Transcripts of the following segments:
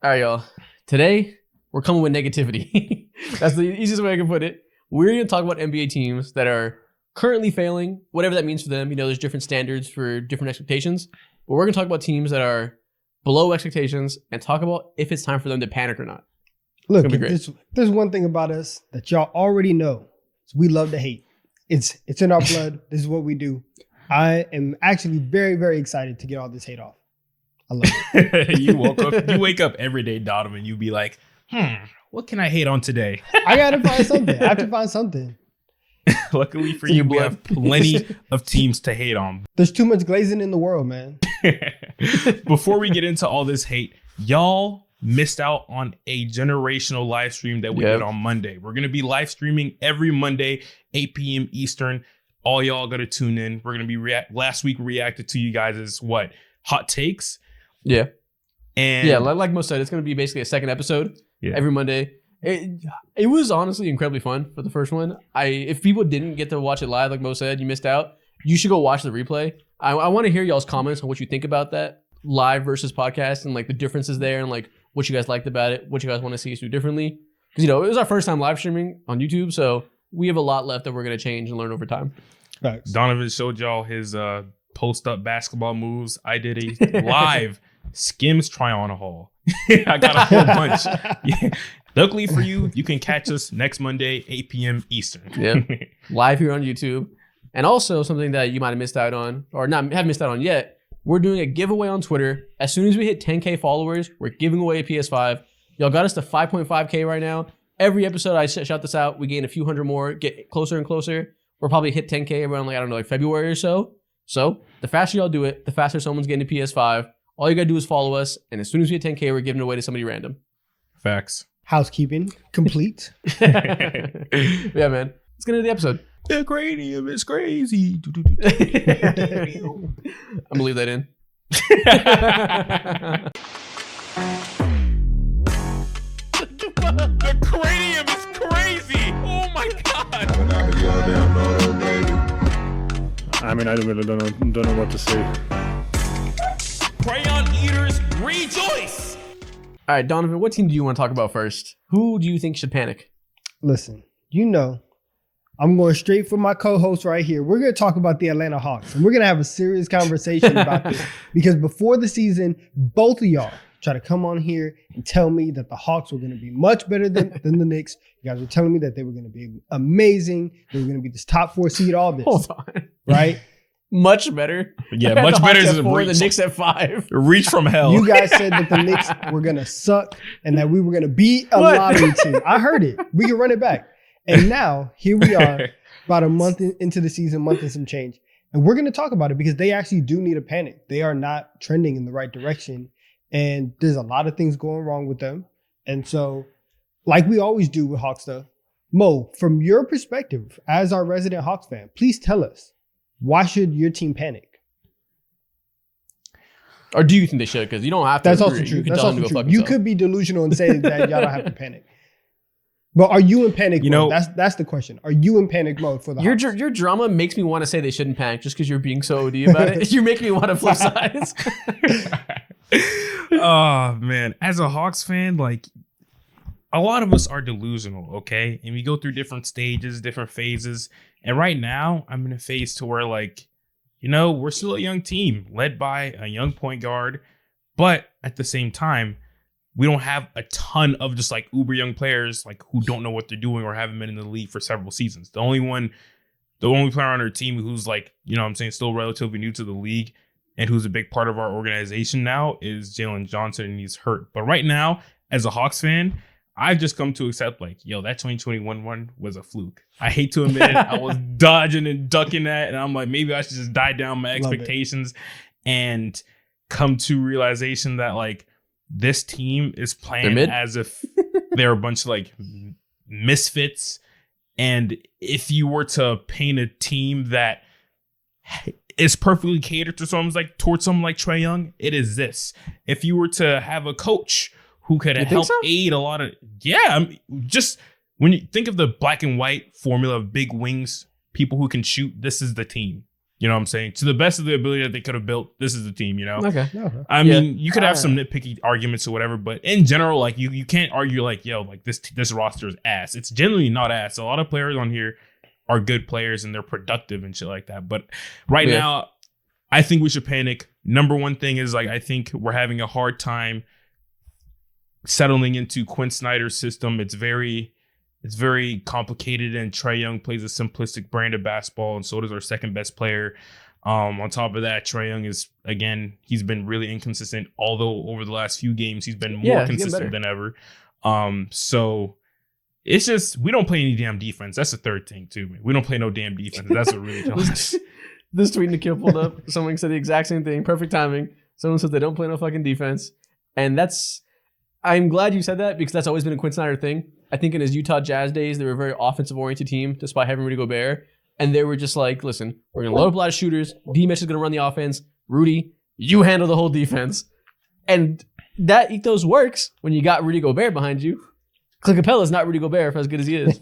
All right, y'all. Today, we're coming with negativity. That's the easiest way I can put it. We're going to talk about NBA teams that are currently failing, whatever that means for them. You know, there's different standards for different expectations. But we're going to talk about teams that are below expectations and talk about if it's time for them to panic or not. Look, there's one thing about us that y'all already know. We love to hate. It's in our blood. This is what we do. I am actually very, very excited to get all this hate off. I love it. You wake up every day, Donovan, you be like, what can I hate on today? I gotta find something. I have to find something. Luckily for you, we have plenty of teams to hate on. There's too much glazing in the world, man. Before we get into all this hate, y'all missed out on a generational live stream that we did on Monday. We're going to be live streaming every Monday, 8 p.m. Eastern. All y'all got to tune in. We're going to be last week reacted to you guys' hot takes. Yeah. And yeah, like Mo said, it's going to be basically a second episode every Monday. It was honestly incredibly fun for the first one. If people didn't get to watch it live, like Mo said, you missed out. You should go watch the replay. I want to hear y'all's comments on what you think about that live versus podcast and like the differences there and like what you guys liked about it, what you guys want to see us do differently. Because, it was our first time live streaming on YouTube, so we have a lot left that we're going to change and learn over time. Right. Donovan showed y'all his post-up basketball moves. I did a live Skims try-on haul. I got a whole bunch. Yeah. Luckily for you, you can catch us next Monday, 8 p.m. Eastern. Yeah, live here on YouTube. And also something that you might have missed out on, or not haven't missed out on yet, we're doing a giveaway on Twitter. As soon as we hit 10K followers, we're giving away a PS5. Y'all got us to 5.5K right now. Every episode I shout this out, we gain a few hundred more, get closer and closer. We'll probably hit 10K around like February or so. So the faster y'all do it, the faster someone's getting a PS5. All you gotta do is follow us. And as soon as we hit 10K, we're giving it away to somebody random. Facts. Housekeeping complete. Yeah, man. Let's get into the episode. The cranium is crazy. I'm gonna leave that in. The cranium is crazy. Oh my god. I mean, I really don't know what to say. Crayon eaters rejoice. All right, Donovan, what team do you want to talk about first? Who do you think should panic? Listen, I'm going straight for my co-host right here. We're going to talk about the Atlanta Hawks, and we're going to have a serious conversation about this because before the season, both of y'all try to come on here and tell me that the Hawks were going to be much better than the Knicks. You guys were telling me that they were going to be amazing. They were going to be this top 4 seed, all this. Hold on. Right? Much better. Yeah, much better than than the Knicks at 5. Reach from hell. You guys said that the Knicks were going to suck and that we were going to beat a lottery team. I heard it. We can run it back. And now, here we are, about a month into the season, month and some change. And we're going to talk about it because they actually do need a panic. They are not trending in the right direction. And there's a lot of things going wrong with them. And so, like we always do with Hawks stuff, Mo, from your perspective as our resident Hawks fan, please tell us, why should your team panic? Or do you think they should? Because you don't have to. That's agree. also true. You can That's tell them also to go true. fuck You yourself. could be delusional and say that y'all don't have to panic. But are you in panic mode? That's the question. Are you in panic mode for the Hawks? Your drama makes me want to say they shouldn't panic just because you're being so OD about it. You're making me want to flip sides. Oh, man. As a Hawks fan, a lot of us are delusional, okay? And we go through different stages, different phases. And right now, I'm in a phase to where, we're still a young team led by a young point guard. But at the same time, we don't have a ton of just uber young players who don't know what they're doing or haven't been in the league for several seasons. The only player on our team who's still relatively new to the league and who's a big part of our organization now is Jalen Johnson, and he's hurt. But right now, as a Hawks fan, I've just come to accept that 2021 one was a fluke. I hate to admit it. I was dodging and ducking that, and I'm like, maybe I should just die down my expectations and come to realization that this team is playing as if they're a bunch of misfits. And if you were to paint a team that is perfectly catered to towards someone like Trae Young, it is this. If you were to have a coach who could help aid a lot of, just when you think of the black and white formula of big wings, people who can shoot, this is the team. You know what I'm saying? To the best of the ability that they could have built, this is the team, you know? Okay. I mean, you could have some nitpicky arguments or whatever, but in general, like you can't argue like, yo, like this roster is ass. It's generally not ass. A lot of players on here are good players and they're productive and shit like that. But right now, I think we should panic. Number one thing is like I think we're having a hard time settling into Quinn Snyder's system. It's very complicated, and Trae Young plays a simplistic brand of basketball, and so does our second best player. On top of that, Trae Young he's been really inconsistent, although over the last few games he's been more consistent than ever. So it's just we don't play any damn defense. That's the third thing too, man. We don't play no damn defense. That's what really kills us. This tweet Nikhil pulled up. Someone said the exact same thing. Perfect timing. Someone said they don't play no fucking defense, and I'm glad you said that because that's always been a Quinn Snyder thing. I think in his Utah Jazz days, they were a very offensive-oriented team, despite having Rudy Gobert. And they were just like, listen, we're going to load up a lot of shooters. D-Mitch is going to run the offense. Rudy, you handle the whole defense. And that ethos works when you got Rudy Gobert behind you. Clint Capella's not Rudy Gobert for as good as he is.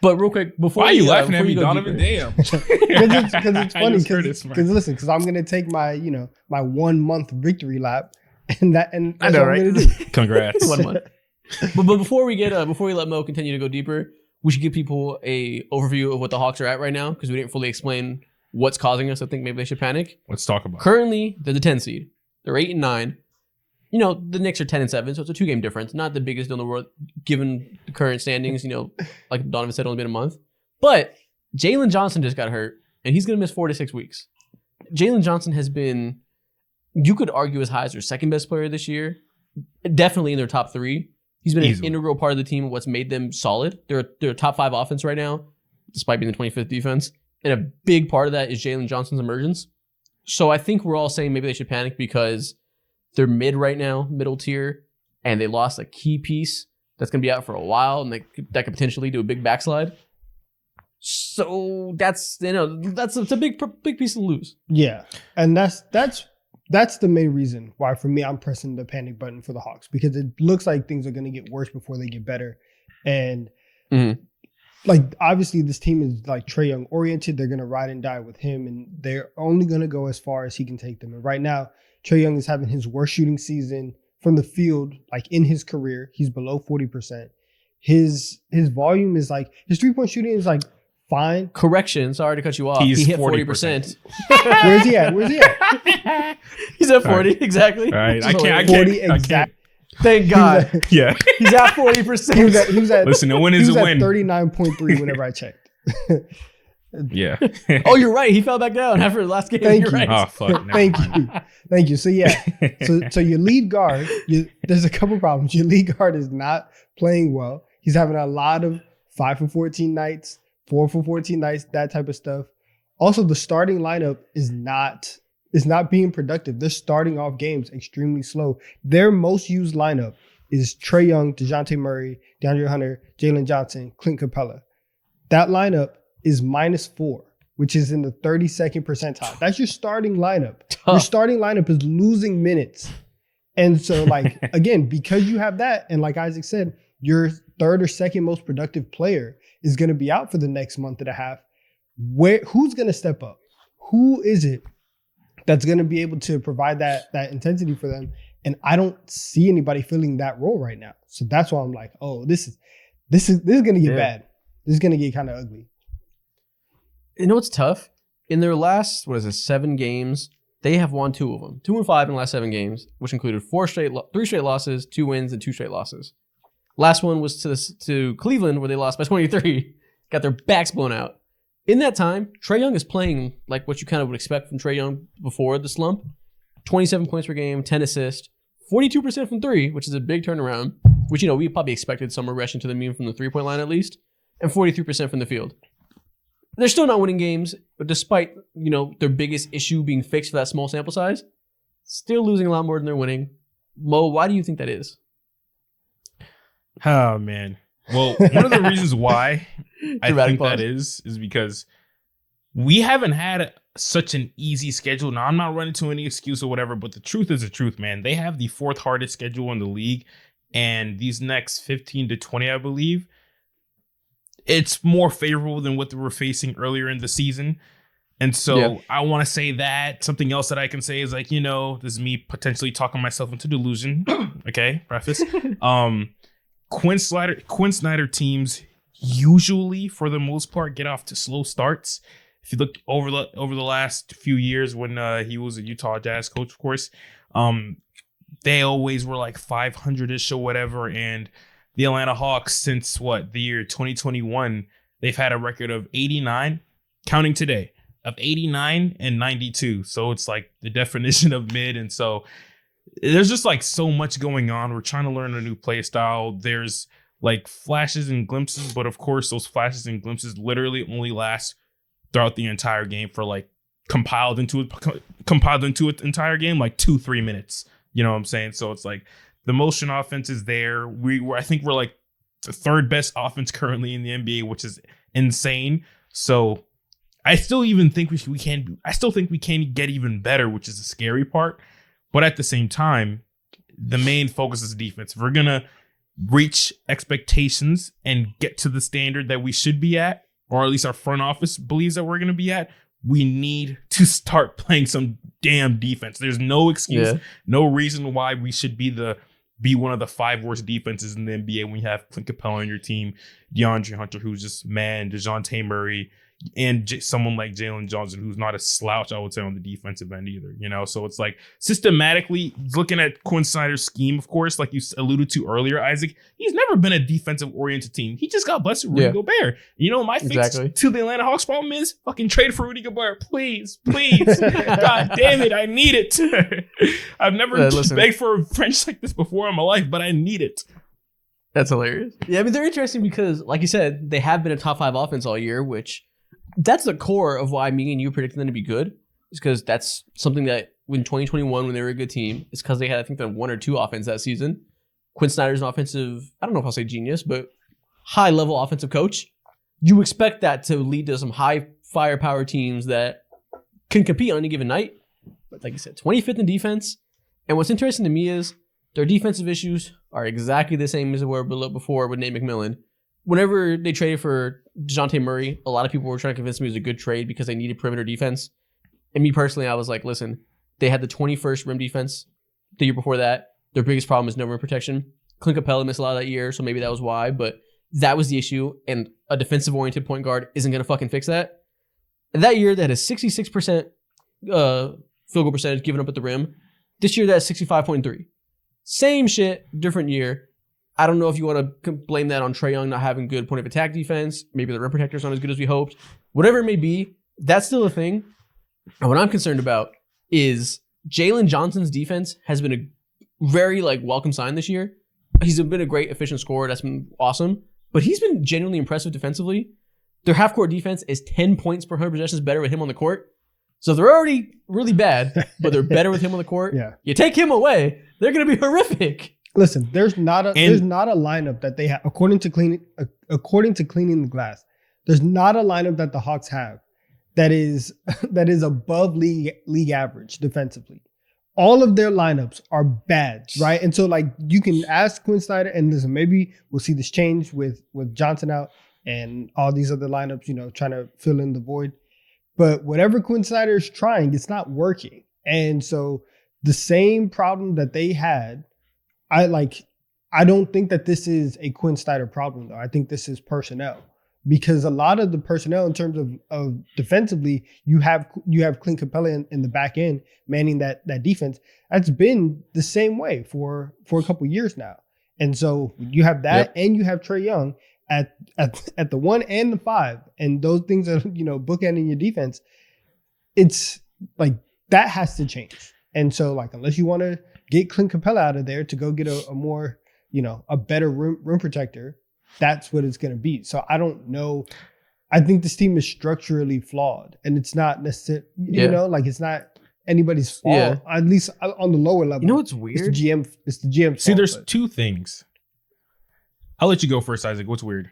But real quick, before why are you laughing at me, Donovan? Damn. Because it's funny. Because listen, because I'm going to take my 1 month victory lap. And that's I know, right? Congrats. 1 month. But before we let Mo continue to go deeper, we should give people a overview of what the Hawks are at right now because we didn't fully explain what's causing us. I think maybe they should panic. Let's talk about it. Currently, they're the 10 seed. They're 8-9. You know, the Knicks are 10-7, so it's a 2-game difference. Not the biggest deal in the world given the current standings. You know, like Donovan said, only been a month. But Jalen Johnson just got hurt, and he's going to miss 4 to 6 weeks. Jalen Johnson has been, you could argue as high as their second best player this year. Definitely in their top 3. He's been an integral part of the team, what's made them solid. They're a top 5 offense right now, despite being the 25th defense. And a big part of that is Jalen Johnson's emergence. So I think we're all saying maybe they should panic because they're mid right now, middle tier, and they lost a key piece that's going to be out for a while, and that could potentially do a big backslide. So it's a big piece to lose. Yeah, and that's the main reason why, for me, I'm pressing the panic button for the Hawks because it looks like things are going to get worse before they get better. And like, obviously, this team is like Trae Young oriented. They're going to ride and die with him, and they're only going to go as far as he can take them. And right now, Trae Young is having his worst shooting season from the field, like in his career. He's below 40%. His volume is like, his 3-point shooting is like fine. Correction, sorry to cut you off. He hit 40%. Where's he at? He's at 40, exactly. All right, I 40 exactly. Thank God. Yeah. He's at 40%. He was at listen, a win is a win. 39.3 whenever I checked. Yeah. Oh, you're right. He fell back down after the last game. Thank you're you. right. Oh, fuck. Thank you. So, yeah. So your lead guard, there's a couple problems. Your lead guard is not playing well. He's having a lot of 5 for 14 nights, 4 for 14 nights, that type of stuff. Also, the starting lineup is not being productive. They're starting off games extremely slow. Their most used lineup is Trae Young, DeJounte Murray, DeAndre Hunter, Jalen Johnson, Clint Capella. That lineup is -4, which is in the 32nd percentile. That's your starting lineup. Your starting lineup is losing minutes. And so, like, again, because you have that, and like Isaac said, your third or second most productive player is going to be out for the next month and a half. Who's going to step up? Who is it that's going to be able to provide that intensity for them? And I don't see anybody filling that role right now. So that's why I'm like, oh, this is going to get bad. This is going to get kind of ugly. You know what's tough? In their last, 7 games, they have won 2 of them. 2-5 in the last 7 games, which included 3 straight losses, 2 wins, and 2 straight losses. Last one was to Cleveland, where they lost by 23. Got their backs blown out. In that time, Trae Young is playing like what you kind of would expect from Trae Young before the slump. 27 points per game, 10 assists, 42% from 3, which is a big turnaround, which, we probably expected some regression to the mean from the 3-point line at least, and 43% from the field. They're still not winning games, but despite, their biggest issue being fixed for that small sample size, still losing a lot more than they're winning. Mo, why do you think that is? Oh, man. Well, one of the reasons why I think pause. that is because we haven't had such an easy schedule. Now, I'm not running to any excuse or whatever, but the truth is the truth, man. They have the 4th hardest schedule in the league, and these next 15 to 20, I believe, it's more favorable than what they were facing earlier in the season. And so I want to say that. Something else that I can say is like, you know, this is me potentially talking myself into delusion. Okay, preface. Quinn Snyder teams usually, for the most part, get off to slow starts. If you look over the last few years when he was a Utah Jazz coach, of course, they always were like 500-ish or whatever. And the Atlanta Hawks, since the year 2021, they've had a record of 89, counting today, of 89 and 92. So it's like the definition of mid. And so there's just like so much going on. We're trying to learn a new play style. There's like flashes and glimpses, but of course those flashes and glimpses literally only last throughout the entire game for like compiled into its entire game, like 2-3 minutes. You know what I'm saying? So it's like the motion offense is there. I think we're like the third best offense currently in the NBA, which is insane. So I still think we can get even better, which is the scary part. But at the same time, the main focus is defense. If we're gonna reach expectations and get to the standard that we should be at, or at least our front office believes that we're gonna be at, we need to start playing some damn defense. There's no excuse, no reason why we should be one of the 5 worst defenses in the NBA when you have Clint Capella on your team, DeAndre Hunter, who's just DeJounte Murray, and someone like Jalen Johnson, who's not a slouch, I would say, on the defensive end either. You know, so it's like systematically looking at Quinn Snyder's scheme, of course, like you alluded to earlier, Isaac, he's never been a defensive-oriented team. He just got blessed with Rudy Gobert. You know, my fix to the Atlanta Hawks problem is fucking trade for Rudy Gobert. Please. God damn it, I need it. I've never begged for a French like this before in my life, but I need it. That's hilarious. Yeah, I mean, they're interesting because, like you said, they have been a top 5 offense all year, which that's the core of why me and you predicted them to be good. Is because that's something that in 2021, when they were a good team, it's because they had, I think, the 1 or 2 offense that season. Quinn Snyder's an offensive, I don't know if I'll say genius, but high-level offensive coach. You expect that to lead to some high firepower teams that can compete on any given night. But like you said, 25th in defense. And what's interesting to me is their defensive issues are exactly the same as they were before with Nate McMillan. Whenever they traded for DeJounte Murray, a lot of people were trying to convince me it was a good trade because they needed perimeter defense. And me personally, I was like, listen, they had the 21st rim defense the year before that. Their biggest problem is no rim protection. Clint Capella missed a lot that year, so maybe that was why. But that was the issue, and a defensive-oriented point guard isn't going to fucking fix that. And that year, they had a 66% field goal percentage given up at the rim. This year, that's 65.3. Same shit, different year. I don't know if you want to blame that on Trae Young not having good point of attack defense. Maybe the rim protectors aren't as good as we hoped. Whatever it may be, that's still a thing. And what I'm concerned about is Jalen Johnson's defense has been a very welcome sign this year. He's been a great efficient scorer. That's been awesome. But he's been genuinely impressive defensively. Their half-court defense is 10 points per 100 possessions better with him on the court. So they're already really bad, but they're better with him on the court. Yeah. You take him away, they're going to be horrific. Listen, there's not a lineup that they have according to cleaning the glass. There's not a lineup that the Hawks have that is above league average defensively. All of their lineups are bad, right? And so you can ask Quinn Snyder, and listen, maybe we'll see this change with Johnson out and all these other lineups, trying to fill in the void. But whatever Quinn Snyder is trying, it's not working. And so the same problem that they had, I don't think that this is a Quinn Snyder problem, though. I think this is personnel. Because a lot of the personnel in terms of defensively, you have Clint Capella in the back end manning that defense. That's been the same way for a couple of years now. And so you have that, and you have Trae Young at the 1 and the 5, and those things are bookending your defense. It's like that has to change. And so unless you want to get Clint Capella out of there to go get a more a better rim protector, that's what it's going to be. So I don't know. I think this team is structurally flawed, and it's not necessarily it's not anybody's fault. At least on the lower level. You know what's weird? It's the GM. See, there's 2 things. I'll let you go first, Isaac. What's weird?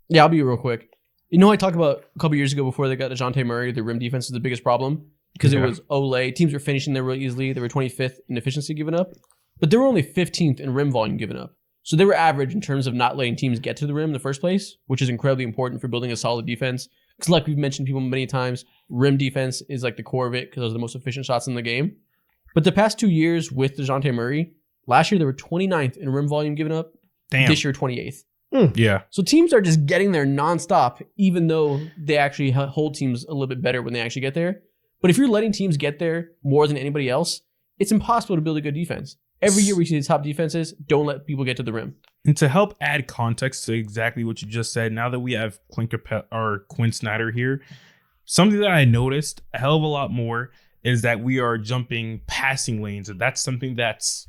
Yeah, I'll be real quick. I talked about a couple years ago before they got DeJounte Murray, the rim defense is the biggest problem because it was Olay. Teams were finishing there really easily. They were 25th in efficiency given up, but they were only 15th in rim volume given up. So they were average in terms of not letting teams get to the rim in the first place, which is incredibly important for building a solid defense. Because like we've mentioned people many times, rim defense is like the core of it because those are the most efficient shots in the game. But the past 2 years with DeJounte Murray, last year they were 29th in rim volume given up. Damn. This year, 28th. Yeah. So teams are just getting there nonstop, even though they actually hold teams a little bit better when they actually get there. But if you're letting teams get there more than anybody else, it's impossible to build a good defense. Every year we see the top defenses don't let people get to the rim. And to help add context to exactly what you just said, now that we have Quinn Snyder here, something that I noticed a hell of a lot more is that we are jumping passing lanes. And that's something that's,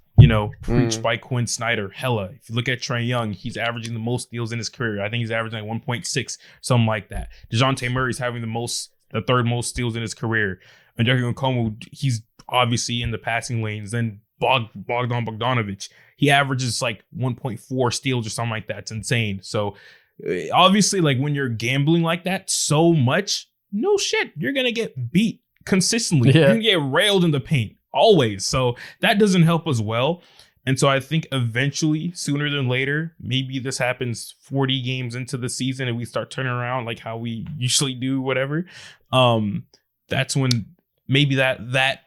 preached by Quinn Snyder. Hella. If you look at Trae Young, he's averaging the most steals in his career. I think he's averaging like 1.6, something like that. DeJounte Murray's having the third most steals in his career. And Onyeka Okongwu, he's obviously in the passing lanes. Then Bogdan Bogdanovic, he averages like 1.4 steals or something like that. It's insane. So obviously, like when you're gambling like that so much, no shit, you're gonna get beat consistently. Yeah. You're gonna get railed in the paint always. So that doesn't help as well. And so I think eventually, sooner than later, maybe this happens 40 games into the season and we start turning around like how we usually do, whatever. That's when maybe that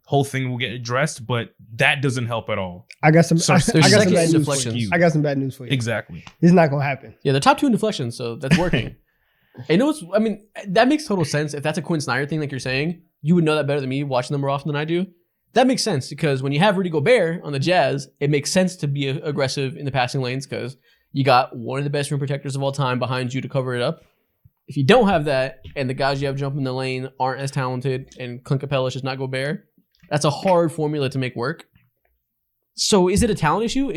whole thing will get addressed, but that doesn't help at all. I got some bad news for deflections. you. I got some bad news for you. Exactly. It's not gonna happen. Yeah, they're top 2 in deflections, so that's working. That makes total sense. If that's a Quinn Snyder thing, like you're saying, you would know that better than me, watching them more often than I do. That makes sense because when you have Rudy Gobert on the Jazz, it makes sense to be aggressive in the passing lanes because you got one of the best rim protectors of all time behind you to cover it up. If you don't have that and the guys you have jumping the lane aren't as talented and Clint Capella is just not Gobert, that's a hard formula to make work. So is it a talent issue?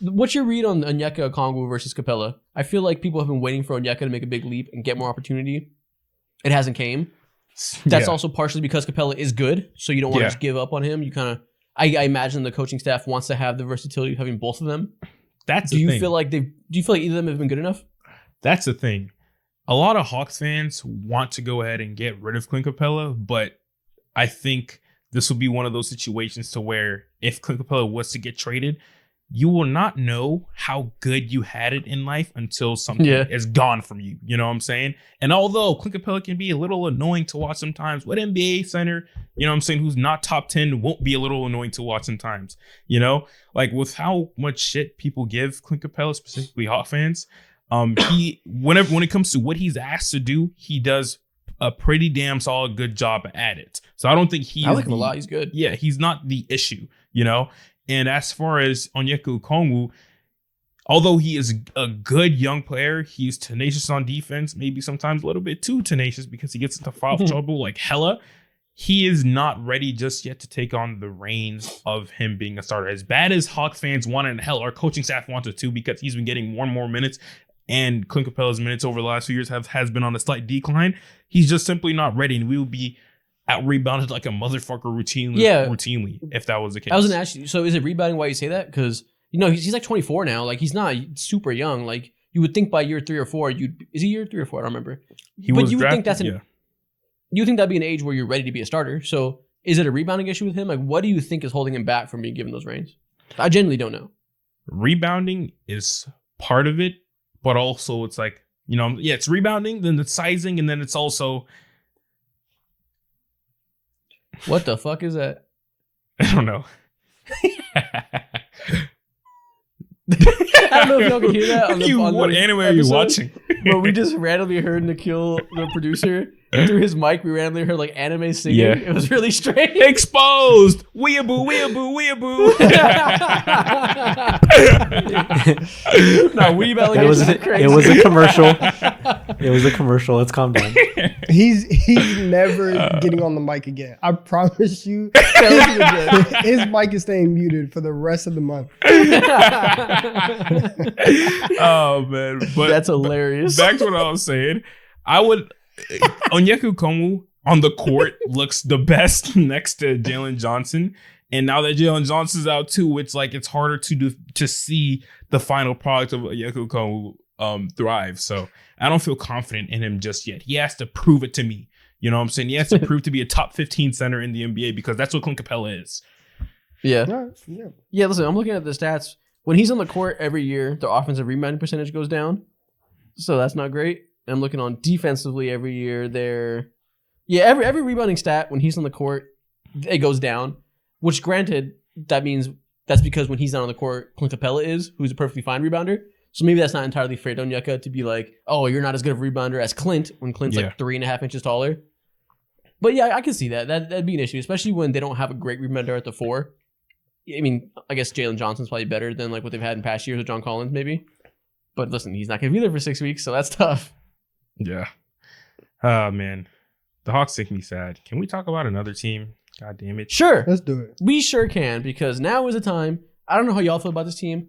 What's your read on Onyeka Okongwu versus Capella? I feel like people have been waiting for Onyeka to make a big leap and get more opportunity. It hasn't came. That's also partially because Capella is good, so you don't want to just give up on him. You kind of, I imagine the coaching staff wants to have the versatility of having both of them. That's do you feel like either of them have been good enough? That's the thing. A lot of Hawks fans want to go ahead and get rid of Clint Capella, but I think this will be one of those situations to where if Clint Capella was to get traded, you will not know how good you had it in life until something is gone from you. You know what I'm saying? And although Clint Capella can be a little annoying to watch sometimes, what NBA center, who's not top 10 won't be a little annoying to watch sometimes, like with how much shit people give Clint Capella, specifically Hawks fans, when it comes to what he's asked to do, he does a pretty damn solid good job at it. So I don't think I like him a lot. He's good. Yeah, he's not the issue, And as far as Onyeka Okongwu, although he is a good young player, he's tenacious on defense, maybe sometimes a little bit too tenacious because he gets into foul trouble like hella. He is not ready just yet to take on the reins of him being a starter. As bad as Hawks fans wanted, and hell, our coaching staff wanted to because he's been getting more and more minutes, and Clint Capella's minutes over the last few years has been on a slight decline. He's just simply not ready, and we will be out rebounded like a motherfucker routinely if that was the case. I was gonna ask you, so is it rebounding why you say that? Because he's like 24 now, like he's not super young. Like you would think by year 3 or 4, is he year 3 or 4? I don't remember. You would think you think that'd be an age where you're ready to be a starter. So is it a rebounding issue with him? Like what do you think is holding him back from being given those reins? I genuinely don't know. Rebounding is part of it, but also it's like, it's rebounding, then it's sizing, and then it's also. What the fuck is that? I don't know. I don't know if y'all can hear that. What anime are you watching? Where we just randomly heard Nikhil, the producer, through his mic, we randomly heard like anime singing. Yeah. It was really strange. Exposed! Weeaboo, weeaboo, weeaboo. No, it was a commercial. It was a commercial. Let's calm down. He's never getting on the mic again. I promise you. His mic is staying muted for the rest of the month. Oh man, but that's hilarious. Back to what I was saying. Onyeka Okongwu on the court looks the best next to Jalen Johnson, and now that Jalen Johnson's out too, it's like it's harder to see the final product of Onyeka Okongwu thrive. So I don't feel confident in him just yet. He has to prove it to me. You know what I'm saying? He has to prove to be a top 15 center in the NBA because that's what Clint Capella is. Yeah. Listen, I'm looking at the stats. When he's on the court every year, the offensive rebounding percentage goes down. So that's not great. and I'm looking on defensively every year. Every rebounding stat when he's on the court, it goes down. Which, granted, that means that's because when he's not on the court, Clint Capella is, who's a perfectly fine rebounder. So maybe that's not entirely fair to Onyeka to be like, oh, you're not as good of a rebounder as Clint when Clint's like 3.5 inches taller. But yeah, I can see that. That'd be an issue, especially when they don't have a great rebounder at the 4. I mean, I guess Jalen Johnson's probably better than like what they've had in past years with John Collins, maybe. But listen, he's not going to be there for 6 weeks, so that's tough. Yeah. Oh, man. The Hawks make me sad. Can we talk about another team? God damn it. Sure. Let's do it. We sure can, because now is the time. I don't know how y'all feel about this team.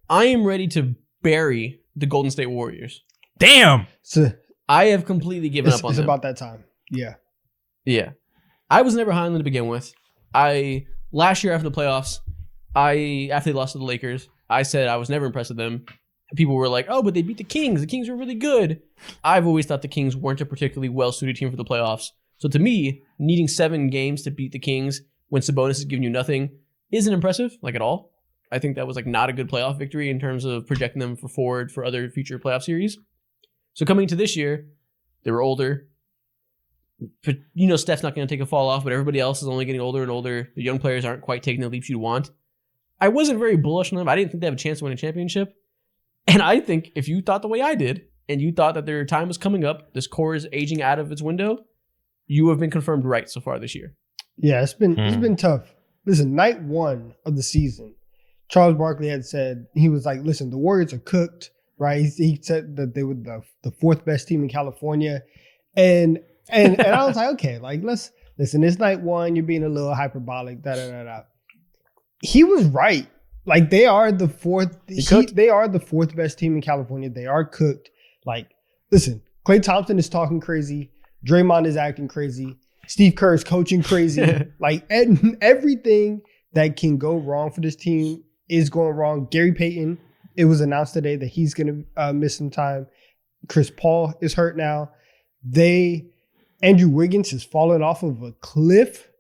I am ready to bury the Golden State Warriors. Damn. I have completely given up on It's them. about that time. Yeah. Yeah. I was never high on them to begin with. Last year after the playoffs, after they lost to the Lakers, I said I was never impressed with them. People were like, oh, but they beat the Kings. The Kings were really good. I've always thought the Kings weren't a particularly well-suited team for the playoffs. So to me, needing 7 games to beat the Kings when Sabonis is giving you nothing isn't impressive, like at all. I think that was like not a good playoff victory in terms of projecting them forward for other future playoff series. So coming into this year, they were older. But Steph's not going to take a fall off, but everybody else is only getting older and older. The young players aren't quite taking the leaps you'd want. I wasn't very bullish on them. I didn't think they have a chance to win a championship. And I think if you thought the way I did, and you thought that their time was coming up, this core is aging out of its window, you have been confirmed right so far this year. Yeah, it's been tough. Listen, night 1 of the season, Charles Barkley had said, he was like, listen, the Warriors are cooked, right? He said that they were the 4th best team in California. And I was like, okay, like listen, it's night 1, you're being a little hyperbolic, da-da-da-da. He was right. Like they are the 4th. They are the 4th best team in California. They are cooked. Like, listen, Klay Thompson is talking crazy. Draymond is acting crazy. Steve Kerr is coaching crazy. Like everything that can go wrong for this team is going wrong. Gary Payton, it was announced today that he's going to miss some time. Chris Paul is hurt now. Andrew Wiggins has fallen off of a cliff,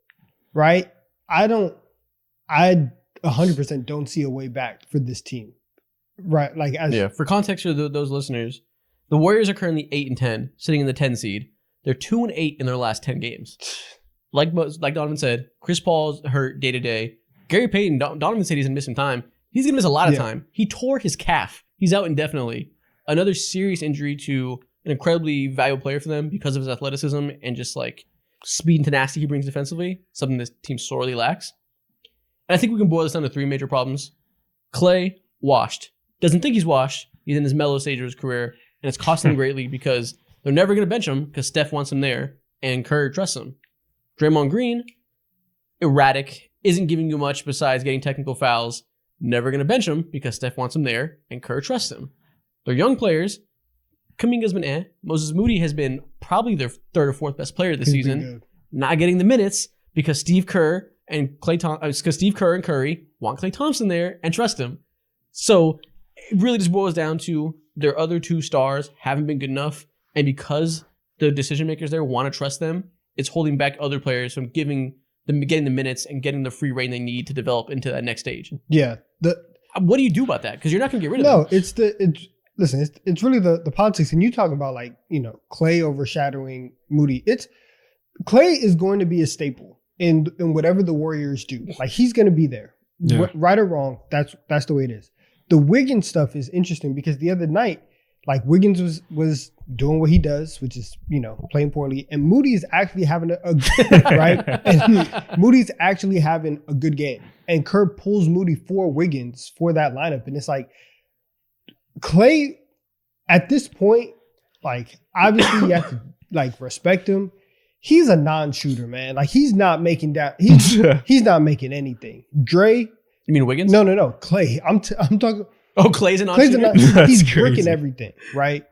right? I 100% don't see a way back for this team, right? Like, for context for those listeners, the Warriors are currently 8-10, sitting in the 10 seed. They're 2-8 in their last 10 games. Like Donovan said, Chris Paul's hurt day to day. Gary Payton, Donovan said he's gonna miss some time. He's gonna miss a lot of time. He tore his calf. He's out indefinitely. Another serious injury to an incredibly valuable player for them because of his athleticism and just like speed and tenacity he brings defensively, something this team sorely lacks. And I think we can boil this down to 3 major problems. Klay, washed. Doesn't think he's washed. He's in his mellow stage of his career, and it's costing him greatly because they're never going to bench him because Steph wants him there, and Kerr trusts him. Draymond Green, erratic, isn't giving you much besides getting technical fouls. Never going to bench him because Steph wants him there, and Kerr trusts him. They're young players. Kuminga's been Moses Moody has been probably their 3rd or 4th best player this season. Not getting the minutes because Steve Kerr and Curry want Klay Thompson there and trust him. So it really just boils down to their other 2 stars haven't been good enough, and because the decision makers there want to trust them, it's holding back other players from getting the minutes and getting the free reign they need to develop into that next stage. Yeah. What do you do about that? Because you're not going to get rid of them. It's really the politics. And you talk about Klay overshadowing Moody. Klay is going to be a staple in whatever the Warriors do. Like he's going to be there, right or wrong. That's the way it is. The Wiggins stuff is interesting because the other night, like Wiggins was doing what he does, which is playing poorly, and Moody's actually having a right. And Moody's actually having a good game, and Kerr pulls Moody for Wiggins for that lineup, and it's like Klay at this point, like obviously you have to like respect him. He's a non-shooter, man. Like he's not making that. He's not making anything. Dre. You mean Wiggins? No. Klay. I'm talking. Oh, Clay's a non-shooter? He's bricking everything, right?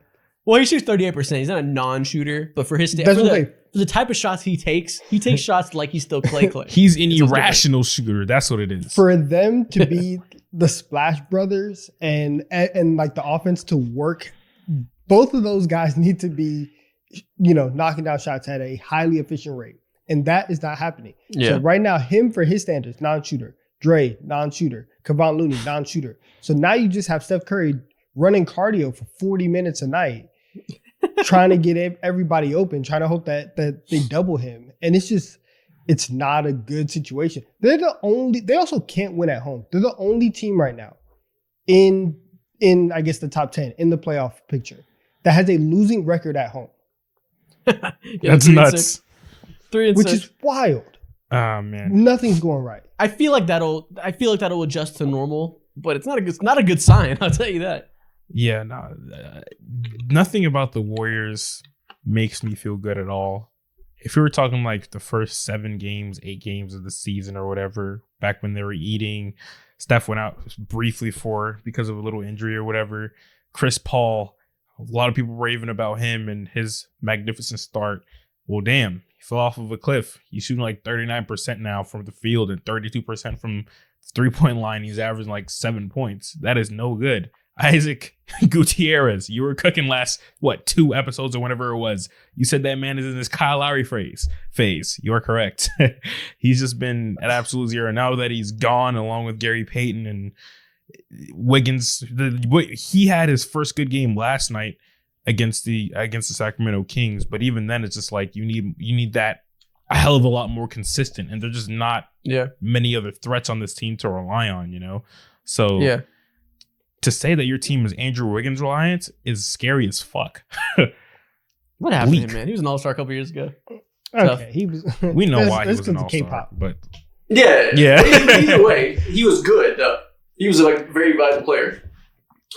Well, he shoots 38%. He's not a non-shooter, but for his for the type of shots he takes shots like he's still Klay. He's an irrational shooter. That's what it is. For them to be the Splash Brothers and like the offense to work, both of those guys need to be, knocking down shots at a highly efficient rate. And that is not happening. Yeah. So right now, him for his standards, non-shooter. Dre, non-shooter. Kevon Looney, non-shooter. So now you just have Steph Curry running cardio for 40 minutes a night. trying to get everybody open, trying to hope that they double him. And it's not a good situation. They also can't win at home. They're the only team right now in I guess the top 10 in the playoff picture that has a losing record at home. That's nuts. 3-6, which is wild. Oh man, Nothing's going right. I feel like that'll adjust to normal, but it's not a good sign. I'll tell you that. Yeah, no, nothing about the Warriors makes me feel good at all. If we were talking like the first 7 games, 8 games of the season or whatever, back when they were eating, Steph went out briefly because of a little injury or whatever. Chris Paul, a lot of people raving about him and his magnificent start. Well, damn, he fell off of a cliff. He's shooting like 39% now from the field and 32% from the 3-point line. He's averaging like 7 points. That is no good. Isaac Gutierrez, you were cooking last 2 episodes or whenever it was. You said that man is in this Kyle Lowry phase. You are correct. He's just been at absolute zero. Now that he's gone, along with Gary Payton and Wiggins, he had his first good game last night against the Sacramento Kings. But even then, it's just like you need that a hell of a lot more consistent, and there's just not many other threats on this team to rely on. So yeah. To say that your team is Andrew Wiggins reliant is scary as fuck. What happened to him, man? He was an all-star a couple years ago. Okay, he was. We know why he was an all-star, K-pop. but yeah. Either way, he was good though. He was a very valuable player.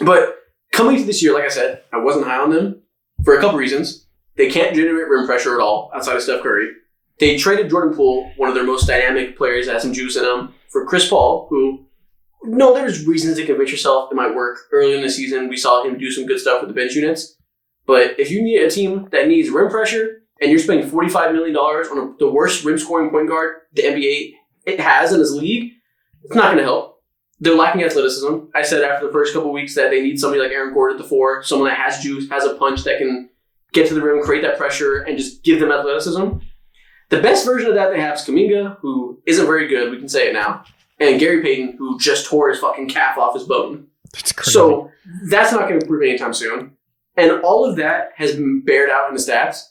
But coming to this year, like I said, I wasn't high on them for a couple reasons. They can't generate rim pressure at all outside of Steph Curry. They traded Jordan Poole, one of their most dynamic players that has some juice in him, for Chris Paul, who. No, there's reasons to convince yourself it might work. Early in the season, we saw him do some good stuff with the bench units. But if you need a team that needs rim pressure and you're spending $45 million on the worst rim scoring point guard the NBA has in this league, it's not going to help. They're lacking athleticism. I said after the first couple of weeks that they need somebody like Aaron Gordon at the 4, someone that has juice, has a punch that can get to the rim, create that pressure, and just give them athleticism. The best version of that they have is Kuminga, who isn't very good. We can say it now. And Gary Payton, who just tore his fucking calf off his bone. That's crazy. So that's not going to improve anytime soon. And all of that has been bared out in the stats.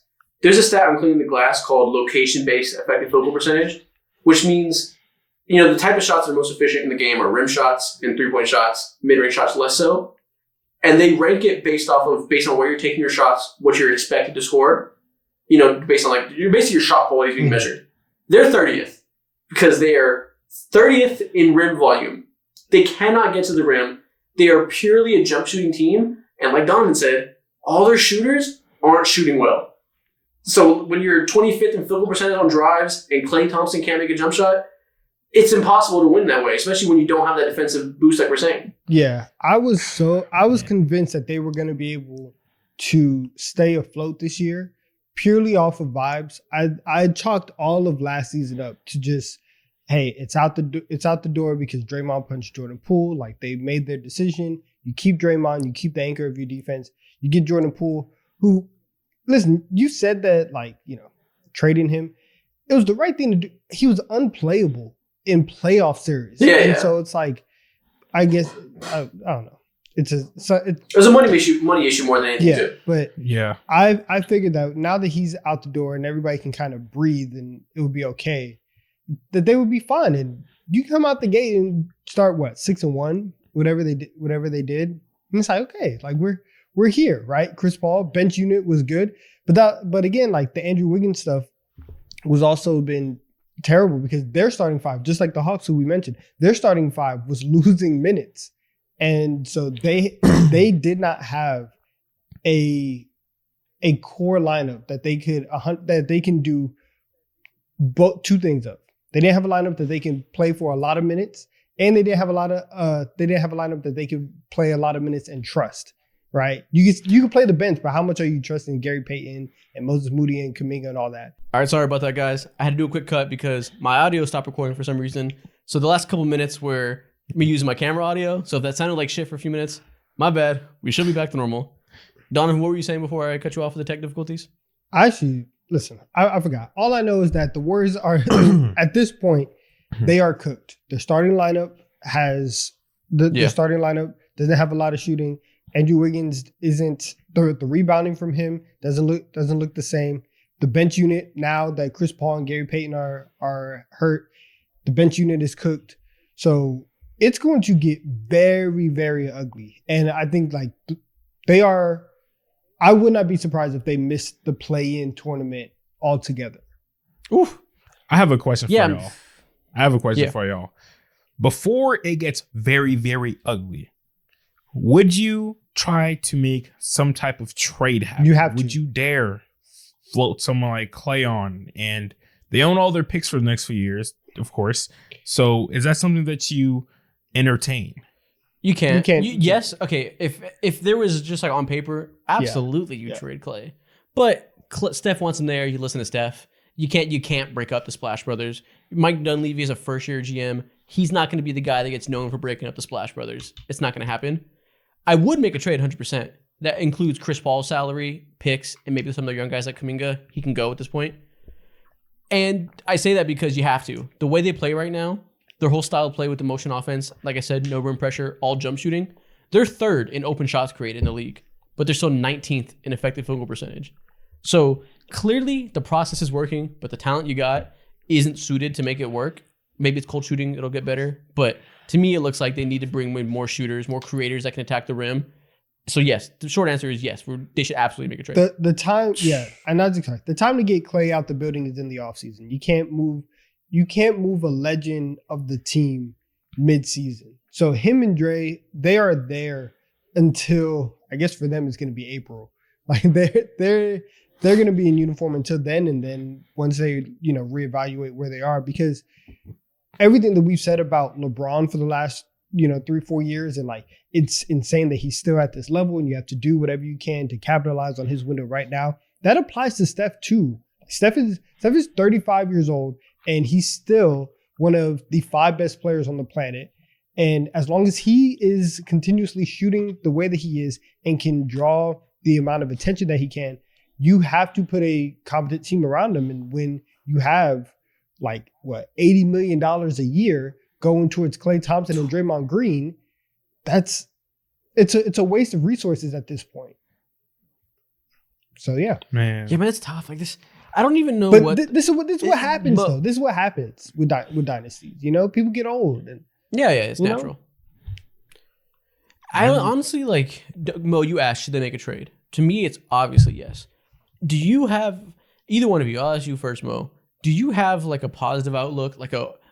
There's a stat on Cleaning the Glass called location-based effective field goal percentage, which means, the type of shots that are most efficient in the game are rim shots and 3-point shots, mid-range shots less so. And they rank it based on where you're taking your shots, what you're expected to score, based on basically your shot quality is being measured. They're 30th because they are 30th in rim volume. They cannot get to the rim. They are purely a jump shooting team. And like Donovan said, all their shooters aren't shooting well. So when you're 25th in field goal percentage on drives and Klay Thompson can't make a jump shot, it's impossible to win that way, especially when you don't have that defensive boost like we're saying. Yeah, I was convinced that they were going to be able to stay afloat this year purely off of vibes. I chalked all of last season up to just, hey, it's out the door because Draymond punched Jordan Poole. Like, they made their decision. You keep Draymond, you keep the anchor of your defense. You get Jordan Poole, who, listen, you said that, trading him, it was the right thing to do. He was unplayable in playoff series. And so it's like, I guess, I don't know. It was a money issue more than anything. Yeah, but yeah, I figured that now that he's out the door and everybody can kind of breathe and it would be okay, that they would be fine. And you come out the gate and start 6-1, whatever they did. And it's like, okay, like we're here, right? Chris Paul bench unit was good, but again, like the Andrew Wiggins stuff was also been terrible because their starting 5, just like the Hawks who we mentioned, their starting 5 was losing minutes, and so they did not have a core lineup that they can do both two things of. They didn't have a lineup that they can play for a lot of minutes, and they didn't have a lineup that they could play a lot of minutes and trust. Right? You can play the bench, but how much are you trusting Gary Payton and Moses Moody and Kuminga and all that? All right, sorry about that, guys. I had to do a quick cut because my audio stopped recording for some reason. So the last couple minutes were me using my camera audio. So if that sounded like shit for a few minutes, my bad. We should be back to normal. Donovan, what were you saying before I cut you off with the tech difficulties? Actually, listen, I forgot. All I know is that the Warriors are, at this point, they are cooked. Their starting lineup doesn't have a lot of shooting. Andrew Wiggins isn't the rebounding from him doesn't look the same. The bench unit, now that Chris Paul and Gary Payton are hurt, the bench unit is cooked. So it's going to get very, very ugly. And I think like I would not be surprised if they missed the play-in tournament altogether. Oof. I have a question for y'all. Before it gets very, very ugly, would you try to make some type of trade happen? You have to. Would you dare float someone like Clay on? And they own all their picks for the next few years, of course. So is that something that you entertain? You can. You yes. Okay. If there was just like on paper, absolutely you trade Clay. But Steph wants him there. You listen to Steph. You can't break up the Splash Brothers. Mike Dunleavy is a first-year GM. He's not going to be the guy that gets known for breaking up the Splash Brothers. It's not going to happen. I would make a trade 100%. That includes Chris Paul's salary, picks, and maybe some of the young guys like Kuminga. He can go at this point. And I say that because you have to. The way they play right now, their whole style of play with the motion offense, like I said, no rim pressure, all jump shooting. They're third in open shots created in the league, but they're still 19th in effective field goal percentage. So clearly the process is working, but the talent you got isn't suited to make it work. Maybe it's cold shooting, it'll get better. But to me, it looks like they need to bring in more shooters, more creators that can attack the rim. So yes, the short answer is yes. They should absolutely make a trade. The time, and that's correct. The time to get Clay out the building is in the offseason. You can't move a legend of the team mid-season. So him and Dre, they are there until, I guess for them it's going to be April. Like they're going to be in uniform until then, and then once they reevaluate where they are, because everything that we've said about LeBron for the last 3-4 years, and like it's insane that he's still at this level, and you have to do whatever you can to capitalize on his window right now. That applies to Steph too. Steph is 35 years old, and he's still one of the 5 best players on the planet. And as long as he is continuously shooting the way that he is and can draw the amount of attention that he can, you have to put a competent team around him. And when you have $80 million a year going towards Klay Thompson and Draymond Green, it's a waste of resources at this point. So yeah, man, it's tough. Like this, I don't even know. But this is what happens though. This is what happens with dynasties. People get old, and it's natural. I honestly Mo. You asked, should they make a trade? To me, it's obviously yes. Do you have either one of you? I'll ask you first, Mo. Do you have a positive outlook,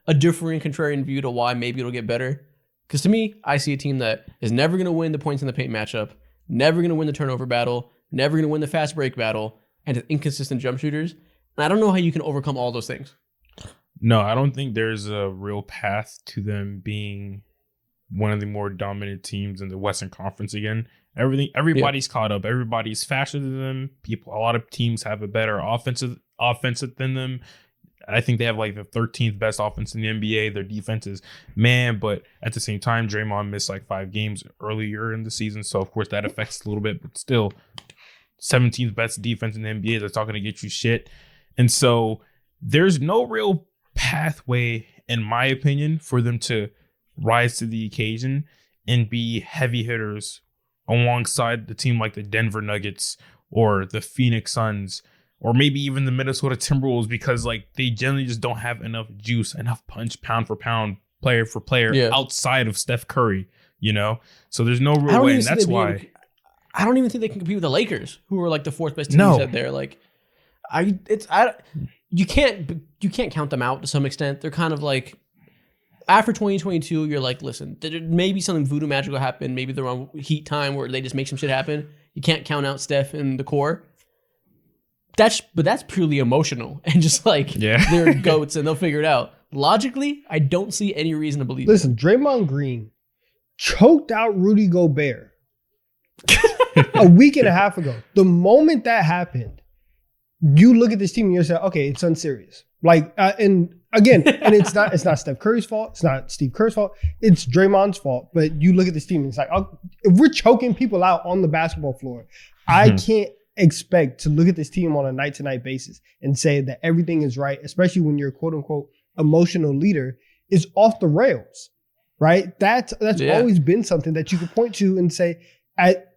a differing contrarian view to why maybe it'll get better? Because to me, I see a team that is never going to win the points in the paint matchup, never going to win the turnover battle, never going to win the fast break battle, and has inconsistent jump shooters. And I don't know how you can overcome all those things. No, I don't think there's a real path to them being one of the more dominant teams in the Western Conference again. Everybody's caught up. Everybody's faster than them. A lot of teams have a better offensive than them. I think they have the 13th best offense in the NBA. Their defense is but at the same time, Draymond missed 5 games earlier in the season. So of course that affects a little bit, but still 17th best defense in the NBA. That's not going to get you shit. And so there's no real pathway, in my opinion, for them to rise to the occasion and be heavy hitters alongside the team like the Denver Nuggets or the Phoenix Suns, or maybe even the Minnesota Timberwolves, because they generally just don't have enough juice, enough punch, pound for pound, player for player outside of Steph Curry, So there's no real way, and that's why. I don't even think they can compete with the Lakers, who are the 4th best team you said there. You can't count them out to some extent. They're kind of after 2022, you're listen, there may be something voodoo magical happen. Maybe they're on heat time where they just make some shit happen. You can't count out Steph and the core. But that's purely emotional and just they're goats and they'll figure it out. Logically, I don't see any reason to believe. Listen, Draymond Green choked out Rudy Gobert a week and a half ago. The moment that happened, you look at this team and you say, okay, it's unserious. And it's not Steph Curry's fault. It's not Steve Kerr's fault. It's Draymond's fault. But you look at this team and it's if we're choking people out on the basketball floor, I can't expect to look at this team on a night-to-night basis and say that everything is right, especially when your quote-unquote emotional leader is off the rails, right? That's always been something that you could point to and say,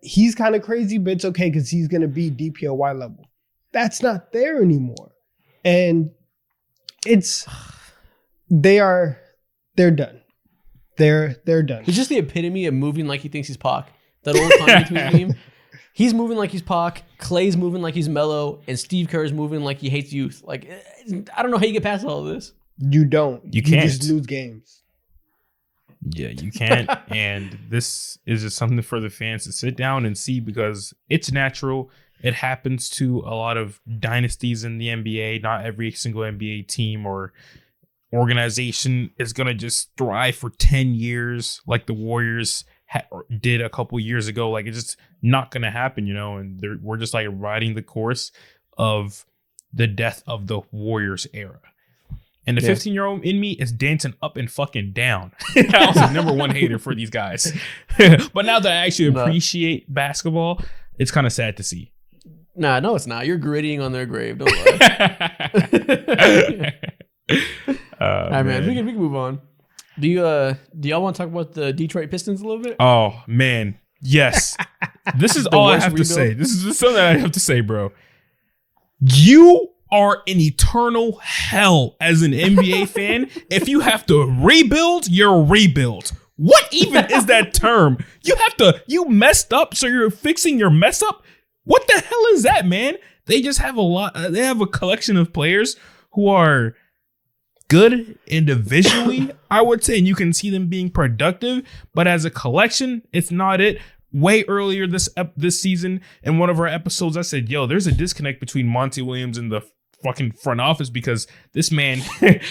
he's kind of crazy, but it's okay because he's going to be DPOY level. That's not there anymore. And they're done. They're done. He's just the epitome of moving like he thinks he's Pac. That old Kanye tweet meme. He's moving like he's Pac. Clay's moving like he's Melo, and Steve Kerr's moving like he hates youth. Like, I don't know how you get past all of this. You don't. You can't. You just lose games. Yeah, you can't. And this is just something for the fans to sit down and see because it's natural. It happens to a lot of dynasties in the NBA. Not every single NBA team or organization is going to just thrive for 10 years like the Warriors did a couple years ago. Like, it's just not going to happen, and we're just like riding the course of the death of the Warriors era. And the 15-year-old in me is dancing up and fucking down. I was the number one hater for these guys. But now that I actually appreciate basketball, it's kind of sad to see. Nah, no, it's not. You're grittying on their grave. Don't lie. All right, man. We can move on. Do y'all want to talk about the Detroit Pistons a little bit? Oh man, yes. This is all I have to say. This is something I have to say, bro. You are an eternal hell as an NBA fan. If you have to rebuild, you're rebuild. What even is that term? You messed up, so you're fixing your mess up. What the hell is that, man? They just have they have a collection of players who are good individually, I would say, and you can see them being productive, but as a collection, it's not it. Way earlier this season, in one of our episodes, I said, yo, there's a disconnect between Monty Williams and the fucking front office because this man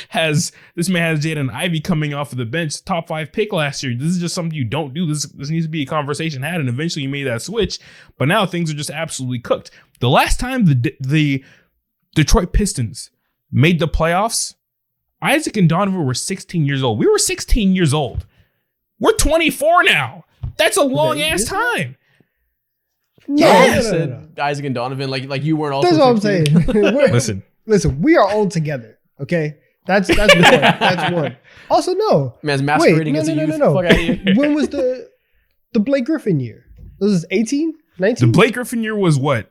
has Jaden Ivey coming off of the bench, top 5 pick last year. This is just something you don't do. This needs to be a conversation had, and eventually you made that switch, but now things are just absolutely cooked. The last time the Detroit Pistons made the playoffs, Isaac and Donovan were 16 years old. We were 16 years old. We're 24 now. That's a long ass time. No. Isaac and Donovan, like you weren't also. That's what I'm saying. Listen. We are old together. Okay, that's one. That's one. Also, no. Man's masquerading as a youth. No. Fuck out of here. When was the Blake Griffin year? Was this 18, 19? The Blake Griffin year was what?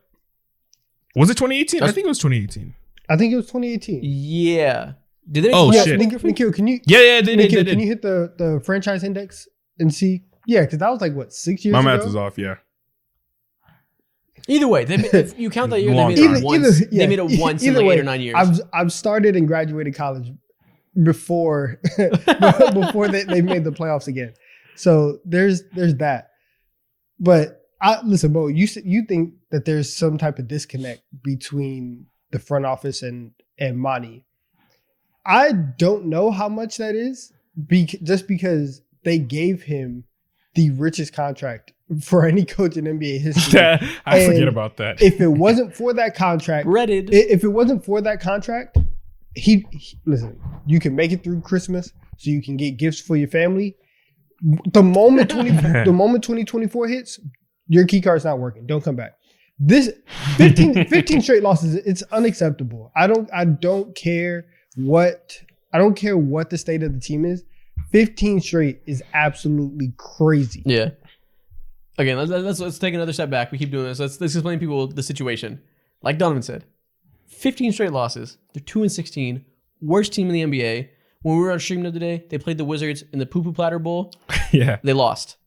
Was it 2018? I think it was 2018. I think it was 2018. Yeah. Did they? Shit. Nikhil, can you? Yeah, they did. Can you hit the franchise index and see? Yeah, because that was like what 6 years ago. My math is off. Yeah. Either way, if you count that year, they made it once. They made it once in like 8 or 9 years. I've started and graduated college before they made the playoffs again. So there's that. But listen, Bo, you think that there's some type of disconnect between the front office and Monty. I don't know how much that is, just because they gave him the richest contract for any coach in NBA history. I forget about that. If it wasn't for that contract, if it wasn't for that contract, he listen, you can make it through Christmas so you can get gifts for your family. The moment 2024 hits, your key card's not working. Don't come back. This 15 straight losses, it's unacceptable. I don't care what the state of the team is. 15 straight is absolutely crazy. Yeah. Again, let's take another step back. We keep doing this. Let's explain to people the situation. Like Donovan said, 15 straight losses. They're 2-16, worst team in the NBA. When we were on stream the other day, they played the Wizards in the Poo Poo Platter Bowl. Yeah, they lost.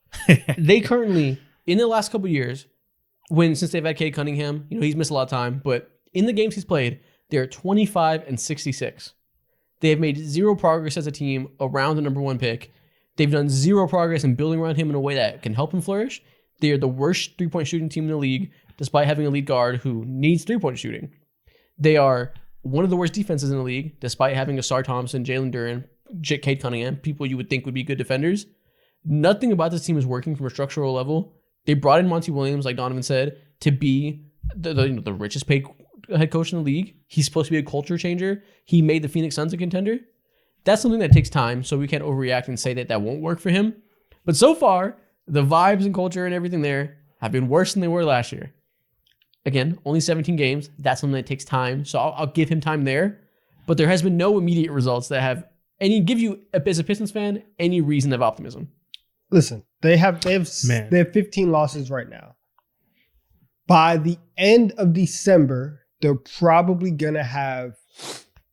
They currently, in the last couple of years, since they've had Cade Cunningham, he's missed a lot of time, but in the games he's played, they're 25-66. They have made zero progress as a team around the number 1 pick. They've done zero progress in building around him in a way that can help him flourish. They are the worst three-point shooting team in the league, despite having a lead guard who needs three-point shooting. They are one of the worst defenses in the league, despite having Asar Thompson, Jalen Duren, Cade Cunningham, people you would think would be good defenders. Nothing about this team is working from a structural level. They brought in Monty Williams, like Donovan said, to be the richest paid head coach in the league. He's supposed to be a culture changer. He made the Phoenix Suns a contender. That's something that takes time, so we can't overreact and say that won't work for him. But so far, the vibes and culture and everything there have been worse than they were last year. Again, only 17 games. That's something that takes time, so I'll give him time there. But there has been no immediate results that have give you, as a Pistons fan, any reason of optimism. listen, they have 15 losses right now. By the end of December, they're probably gonna have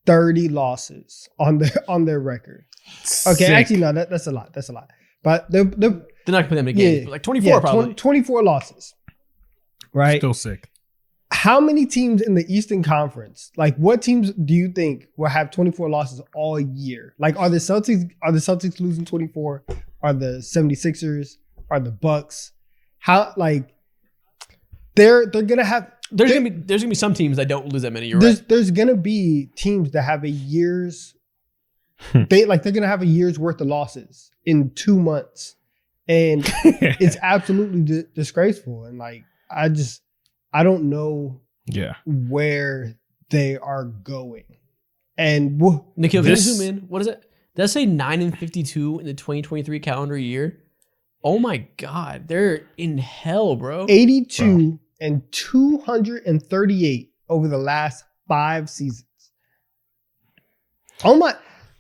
30 losses on their record. Okay, Sick. actually no, that's a lot. That's a lot. But they're They're not gonna play that many games. But like 24 probably. 24 losses. Right? Still sick. How many teams in the Eastern Conference, like what teams do you think will have 24 losses all year? Like are the Celtics losing 24? Are the 76ers? Are the Bucks? How like they're gonna have There's gonna be some teams that don't lose that many. You're right. There's gonna be teams that have a year's they're gonna have a year's worth of losses in 2 months. And it's absolutely disgraceful. And like I don't know where they are going. And Nikhil, can you zoom in? What is it? Did I say 9-52 in the 2023 calendar year? Oh my God, they're in hell, bro. 82 and 238 over the last 5 seasons.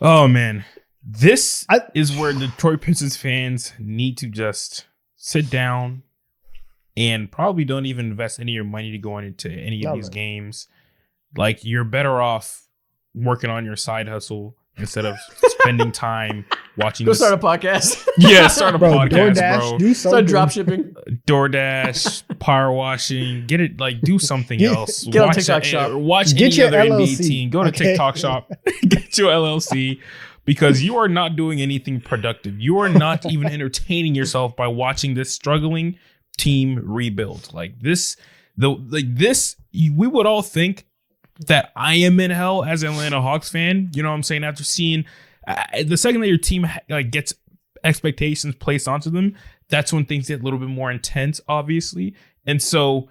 Oh man, this is where Detroit Pistons fans need to just sit down and probably don't even invest any of your money to go into any of these games. Like you're better off working on your side hustle instead of spending time watching. Go start a podcast. Yeah, start a podcast, DoorDash, bro. do Start something. drop shipping. DoorDash, power washing, get it like do something else. Get on watch TikTok Shop. Watch Get any your other NBA LLC. team. Go to TikTok Shop. Get your LLC because you are not doing anything productive. You are not even entertaining yourself by watching this struggling team rebuild. Like this, we would all think that I am in hell as an Atlanta Hawks fan. You know what I'm saying? After seeing the second that your team like gets expectations placed onto them, that's when things get a little bit more intense, obviously. And so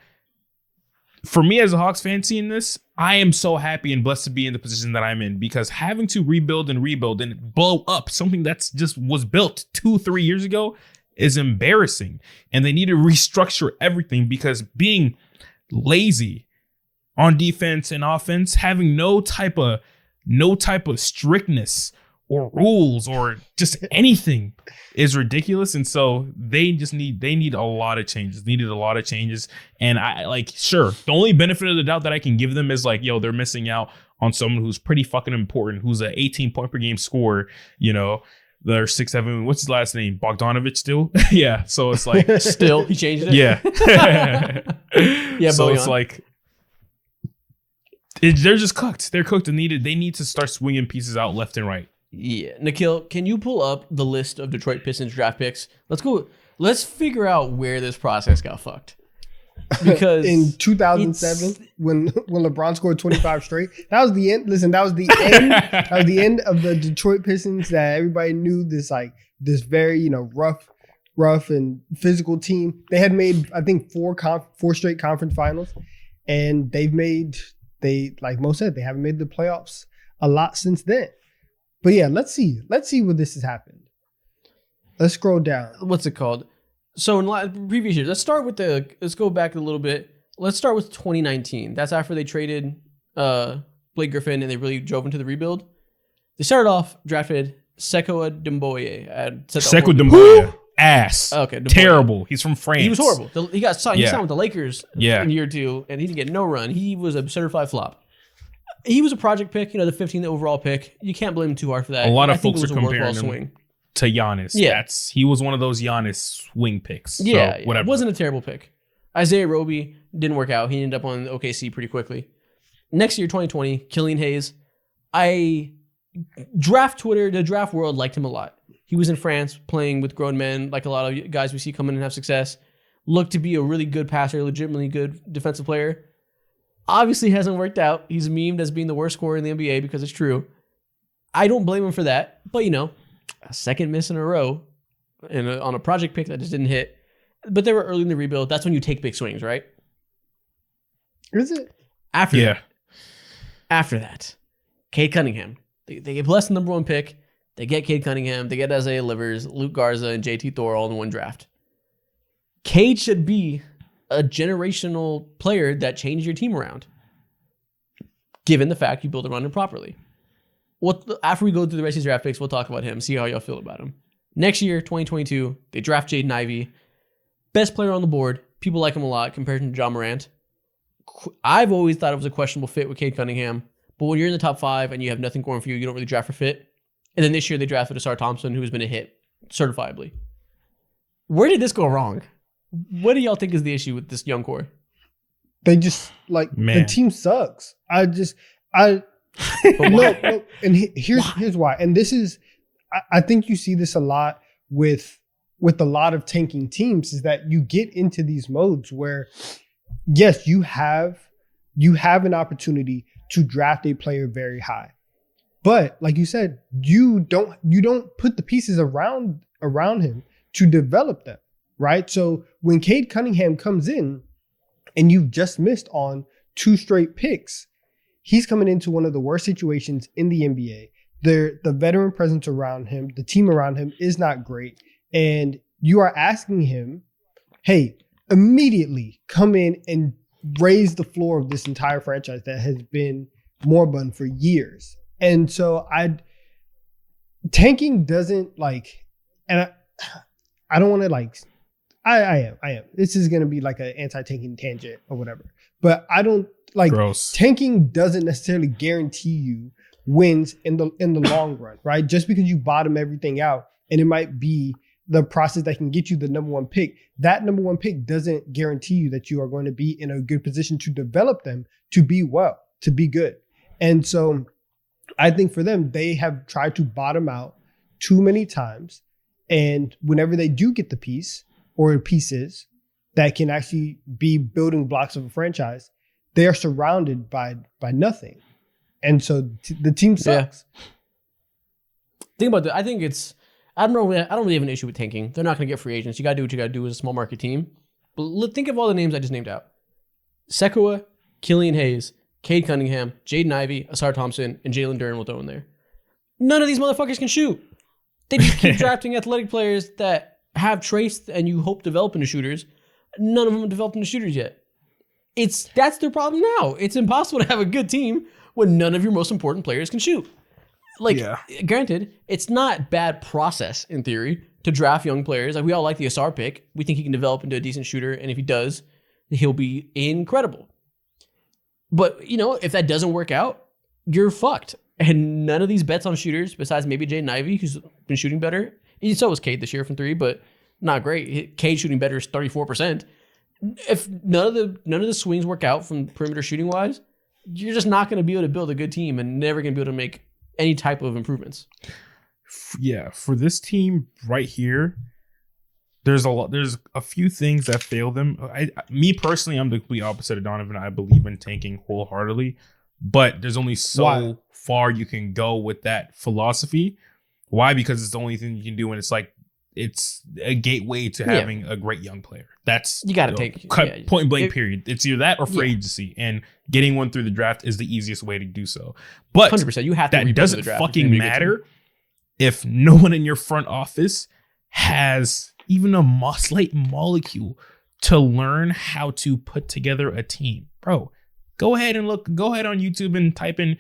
for me as a Hawks fan seeing this, I am so happy and blessed to be in the position that I'm in, because having to rebuild and blow up something that's just was built 2-3 years ago is embarrassing. And they need to restructure everything, because being lazy on defense and offense, having no type of strictness or rules or just anything is ridiculous. And so they need a lot of changes. Needed a lot of changes. And sure, the only benefit of the doubt that I can give them is like, yo, they're missing out on someone who's pretty fucking important, who's an 18 point per game scorer, you know. They're 6'7". What's his last name? Bogdanovich still? Yeah. So it's like Still, he changed it. yeah. Yeah. So Bojan. it's like they're just cooked. They're cooked and they need to start swinging pieces out left and right. Yeah. Nikhil, can you pull up the list of Detroit Pistons draft picks? Let's go. Let's figure out where this process got fucked. Because in 2007, when LeBron scored 25 straight, that was the end. Listen, that was the end. That was the end of the Detroit Pistons that everybody knew. This very rough and physical team. They had made, I think, four straight conference finals, and like Mo said, they haven't made the playoffs a lot since then. But yeah, let's see what this has happened. Let's scroll down. What's it called? So in previous years, let's go back a little bit. Let's start with 2019. That's after they traded Blake Griffin and they really drove into the rebuild. They started off, drafted Sekou Doumbouya. Sekou Doumbouya, ass. Okay, Doumbouya. Terrible. He's from France. He was horrible. He got signed. He signed with the Lakers Yeah. in year 2, and he didn't get no run. He was a certified flop. He was a project pick, the 15th overall pick. You can't blame him too hard for that. A lot of I think folks it was are a worthwhile comparing him swing. to Giannis. Yeah. He was one of those Giannis swing picks. Yeah, so whatever. It wasn't a terrible pick. Isaiah Roby didn't work out. He ended up on OKC pretty quickly. Next year, 2020, Killian Hayes. The draft world liked him a lot. He was in France playing with grown men, like a lot of guys we see come in and have success. Looked to be a really good passer, legitimately good defensive player. Obviously hasn't worked out. He's memed as being the worst scorer in the NBA because it's true. I don't blame him for that, but a second miss in a row on a project pick that just didn't hit. But they were early in the rebuild. That's when you take big swings, right? Is it? After that, Cade Cunningham. They get blessed the number 1 pick. They get Cade Cunningham. They get Isaiah Livers, Luke Garza, and JT Thor all in one draft. Cade should be a generational player that changed your team around, given the fact you build around him properly. After we go through the rest of these draft picks, we'll talk about him, see how y'all feel about him. Next year, 2022, they draft Jaden Ivey. Best player on the board. People like him a lot compared to John Morant. I've always thought it was a questionable fit with Cade Cunningham. But when you're in the top 5 and you have nothing going for you, you don't really draft for fit. And then this year they drafted Asar Thompson, who's been a hit, certifiably. Where did this go wrong? What do y'all think is the issue with this young core? They just the team sucks. No, and here's why. And this is, I think you see this a lot with a lot of tanking teams, is that you get into these modes where, yes, you have an opportunity to draft a player very high, but like you said, you don't put the pieces around him to develop them, right? So when Cade Cunningham comes in and you've just missed on 2 straight picks, he's coming into one of the worst situations in the NBA. The veteran presence around him, the team around him is not great. And you are asking him, hey, immediately come in and raise the floor of this entire franchise that has been moribund for years. And so tanking doesn't and I don't want to I am. This is going to be like an anti-tanking tangent or whatever. But I don't Gross. Tanking doesn't necessarily guarantee you wins in the long run, right? Just because you bottom everything out and it might be the process that can get you the number 1 pick, that number 1 pick doesn't guarantee you that you are going to be in a good position to develop them to be good. And so I think for them, they have tried to bottom out too many times. And whenever they do get the piece or pieces that can actually be building blocks of a franchise, they are surrounded by nothing. And so the team sucks. Yeah. Think about that. I think I don't really have an issue with tanking. They're not going to get free agents. You got to do what you got to do as a small market team. But think of all the names I just named out. Sekua, Killian Hayes, Cade Cunningham, Jaden Ivey, Asar Thompson, and Jalen Duren will throw in there. None of these motherfuckers can shoot. They just keep drafting athletic players that have traits and you hope develop into shooters. None of them have developed into shooters yet. That's their problem now. It's impossible to have a good team when none of your most important players can shoot. Granted, it's not bad process in theory to draft young players. We all like the Asar pick. We think he can develop into a decent shooter, and if he does, he'll be incredible. But, if that doesn't work out, you're fucked. And none of these bets on shooters, besides maybe Jaden Ivey, who's been shooting better. So was Cade this year from 3, but not great. Cade shooting better is 34%. If none of the swings work out from perimeter shooting wise, you're just not going to be able to build a good team and never going to be able to make any type of improvements. Yeah, for this team right here, there's a few things that fail them. Me personally, I'm the complete opposite of Donovan. I believe in tanking wholeheartedly, but there's only so far you can go with that philosophy. Why? Because it's the only thing you can do, and it's a gateway to having a great young player. That's you got to take point blank. Period. It's either that or free agency, and getting one through the draft is the easiest way to do so. But 100%, you have to. That doesn't fucking matter if no one in your front office has even a slight molecule to learn how to put together a team, bro. Go ahead on YouTube and type in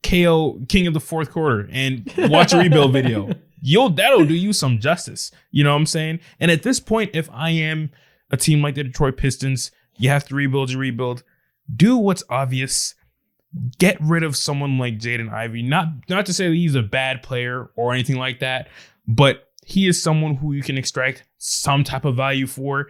KO King of the Fourth Quarter and watch a rebuild video. That'll do you some justice. You know what I'm saying? And at this point, if I am a team like the Detroit Pistons, you have to rebuild. Do what's obvious. Get rid of someone like Jaden Ivey. Not to say that he's a bad player or anything like that, but he is someone who you can extract some type of value for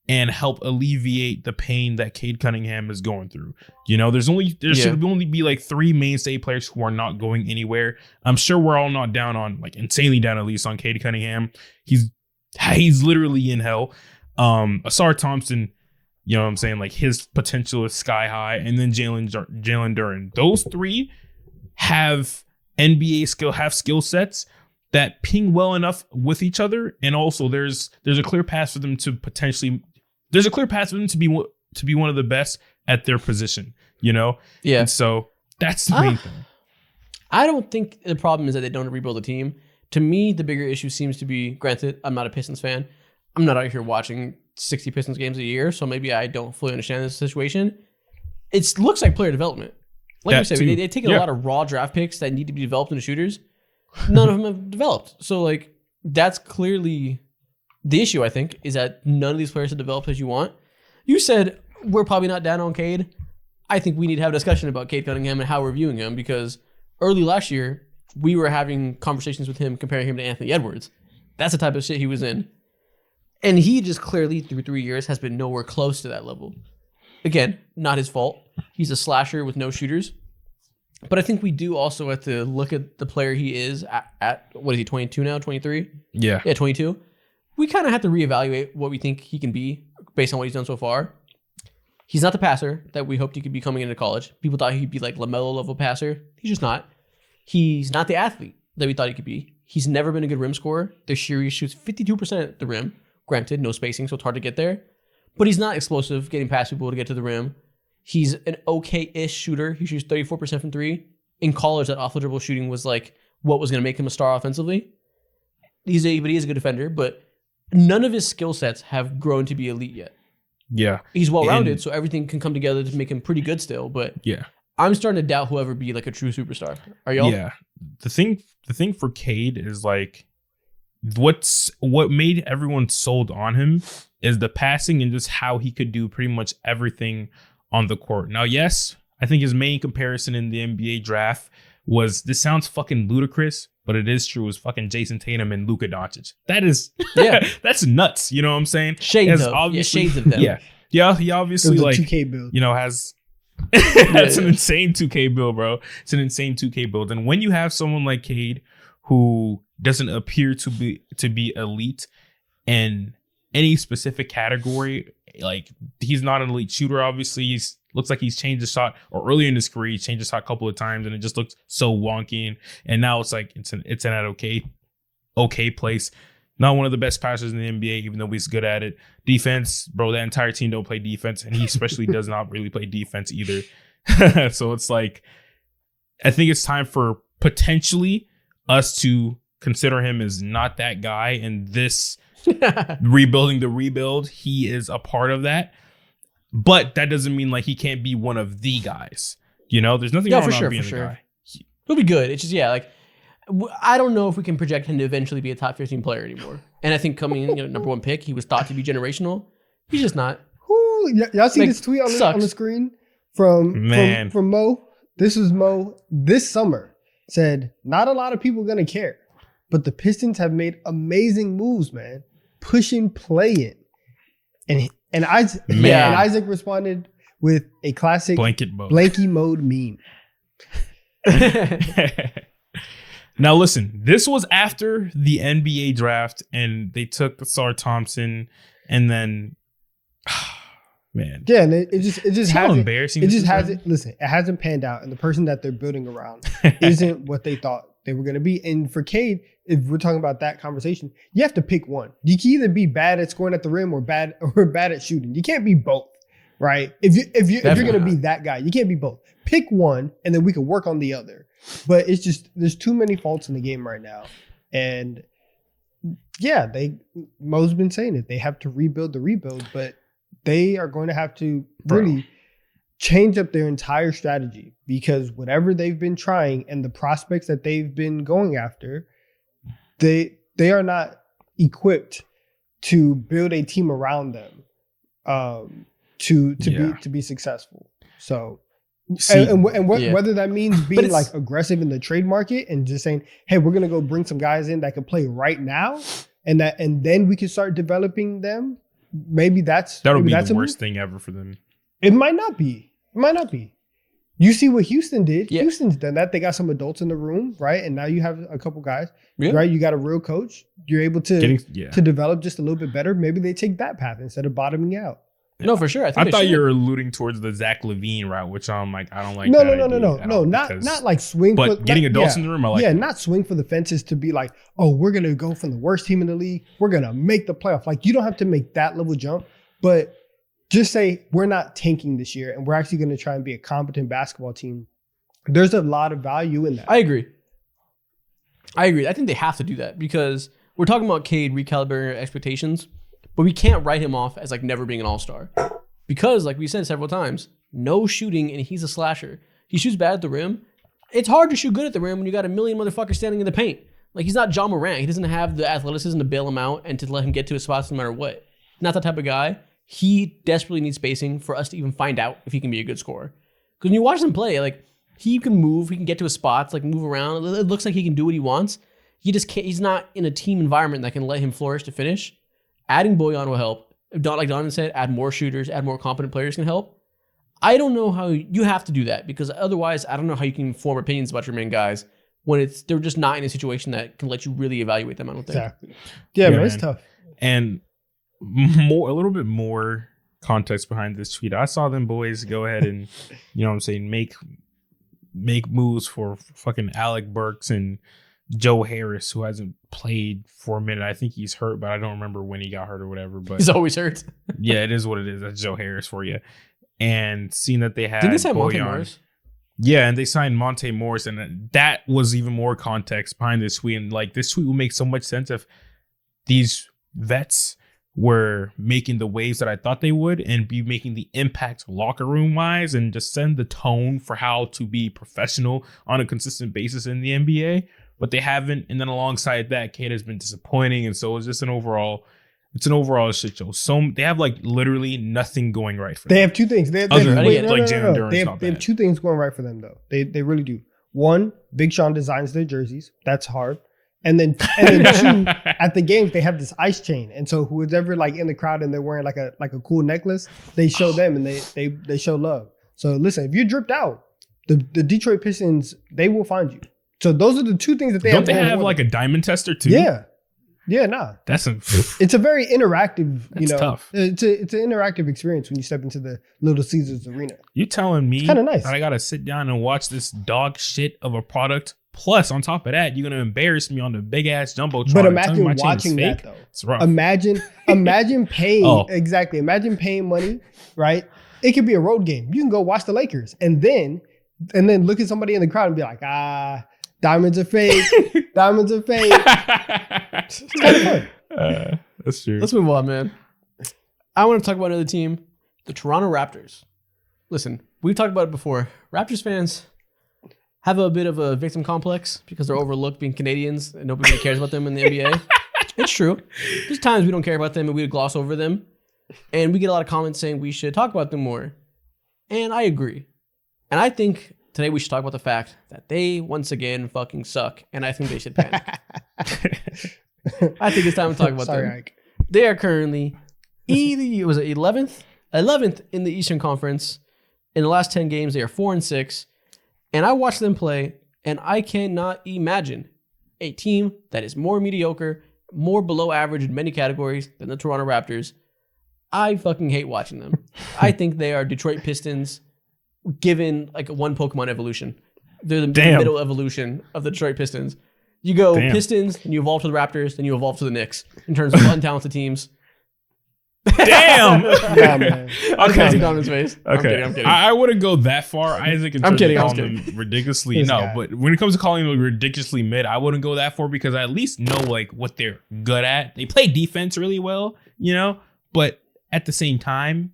and help alleviate the pain that Cade Cunningham is going through. There should only be like 3 mainstay players who are not going anywhere. I'm sure we're all not down on, insanely down at least on Cade Cunningham. He's literally in hell. Asar Thompson, you know what I'm saying? His potential is sky high. And then Jalen Duren. Those 3 have NBA skill sets that ping well enough with each other. And also there's a clear path for them to be one of the best at their position, Yeah. And so that's the main thing. I don't think the problem is that they don't rebuild a team. To me, the bigger issue seems to be, granted, I'm not a Pistons fan. I'm not out here watching 60 Pistons games a year, so maybe I don't fully understand this situation. It looks like player development. Like you said, they take a lot of raw draft picks that need to be developed into shooters. None of them have developed. So, that's clearly the issue, I think, is that none of these players have developed as you want. You said we're probably not down on Cade. I think we need to have a discussion about Cade Cunningham and how we're viewing him, because early last year, we were having conversations with him comparing him to Anthony Edwards. That's the type of shit he was in. And he just clearly, through 3 years, has been nowhere close to that level. Again, not his fault. He's a slasher with no shooters. But I think we do also have to look at the player he is at what is he, 22 now, 23? Yeah, 22. We kind of have to reevaluate what we think he can be based on what he's done so far. He's not the passer that we hoped he could be coming into college. People thought he'd be like LaMelo level passer. He's just not. He's not the athlete that we thought he could be. He's never been a good rim scorer. This year he shoots 52% at the rim. Granted, no spacing, so it's hard to get there. But he's not explosive, getting past people to get to the rim. He's an okay-ish shooter. He shoots 34% from three. In college, that off-the-dribble shooting was like what was going to make him a star offensively. But he is a good defender, but none of his skill sets have grown to be elite yet. Yeah. He's well-rounded, so everything can come together to make him pretty good still, but Yeah. I'm starting to doubt whoever be like a true superstar. Are y'all? Yeah. The thing for Cade is like what made everyone sold on him is the passing and just how he could do pretty much everything on the court. Now, yes, I think his main comparison in the NBA draft was, this sounds fucking ludicrous, but it is true, was fucking Jason Tatum and Luka Doncic. That is, Yeah. that's nuts. You know what I'm saying? Shades Has of. Yeah, shades of them. Yeah. He obviously It was like, a 2K build. has that's an yeah. insane 2K build, bro. It's an insane 2K build. And when you have someone like Cade who doesn't appear to be elite in any specific category, like he's not an elite shooter, obviously. He's looks like he's changed his shot, or earlier in his career, he changed his shot a couple of times and it just looked so wonky. And now it's like it's in that okay place. Not one of the best passers in the NBA, even though he's good at it. Defense, bro, that entire team don't play defense, and he especially does not really play defense either. So it's like, I think it's time for potentially us to consider him as not that guy. And this rebuilding the rebuild, he is a part of that. But that doesn't mean like he can't be one of the guys. You know, there's nothing wrong with being the guy. He'll be good. It's just, like, I don't know if we can project him to eventually be a top 15 player anymore. And I think coming in, number one pick, he was thought to be generational. He's just not. Y'all see this tweet on the screen from Mo? This is Mo this summer. Said, not a lot of people going to care, but the Pistons have made amazing moves, man. Pushing play in. And Isaac responded with a classic blankie mode meme. Now listen, this was after the NBA draft, and they took Sar Thompson, and then, man, yeah, and it just hasn't. Embarrassing. It just hasn't. Listen, it hasn't panned out, and the person that they're building around isn't what they thought they were going to be. And for Cade, if we're talking about that conversation, you have to pick one. You can either be bad at scoring at the rim or bad at shooting. You can't be both, right? If you're going to be that guy, you can't be both. Pick one, and then we can work on the other. But it's just, there's too many faults in the game right now. And yeah, Mo's been saying it. They have to rebuild the rebuild, but they are going to have to really change up their entire strategy, because whatever they've been trying and the prospects that they've been going after, they are not equipped to build a team around them to be successful. So whether that means being like aggressive in the trade market and just saying, hey, we're gonna go bring some guys in that can play right now, and then we can start developing them. That'll be the worst thing ever for them. It might not be. You see what Houston did. Yeah. Houston's done that. They got some adults in the room, right? And now you have a couple guys, right? You got a real coach. You're able to develop just a little bit better. Maybe they take that path instead of bottoming out. No, for sure. I thought you were alluding towards the Zach LaVine route, which I'm like, I don't like. No. Not like swing. But getting adults in the room, I like. Yeah, not swing for the fences to be like, oh, we're gonna go from the worst team in the league. We're gonna make the playoff. Like, you don't have to make that level jump, but just say we're not tanking this year, and we're actually gonna try and be a competent basketball team. There's a lot of value in that. I agree. I think they have to do that, because we're talking about Cade recalibrating our expectations. But we can't write him off as like never being an all-star, because like we said several times, no shooting, and he's a slasher. He shoots bad at the rim. It's hard to shoot good at the rim when you got a million motherfuckers standing in the paint. Like, he's not John Morant. He doesn't have the athleticism to bail him out and to let him get to his spots no matter what. Not that type of guy. He desperately needs spacing for us to even find out if he can be a good scorer. Because when you watch him play, like, he can move, he can get to his spots, like, move around. It looks like he can do what he wants. He just can't. He's not in a team environment that can let him flourish to finish. Adding Bojan will help. Like Donovan said, add more shooters, add more competent players can help. I don't know how you have to do that, because otherwise I don't know how you can form opinions about your main guys when they're just not in a situation that can let you really evaluate them, I don't think. Exactly. Yeah, man, it's tough. And a little bit more context behind this tweet. I saw them boys go ahead and, you know what I'm saying, make moves for fucking Alec Burks and Joe Harris, who hasn't played for a minute. I think he's hurt, but I don't remember when he got hurt or whatever. But he's always hurt. Yeah, it is what it is. That's Joe Harris for you. And seeing that they had Didn't they sign Monte Morris? Yeah, and they signed Monte Morris, and that was even more context behind this tweet. And like, this tweet would make so much sense if these vets were making the waves that I thought they would and be making the impact locker room wise and just send the tone for how to be professional on a consistent basis in the NBA. But they haven't. And then alongside that, Kate has been disappointing. And so it's just an overall shit show. So they have like literally nothing going right for them. They have two things. They have two things going right for them, though. They really do. One, Big Sean designs their jerseys. That's hard. And then two, at the games they have this ice chain, and so who's ever like in the crowd and they're wearing like a cool necklace, they show them and they show love. So listen, if you're dripped out, the Detroit Pistons, they will find you. So those are the two things that they don't. They have like a diamond tester too. Yeah, nah. It's a very interactive. Tough. It's an interactive experience when you step into the Little Caesars arena. You telling me kind of nice that I gotta sit down and watch this dog shit of a product? Plus, on top of that, you're gonna embarrass me on the big ass jumbotron. But imagine watching that though. It's rough. Imagine paying exactly. Imagine paying money, right? It could be a road game. You can go watch the Lakers and then look at somebody in the crowd and be like, diamonds are fake. Diamonds are fake. It's kind of fun. That's true. Let's move on, man. I want to talk about another team, the Toronto Raptors. Listen, we've talked about it before. Raptors fans have a bit of a victim complex because they're overlooked being Canadians and nobody really cares about them in the NBA. It's true. There's times we don't care about them and we gloss over them. And we get a lot of comments saying we should talk about them more. And I agree. And I think today we should talk about the fact that they once again fucking suck. And I think they should panic. I think it's time to talk about them. Ike. They are currently 11th in the Eastern Conference. In the last 10 games, they are 4-6. And I watched them play, and I cannot imagine a team that is more mediocre, more below average in many categories than the Toronto Raptors. I fucking hate watching them. I think they are Detroit Pistons given like one Pokemon evolution. They're the middle evolution of the Detroit Pistons. You go Pistons, then you evolve to the Raptors, then you evolve to the Knicks in terms of untalented teams. Damn. Yeah, man. Okay. Donovan's face. Okay. I'm kidding. I wouldn't go that far. Isaac, I'm kidding. Them ridiculously but when it comes to calling them ridiculously mid, I wouldn't go that far because I at least know like what they're good at. They play defense really well, but at the same time,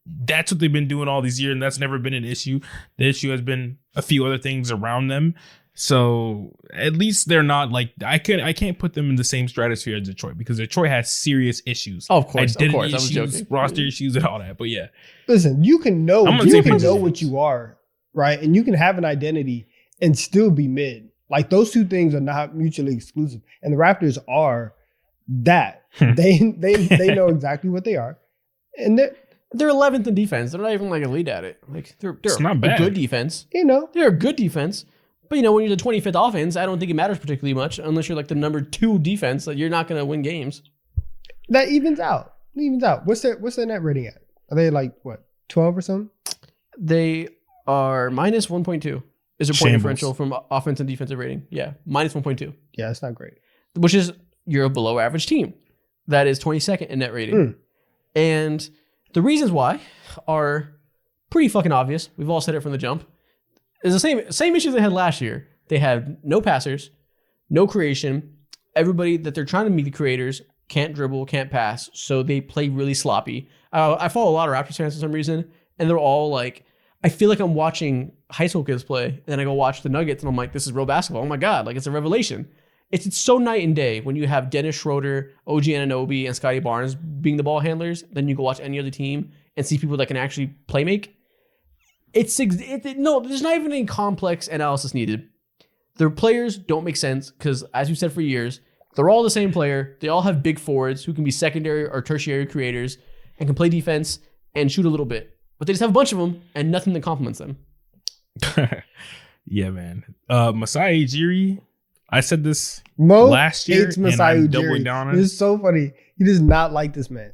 that's what they've been doing all these years, and that's never been an issue. The issue has been a few other things around them. So at least they're not like I can't put them in the same stratosphere as Detroit because Detroit has serious issues. Oh, of course. I was joking. Roster issues and all that. But yeah, listen, you can know what you are, right? And you can have an identity and still be mid. Like those two things are not mutually exclusive. And the Raptors are that. they know exactly what they are, and they're 11th in defense. They're not even like elite at it. Like they're not bad. A good defense. They're a good defense. But when you're the 25th offense, I don't think it matters particularly much unless you're like the number 2 defense. That you're not going to win games. That evens out. What's their net rating at? Are they like what 12 or something? They are minus 1.2. Is their point differential from offense and defensive rating? Yeah, minus 1.2. Yeah, that's not great. Which is you're a below average team. That is 22nd in net rating. And the reasons why are pretty fucking obvious. We've all said it from the jump. It's the same issues they had last year. They had no passers, no creation. Everybody that they're trying to be the creators can't dribble, can't pass, so they play really sloppy. I follow a lot of Raptors fans for some reason, and they're all like, I feel like I'm watching high school kids play, and then I go watch the Nuggets, and I'm like, this is real basketball. Oh my God, like it's a revelation. it's so night and day when you have Dennis Schroeder, OG Anunoby, and Scotty Barnes being the ball handlers. Then you go watch any other team and see people that can actually play make. No, there's not even any complex analysis needed. Their players don't make sense because, as we've said for years, they're all the same player. They all have big forwards who can be secondary or tertiary creators and can play defense and shoot a little bit. But they just have a bunch of them and nothing that complements them. Yeah, man. Masai Ujiri, I said this Mo last year, hates and Masai I'm Ujiri. doubling down on it. It's so funny. He does not like this man.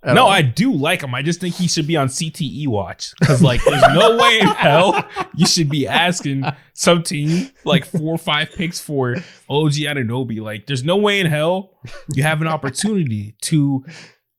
No, I do like him. I just think he should be on CTE watch. Because, like, there's no way in hell you should be asking some team, like, 4 or 5 picks for OG Anunoby. Like, there's no way in hell you have an opportunity to,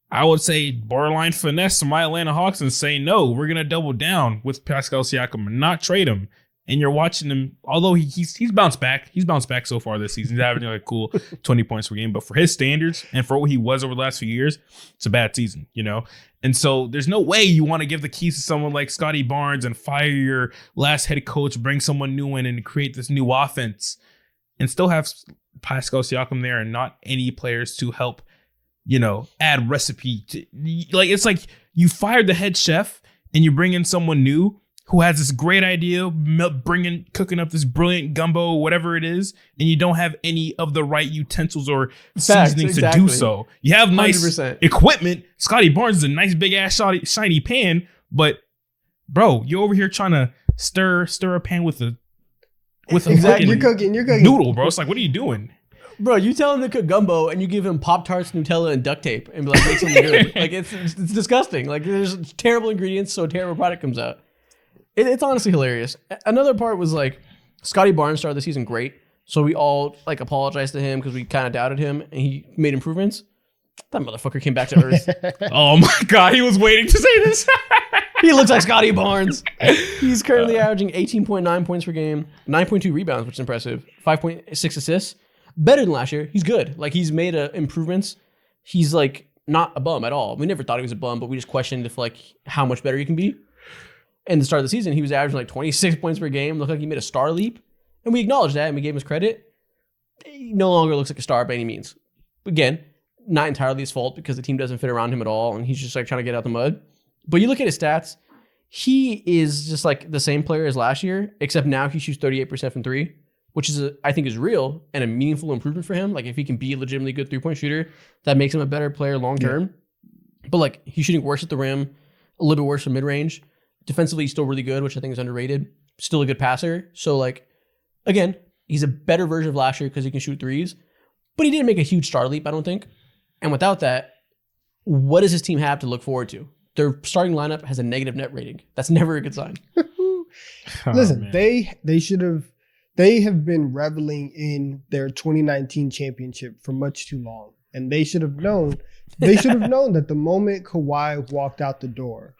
I would say, borderline finesse my Atlanta Hawks and say, no, we're going to double down with Pascal Siakam and not trade him. And you're watching him, although he's bounced back. He's bounced back so far this season. He's averaging like a cool 20 points per game. But for his standards and for what he was over the last few years, it's a bad season, you know? And so there's no way you want to give the keys to someone like Scotty Barnes and fire your last head coach, bring someone new in and create this new offense and still have Pascal Siakam there and not any players to help, you know, add recipe. Like, it's like you fired the head chef and you bring in someone new who has this great idea, cooking up this brilliant gumbo, whatever it is, and you don't have any of the right utensils or seasonings to do so. You have nice 100%. equipment. Scotty Barnes is a nice big ass shiny pan, but bro, you're over here trying to stir a pan with a Exactly. You're cooking noodle, bro. It's like, what are you doing? Bro, you tell him to cook gumbo and you give him Pop-Tarts, Nutella, and duct tape and be like, make something good. Like, it's disgusting. Like, there's terrible ingredients, so a terrible product comes out. It's honestly hilarious. Another part was like, Scotty Barnes started the season great, so we all like apologized to him because we kind of doubted him, and he made improvements. That motherfucker came back to earth. Oh my God, he was waiting to say this. He looks like Scotty Barnes. He's currently averaging 18.9 points per game, 9.2 rebounds, which is impressive, 5.6 assists. Better than last year. He's good. Like, he's made improvements. He's like not a bum at all. We never thought he was a bum, but we just questioned if like how much better he can be. In the start of the season, he was averaging like 26 points per game. Looked like he made a star leap. And we acknowledged that and we gave him his credit. He no longer looks like a star by any means. Again, not entirely his fault because the team doesn't fit around him at all. And he's just like trying to get out the mud. But you look at his stats, he is just like the same player as last year, except now he shoots 38% from 3, which is, I think, is real and a meaningful improvement for him. Like, if he can be a legitimately good 3-point shooter, that makes him a better player long term. Yeah. But like, he's shooting worse at the rim, a little bit worse from mid range. Defensively, he's still really good, which I think is underrated. Still a good passer. So, like, again, he's a better version of last year because he can shoot threes. But he didn't make a huge star leap, I don't think. And without that, what does his team have to look forward to? Their starting lineup has a negative net rating. That's never a good sign. Listen, they have been reveling in their 2019 championship for much too long. And they should have known that the moment Kawhi walked out the door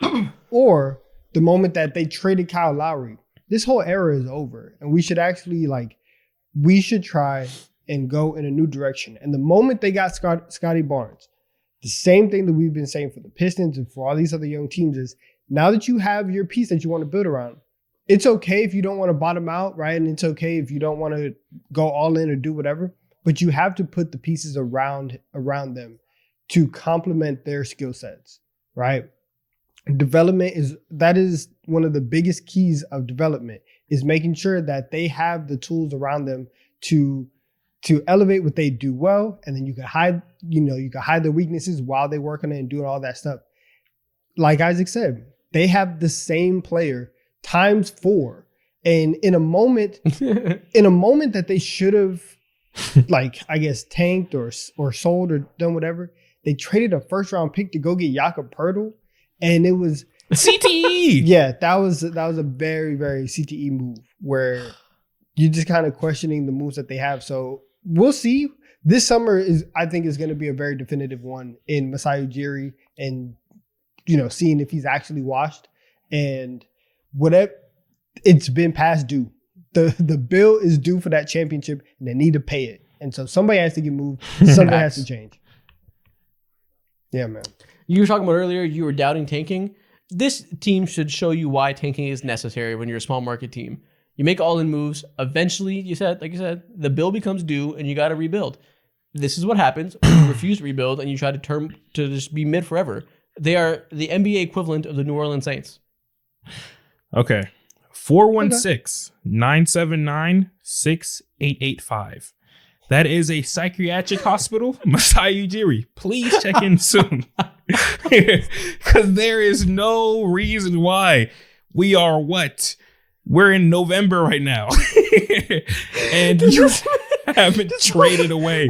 or the moment that they traded Kyle Lowry, this whole era is over. And we should actually we should try and go in a new direction. And the moment they got Scotty Barnes, the same thing that we've been saying for the Pistons and for all these other young teams is, now that you have your piece that you want to build around, it's okay if you don't want to bottom out, right? And it's okay if you don't want to go all in or do whatever, but you have to put the pieces around them to complement their skill sets, right? Development is one of the biggest keys of development, is making sure that they have the tools around them to elevate what they do well, and then you can hide their weaknesses while they work on it and doing all that stuff. Like Isaac said, they have the same player times 4, and in a moment that they should have, I guess, tanked or sold or done whatever, they traded a first round pick to go get Jakob Poeltl. And it was CTE. Yeah, that was a very, very CTE move where you're just kind of questioning the moves that they have. So we'll see. This summer I think is going to be a very definitive one in Masai Ujiri, and seeing if he's actually washed. And whatever, it's been past due. The bill is due for that championship, and they need to pay it. And so somebody has to get moved. Something has to change. Yeah, man. You were talking about earlier, you were doubting tanking. This team should show you why tanking is necessary when you're a small market team. You make all-in moves. Eventually, like you said, the bill becomes due, and you got to rebuild. This is what happens when you refuse to rebuild and you try to just be mid forever. They are the NBA equivalent of the New Orleans Saints. Okay. 416-979-6885. That is a psychiatric hospital. Masai Ujiri, please check in soon. Because there is no reason why we are what? We're in November right now. And you haven't traded away,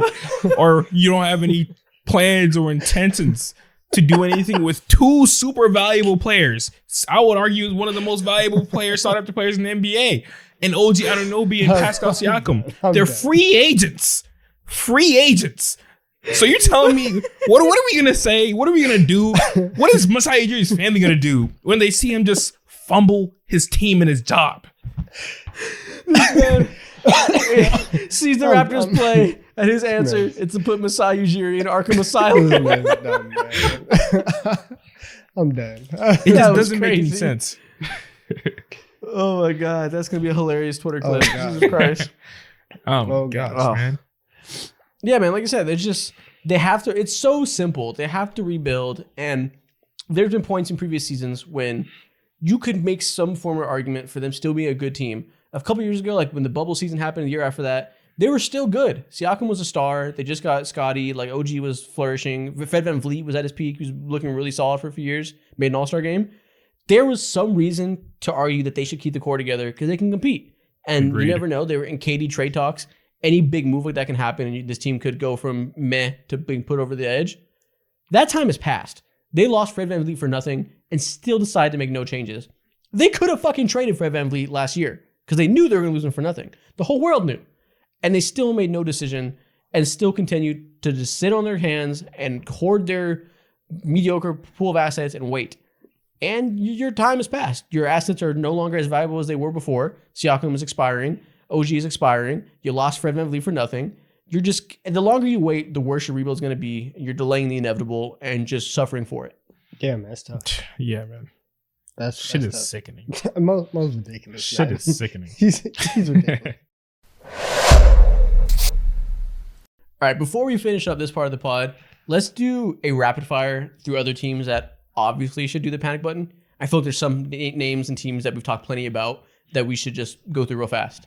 or you don't have any plans or intentions to do anything with two super valuable players. I would argue is one of the most valuable players, sought after players in the NBA. And OG Anunoby and Pascal Siakam. They're free agents. Free agents. So you're telling me, what are we going to say? What are we going to do? What is Masai Ujiri's family going to do when they see him just fumble his team and his job? Sees the Raptors play, and his answer is to put Masai Ujiri in Arkham Asylum. I'm done. It just doesn't make any sense. Oh my God, that's gonna be a hilarious Twitter clip. Jesus Christ. Oh gosh, man. Yeah, man. Like I said, they have to. It's so simple. They have to rebuild, and there's been points in previous seasons when you could make some form of argument for them still being a good team. A couple years ago, like when the bubble season happened, the year after that, they were still good. Siakam was a star. They just got Scotty. Like OG was flourishing. Fred VanVleet was at his peak. He was looking really solid for a few years. Made an All-Star game. There was some reason to argue that they should keep the core together because they can compete. And You never know. They were in KD trade talks. Any big move like that can happen, and this team could go from meh to being put over the edge. That time has passed. They lost Fred VanVleet for nothing and still decided to make no changes. They could have fucking traded Fred VanVleet last year because they knew they were going to lose him for nothing. The whole world knew. And they still made no decision and still continued to just sit on their hands and hoard their mediocre pool of assets and wait. And your time has passed. Your assets are no longer as valuable as they were before. Siakam is expiring. OG is expiring. You lost Fred VanVleet for nothing. The longer you wait, the worse your rebuild is going to be. You're delaying the inevitable and just suffering for it. Yeah, man, that's tough. Yeah, man. That's shit is tough. sickening. most ridiculous. Shit is sickening. He's ridiculous. All right, before we finish up this part of the pod, let's do a rapid fire through other teams that obviously should do the panic button. I feel like there's some names and teams that we've talked plenty about that we should just go through real fast.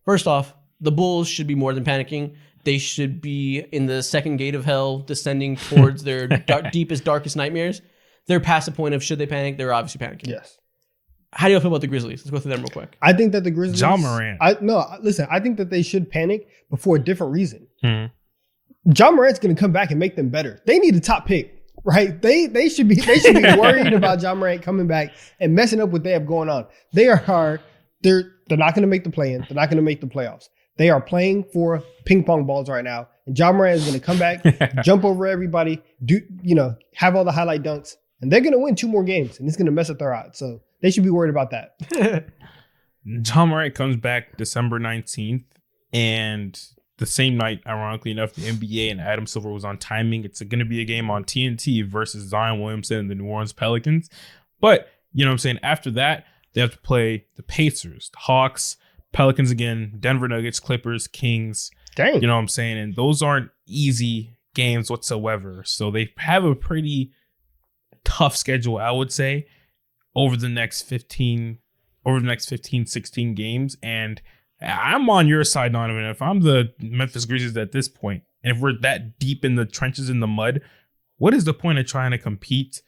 First off, the Bulls should be more than panicking. They should be in the second gate of hell, descending towards their deepest, darkest nightmares. They're past the point of should they panic. They're obviously panicking. Yes. How do you feel about the Grizzlies? Let's go through them real quick. I think that the Grizzlies... Ja Morant. I think that they should panic, but for a different reason. Ja Morant's going to come back and make them better. They need a top pick, right? They should be worried about Ja Morant coming back and messing up what they have going on. They're not going to make the play-in. They're not going to make the playoffs. They are playing for ping pong balls right now. And Ja Morant is going to come back, jump over everybody, have all the highlight dunks, and they're going to win 2 more games, and it's going to mess up their odds. So they should be worried about that. Ja Morant comes back December 19th, and the same night, ironically enough, the NBA and Adam Silver was on timing. It's going to be a game on TNT versus Zion Williamson and the New Orleans Pelicans. But, you know what I'm saying, after that, they have to play the Pacers, the Hawks, Pelicans again, Denver Nuggets, Clippers, Kings. Dang. You know what I'm saying? And those aren't easy games whatsoever. So they have a pretty tough schedule, I would say, over the next 15, 16 games. And I'm on your side, Donovan. If I'm the Memphis Grizzlies at this point, and if we're that deep in the trenches in the mud, what is the point of trying to compete?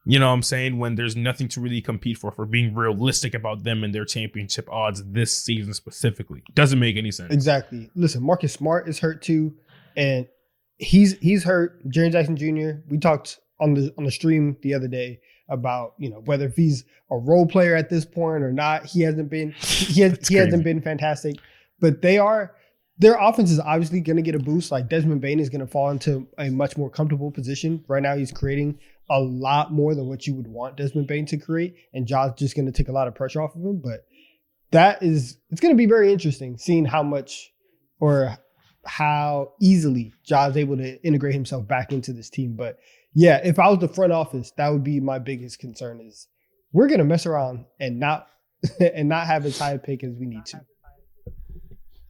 You know what I'm saying? When there's nothing to really compete for being realistic about them and their championship odds this season specifically. Doesn't make any sense. Exactly. Listen, Marcus Smart is hurt too. And he's hurt. Jaren Jackson Jr. We talked on the stream the other day about, whether if he's a role player at this point or not. He hasn't been fantastic. But their offense is obviously going to get a boost. Like Desmond Bane is going to fall into a much more comfortable position. Right now he's creating a lot more than what you would want Desmond Bane to create. And Ja's just going to take a lot of pressure off of him. But it's going to be very interesting seeing how much or how easily Ja's able to integrate himself back into this team. But yeah, if I was the front office, that would be my biggest concern is we're going to mess around and not and not have as high a pick as we need to.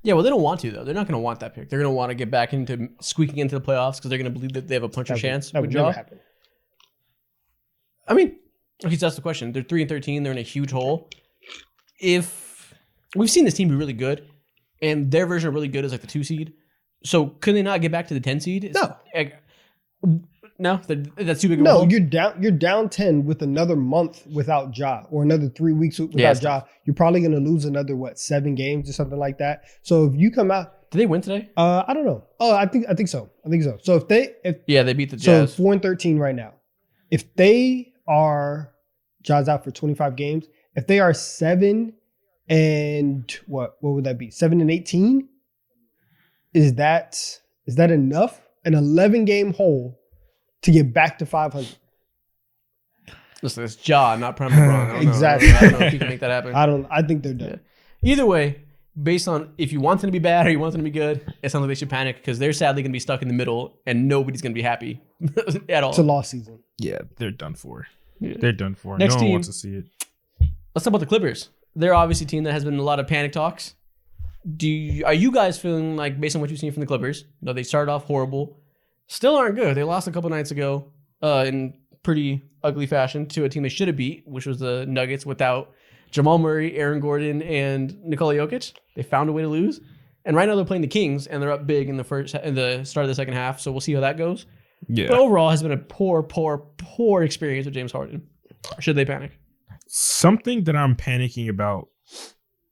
Yeah, well, they don't want to, though. They're not going to want that pick. They're going to want to get back into squeaking into the playoffs because they're going to believe that they have a puncher chance. That would never happen. I mean, okay, so that's the question. They're 3-13. They're in a huge hole. If we've seen this team be really good, and their version of really good is like the 2 seed, so could they not get back to the 10 seed? No, that's too big. No, you're down 10 with another month without Ja, or another 3 weeks without Ja. You're probably going to lose another 7 games or something like that. So if you come out, did they win today? I don't know. Oh, I think so. So if they beat the Jazz. So 4-13 right now. If they are Ja's out for 25 games, if they are 7 and what would that be? 7-18? Is that enough? An 11-game hole to get back to 500. Listen, it's Ja, not Prime LeBron. Exactly. I don't know if you can make that happen. I think they're done. Yeah. Either way, based on if you want them to be bad or you want them to be good, it sounds like they should panic because they're sadly going to be stuck in the middle and nobody's going to be happy at all. It's a lost season. Yeah, they're done for. Yeah. They're done for. Next no one team. wants to see it. Let's talk about the Clippers. They're obviously a team that has been in a lot of panic talks. Are you guys feeling like, based on what you've seen from the Clippers, though they started off horrible, still aren't good? They lost a couple nights ago in pretty ugly fashion to a team they should have beat, which was the Nuggets without Jamal Murray, Aaron Gordon, and Nikola Jokic. They found a way to lose. And right now they're playing the Kings, and they're up big in the start of the second half, so we'll see how that goes. Yeah. But overall, has been a poor experience with James Harden. Should they panic? Something that I'm panicking about.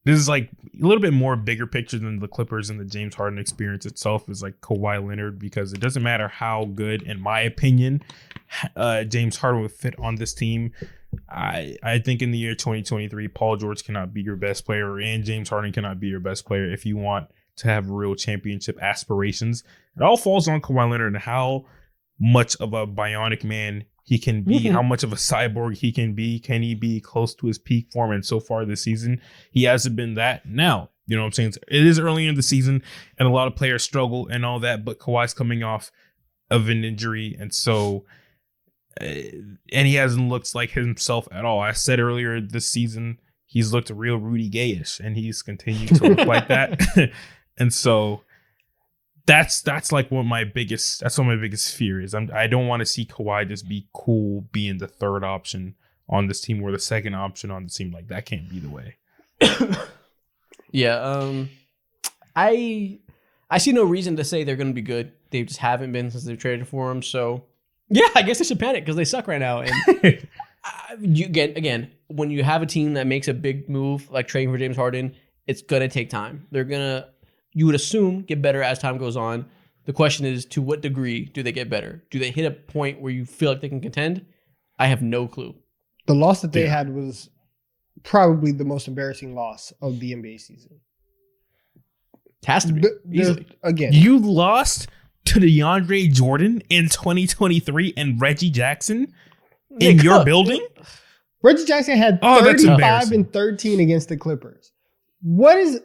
This is like a little bit more bigger picture than the Clippers and the James Harden experience itself is like Kawhi Leonard, because it doesn't matter how good, in my opinion, James Harden would fit on this team. I think in the year 2023, Paul George cannot be your best player and James Harden cannot be your best player if you want to have real championship aspirations. It all falls on Kawhi Leonard and how much of a bionic man he can be, how much of a cyborg he can be. Can he be close to his peak form? And so far this season, he hasn't been that. Now, you know what I'm saying? It is early in the season and a lot of players struggle and all that, but Kawhi's coming off of an injury. And so, and he hasn't looked like himself at all. I said earlier this season, he's looked real Rudy Gay-ish and he's continued to look like that. And so that's like what my biggest fear is. I don't want to see Kawhi just be cool being the third option on this team or the second option on the team. Like that can't be the way. Yeah, I see no reason to say they're going to be good. They just haven't been since they've traded for him. So yeah, I guess they should panic because they suck right now. And you get again when you have a team that makes a big move like trading for James Harden, it's gonna take time. They're gonna. You would assume get better as time goes on. The question is, to what degree do they get better? Do they hit a point where you feel like they can contend? I have no clue. The loss that they had was probably the most embarrassing loss of the NBA season. It has to be. Easily. Again. You lost to DeAndre Jordan in 2023 and Reggie Jackson in your building? Reggie Jackson had 35 and 13 against the Clippers. What's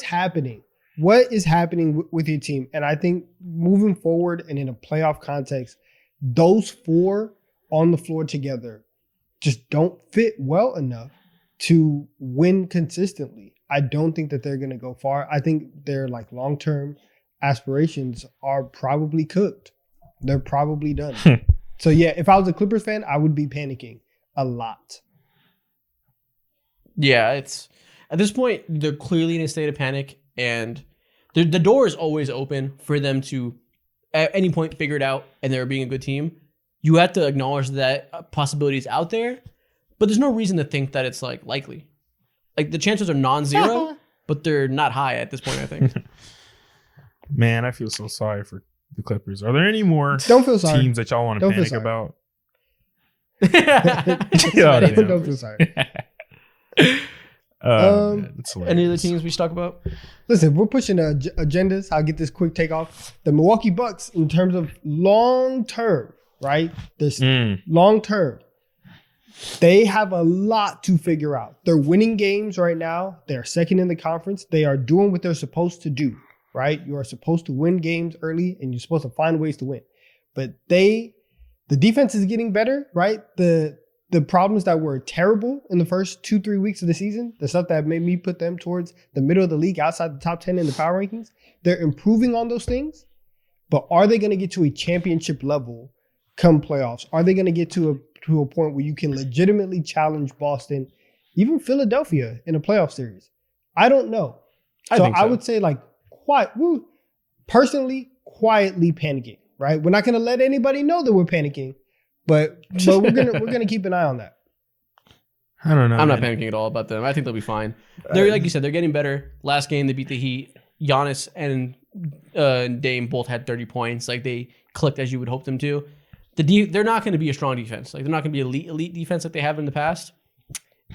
happening? What is happening with your team? And I think moving forward and in a playoff context, those four on the floor together just don't fit well enough to win consistently. I don't think that they're going to go far. I think their like long-term aspirations are probably cooked. They're probably done. So yeah, if I was a Clippers fan, I would be panicking a lot. Yeah, it's at this point, they're clearly in a state of panic, and the door is always open for them to, at any point, figure it out, and they're being a good team. You have to acknowledge that possibility is out there, but there's no reason to think that it's like likely. Like the chances are non-zero, but they're not high at this point, I think. Man, I feel so sorry for the Clippers. Are there any more Don't feel sorry. teams that y'all want to Don't feel panic about? Don't feel sorry. Any other teams we should talk about? Listen, we're pushing agendas. I'll get this quick takeoff. The Milwaukee Bucks, in terms of long term, right? This long term, they have a lot to figure out. They're winning games right now. They're second in the conference. They are doing what they're supposed to do, right? You are supposed to win games early, and you're supposed to find ways to win. But the defense is getting better, right? The the problems that were terrible in the first 2-3 weeks of the season, the stuff that made me put them towards the middle of the league, outside the top 10 in the power rankings, they're improving on those things. But are they going to get to a championship level come playoffs? Are they going to get to a point where you can legitimately challenge Boston, even Philadelphia in a playoff series? I don't know. I would say like personally, quietly panicking, right? We're not going to let anybody know that we're panicking, but we're gonna keep an eye on that. I don't know. I'm not panicking at all about them. I think they'll be fine. They're like you said, they're getting better. Last game they beat the Heat. Giannis and Dame both had 30 points. Like they clicked as you would hope them to. They're not going to be a strong defense. Like they're not going to be elite defense like they have in the past.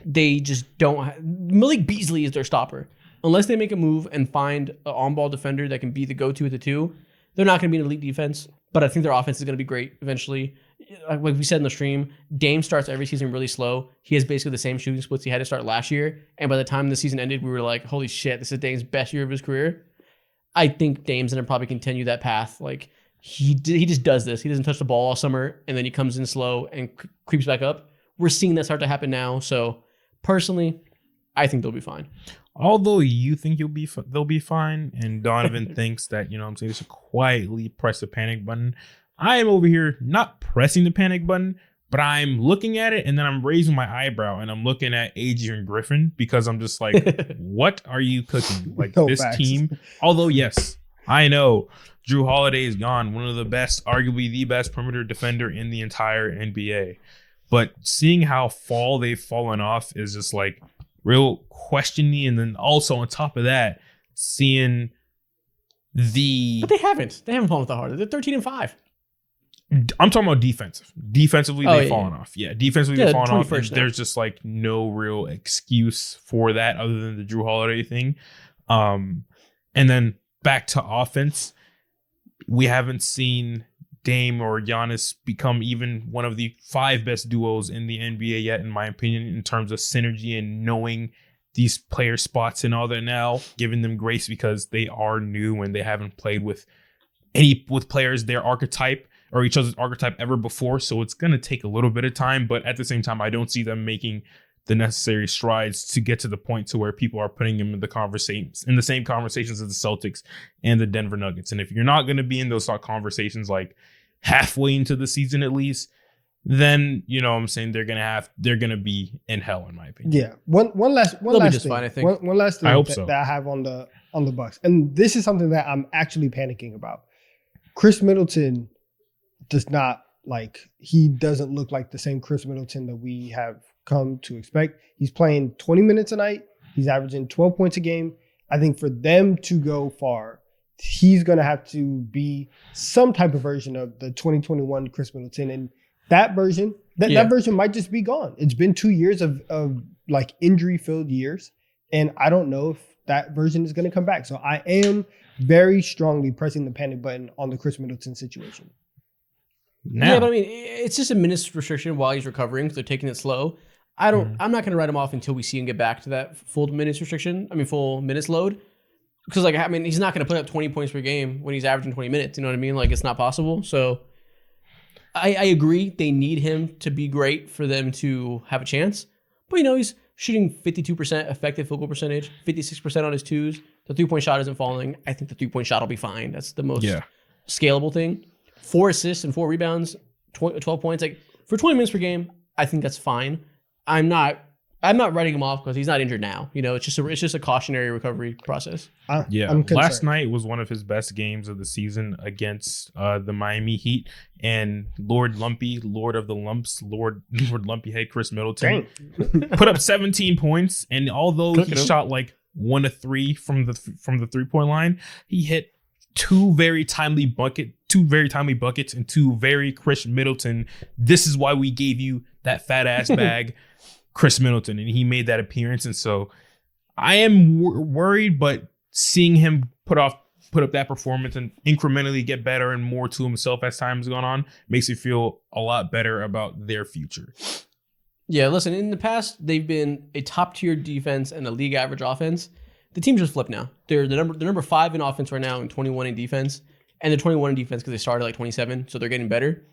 They just don't. Malik Beasley is their stopper. Unless they make a move and find an on-ball defender that can be the go-to at the 2, they're not going to be an elite defense. But I think their offense is going to be great eventually. Like we said in the stream, Dame starts every season really slow. He has basically the same shooting splits he had to start last year. And by the time the season ended, we were like, holy shit, this is Dame's best year of his career. I think Dame's going to probably continue that path. Like he just does this. He doesn't touch the ball all summer, and then he comes in slow and creeps back up. We're seeing that start to happen now. So personally, I think they'll be fine. Although you think they'll be fine, and Donovan thinks that, you know what I'm saying, they should quietly press the panic button. I am over here not pressing the panic button, but I'm looking at it and then I'm raising my eyebrow and I'm looking at Adrian Griffin because I'm just like, what are you cooking? Like No this facts. team, although yes, I know Drew Holiday is gone, one of the best, arguably the best perimeter defender in the entire NBA. But seeing how they've fallen off is just like real questioning. And then also on top of that, seeing But they haven't fallen that hard. They're 13-5. I'm talking about defensive. Defensively, they've fallen yeah. off. Yeah, defensively, they've fallen off. And now. there's just like no real excuse for that other than the Drew Holiday thing. And then back to offense, we haven't seen Dame or Giannis become even one of the 5 best duos in the NBA yet, in my opinion, in terms of synergy and knowing these player spots and all that now, giving them grace because they are new and they haven't played with players their archetype or each other's archetype ever before. So it's going to take a little bit of time, but at the same time, I don't see them making the necessary strides to get to the point to where people are putting them in the same conversations as the Celtics and the Denver Nuggets. And if you're not going to be in those conversations like halfway into the season at least, then you know what I'm saying they're gonna be in hell, in my opinion. Yeah. One last They'll be thing. just fine, I think. One last thing I hope that, so. that I have on the Bucks, and this is something that I'm actually panicking about. Chris Middleton he doesn't look like the same Chris Middleton that we have come to expect. He's playing 20 minutes a night. He's averaging 12 points a game. I think for them to go far, he's going to have to be some type of version of the 2021 Chris Middleton. And that version, that version might just be gone. It's been 2 years of like injury-filled years. And I don't know if that version is going to come back. So I am very strongly pressing the panic button on the Chris Middleton situation. Now, Yeah, but I mean, it's just a minutes restriction while he's recovering, so they're taking it slow. I'm not going to write him off until we see him get back to that full minutes load. Because, he's not going to put up 20 points per game when he's averaging 20 minutes. You know what I mean? Like, it's not possible. So, I agree. They need him to be great for them to have a chance. But, he's shooting 52% effective field goal percentage, 56% on his twos. The three-point shot isn't falling. I think the three-point shot will be fine. That's the most scalable thing. 4 assists and 4 rebounds, 12 points. Like, for 20 minutes per game, I think that's fine. I'm not writing him off because he's not injured now. It's just a cautionary recovery process. Last night was one of his best games of the season against the Miami Heat, and Lord of the Lumps, Lord Lumpyhead Chris Middleton put up 17 points, and although he shot like 1 of 3 from the 3-point line, he hit 2 very timely buckets and 2 very Chris Middleton. This is why we gave you that fat ass bag. Chris Middleton, and he made that appearance, and so I am worried, but seeing him put up that performance and incrementally get better and more to himself as time's gone on makes me feel a lot better about their future. Yeah, listen, in the past, they've been a top-tier defense and a league average offense. The team just flipped now. They're the number 5 in offense right now and 21 in defense, and they're 21 in defense because they started like 27, so they're getting better.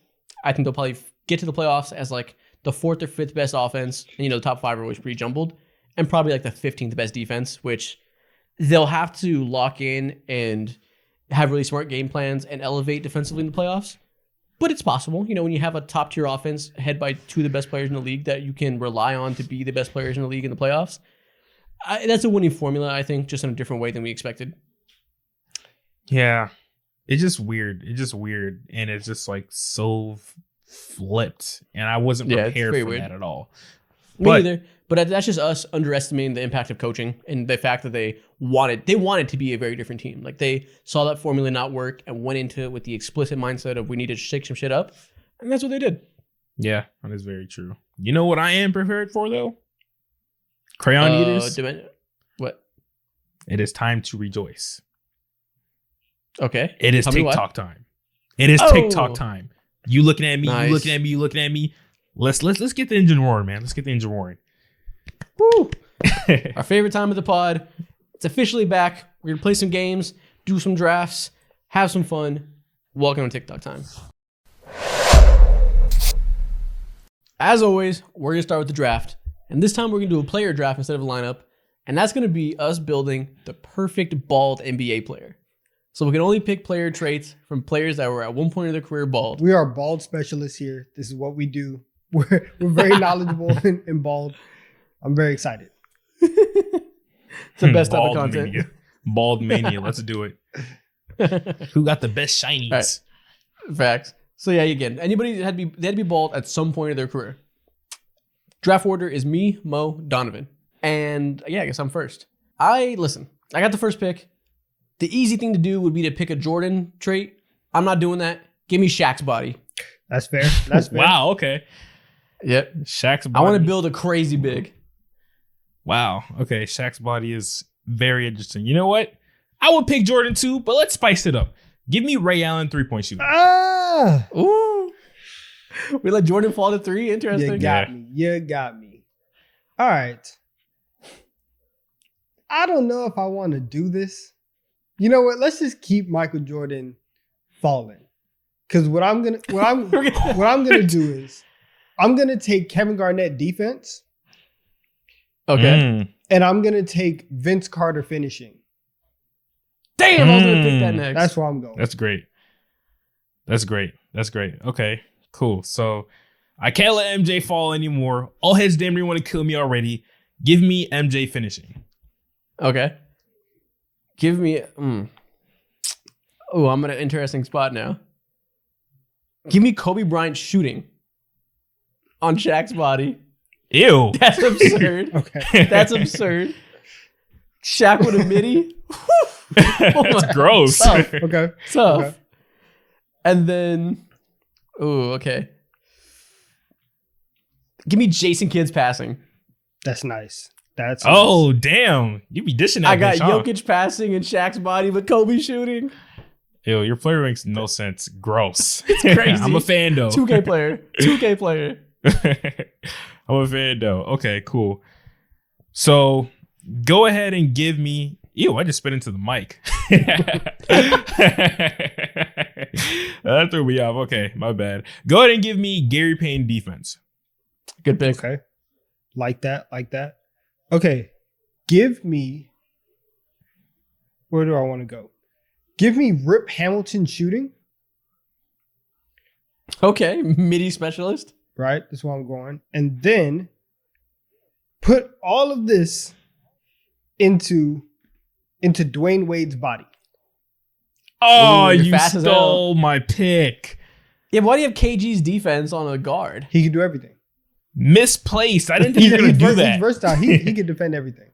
I think they'll probably get to the playoffs as like the 4th or 5th best offense, and the top 5 are always pretty jumbled, and probably like the 15th best defense, which they'll have to lock in and have really smart game plans and elevate defensively in the playoffs. But it's possible, when you have a top tier offense head by 2 of the best players in the league that you can rely on to be the best players in the league in the playoffs. That's a winning formula, I think, just in a different way than we expected. Yeah. It's just weird. And it's just like so flipped. And I wasn't prepared for that at all. Me neither. But that's just us underestimating the impact of coaching and the fact that they wanted to be a very different team. Like they saw that formula not work and went into it with the explicit mindset of we need to shake some shit up. And that's what they did. Yeah, that is very true. You know what I am prepared for though? Crayon eaters. What? It is time to rejoice. Okay. It is TikTok time. It is TikTok time. You looking at me, nice. You looking at me. Let's get the engine roaring, man. Let's get the engine roaring. Woo! Our favorite time of the pod. It's officially back. We're going to play some games, do some drafts, have some fun. Welcome to TikTok time. As always, we're going to start with the draft. And this time we're going to do a player draft instead of a lineup. And that's going to be us building the perfect bald NBA player. So we can only pick player traits from players that were at one point in their career bald. We are bald specialists here. This is what we do. We're very knowledgeable in bald. I'm very excited. It's the best type of content. Bald mania. Let's do it. Who got the best shinies? Right. Facts. So yeah, again, anybody they had to be bald at some point in their career. Draft order is me, Mo, Donovan. And yeah, I guess I'm first. I got the first pick. The easy thing to do would be to pick a Jordan trait. I'm not doing that. Give me Shaq's body. That's fair. That's fair. Wow, okay. Yep. Shaq's body. I want to build a crazy big. Wow. Okay. Shaq's body is very interesting. You know what? I would pick Jordan too, but let's spice it up. Give me Ray Allen 3-point shooter. Ooh. We let Jordan fall to 3. Interesting. You got me. All right. I don't know if I want to do this. You know what? Let's just keep Michael Jordan falling. Because what I'm gonna do is I'm gonna take Kevin Garnett defense. Okay. And I'm gonna take Vince Carter finishing. Damn, I was gonna pick that next. That's where I'm going. That's great. Okay, cool. So I can't let MJ fall anymore. All heads damn near want to kill me already. Give me MJ finishing. Okay. Give me. Oh, I'm in an interesting spot now. Give me Kobe Bryant shooting on Shaq's body. Ew. That's absurd. Okay. That's absurd. Shaq with a midi. That's gross. Tough. Okay. Tough. Okay. And then, okay. Give me Jason Kidd's passing. That's nice. That's nice. Damn. You be dishing that. I got bitch, huh? Jokic passing in Shaq's body, but Kobe shooting. Ew, your player makes no sense. Gross. It's crazy. I'm a fan though. 2K player. I'm a fan though. Okay, cool. So go ahead and give me. Ew, I just spit into the mic. That threw me off. Okay, my bad. Go ahead and give me Gary Payne defense. Good pick. Okay. Like that. Okay. Give me. Where do I want to go? Give me Rip Hamilton shooting. Okay. MIDI specialist. Right? That's where I'm going. And then put all of this into Dwayne Wade's body. Oh, ooh, you stole my pick. Yeah, but why do you have KG's defense on a guard? He can do everything. Misplaced. I didn't think you were going to do that. He's versatile. He can defend everything.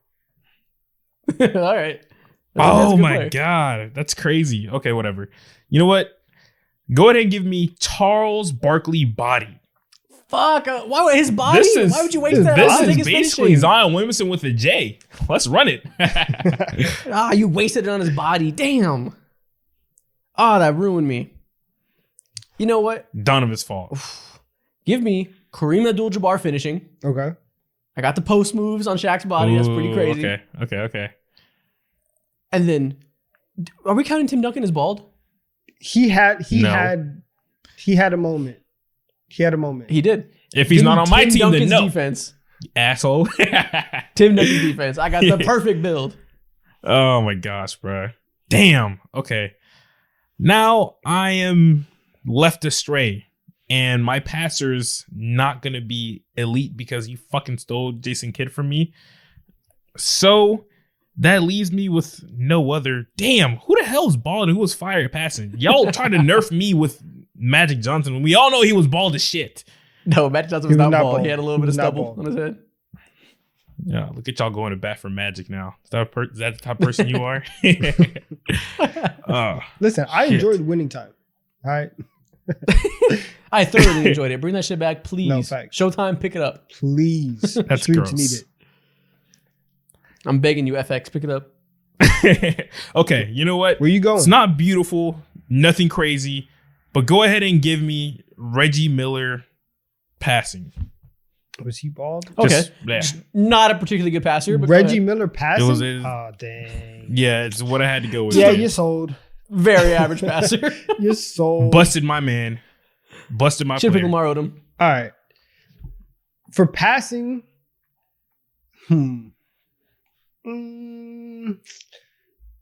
All right. Oh my God. That's crazy. Okay, whatever. You know what? Go ahead and give me Charles Barkley body. Fuck. Why his body? Why would you waste that? This is basically Zion Williamson with a J. Let's run it. You wasted it on his body. Damn. That ruined me. You know what? Donovan's fault. Give me Kareem Abdul-Jabbar finishing. Okay. I got the post moves on Shaq's body. That's pretty crazy. Okay. And then, are we counting Tim Duncan as bald? He had a moment. He had a moment. He did. If he's Give not me on my Tim team, Duncan's then no. defense. Asshole. Tim Duncan's defense. I got the perfect build. Oh my gosh, bro. Damn. Okay. Now I am left astray. And my passer's not going to be elite because you fucking stole Jason Kidd from me. So that leaves me with no other. Damn, who the hell is bald and who was fire at passing? Y'all tried to nerf me with Magic Johnson when we all know he was bald as shit. No, Magic Johnson was not bald. He had a little bit of stubble on his head. Yeah, look at y'all going to bat for Magic now. Is that the type of person you are? Listen, I enjoyed winning time. All right. I thoroughly enjoyed it. Bring that shit back, please. No, facts. Showtime, pick it up. Please. That's Streets gross. need it. I'm begging you, FX, pick it up. Okay, you know what? Where you going? It's not beautiful, nothing crazy, but go ahead and give me Reggie Miller passing. Was he bald? Okay. Yeah. Not a particularly good passer, but Reggie Miller passing? It was his- Oh, dang. Yeah, it's what I had to go with. Yeah, you're sold. very average passer. You're sold. Busted my man. Busted my Should have picked player. Lamar Odom. All right. For passing, all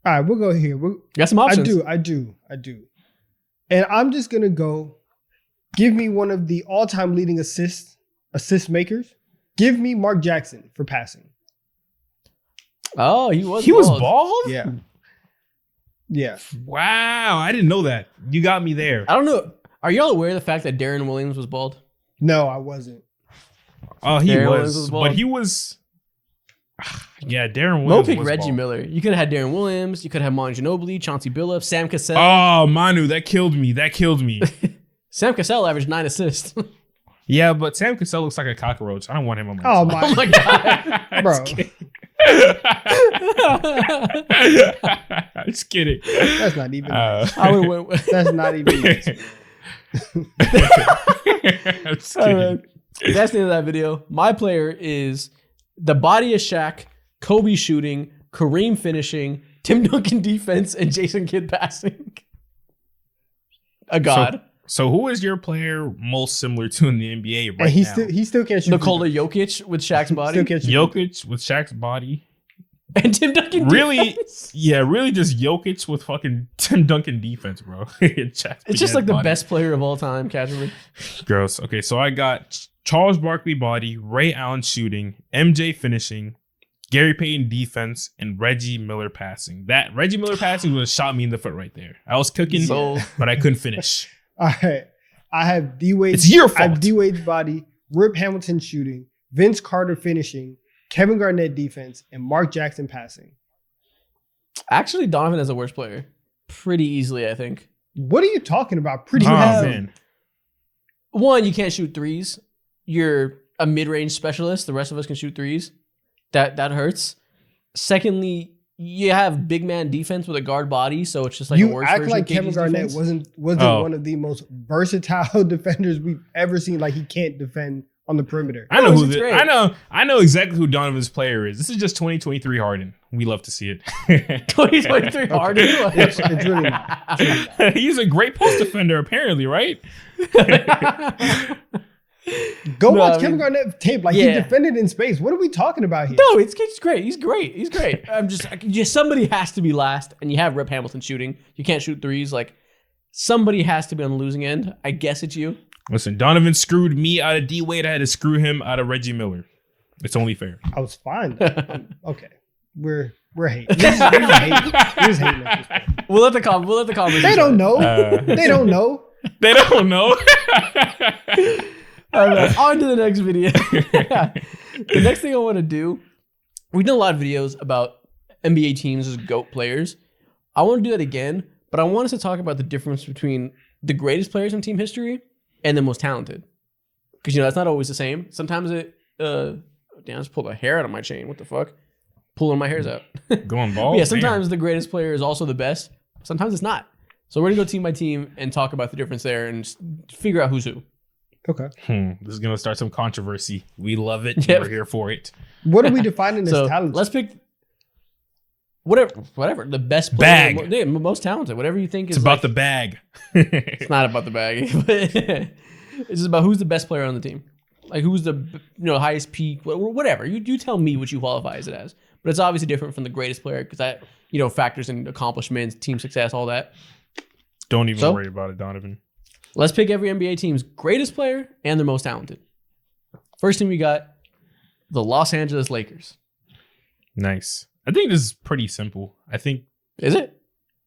right, we'll go here. Got some options. I do. And I'm just going to go, give me one of the all-time leading assist makers. Give me Mark Jackson for passing. Oh, he was bald? Yeah. Yeah. Wow, I didn't know that. You got me there. I don't know. Are y'all aware of the fact that Darren Williams was bald? No, I wasn't. Oh, he Darren was. Williams was bald. But he was. Yeah, Darren Mo Williams picked was Reggie bald. Miller. You could have had Darren Williams. You could have had Mon Ginobili, Chauncey Billups, Sam Cassell. Oh, Manu, that killed me. Sam Cassell averaged 9 assists. Yeah, but Sam Cassell looks like a cockroach. I don't want him on my Oh, team. my. Oh my god. Bro. Just kidding. That's not even nice. I would went with That's not even nice. Just kidding. That's the end of that video. My player is the body of Shaq, Kobe shooting, Kareem finishing, Tim Duncan defense, and Jason Kidd passing. A god. So who is your player most similar to in the NBA right And he now? still can't shoot. Nikola Jokic with Shaq's body. Still can't shoot. Jokic with Shaq's body. And Tim Duncan Really? defense. Yeah, really just Jokic with fucking Tim Duncan defense, bro. It's just like the best player of all time, casually. Gross. Okay, so I got Charles Barkley body, Ray Allen shooting, MJ finishing, Gary Payton defense, and Reggie Miller passing. That Reggie Miller passing would have shot me in the foot right there. I was cooking, So- but I couldn't finish. All right. I have D-Wade. It's your I have fault. D-Wade's body, Rip Hamilton shooting, Vince Carter finishing, Kevin Garnett defense, and Mark Jackson passing. Actually, Donovan is a worse player. Pretty easily, I think. What are you talking about? Pretty Oh, have man. One, you can't shoot threes. You're a mid-range specialist. The rest of us can shoot threes. That hurts. Secondly, you have big man defense with a guard body, so it's just like a you worse act version like of Kevin KG's Garnett defense. wasn't Oh. one of the most versatile defenders we've ever seen. Like he can't defend on the perimeter. I know No, who it's the, great. I know exactly who Donovan's player is. This is just 2023 Harden. We love to see it. 2023 Harden. It's really not. It's really not. He's a great post defender, apparently, right? Go No, watch I mean- Kevin Garnett tape. Like Yeah. he defended in space. What are we talking about here? No, it's great. He's great. I'm just somebody has to be last, and you have Rip Hamilton shooting. You can't shoot threes. Like somebody has to be on the losing end. I guess it's you. Listen, Donovan screwed me out of D Wade. I had to screw him out of Reggie Miller. It's only fair. I was fine. Okay, we're hating. We're just hating. We're just hating at this point. We'll let the comments. They don't know. Uh, They don't know. They don't know. All right, on to the next video. The next thing I want to do, we've done a lot of videos about NBA teams as GOAT players. I want to do that again, but I want us to talk about the difference between the greatest players in team history and the most talented. Because, that's not always the same. Sometimes it, damn, I just pulled a hair out of my chain. What the fuck? Pulling my hairs out. Going ball. Yeah, sometimes the greatest player is also the best. Sometimes it's not. So we're going to go team by team and talk about the difference there and just figure out who's who. Okay. This is gonna start some controversy. We love it. Yep. We're here for it. What are we defining as So talent? let's pick whatever the best Bag. player, most talented, whatever you think It's is about like- the bag. It's not about the bag. It's just about who's the best player on the team. Like who's the highest peak, whatever. You tell me what you qualify as it as. But it's obviously different from the greatest player because that factors in accomplishments, team success, all that. Don't even worry about it, Donovan. Let's pick every NBA team's greatest player and their most talented. First team we got the Los Angeles Lakers. Nice. I think this is pretty simple. Is it?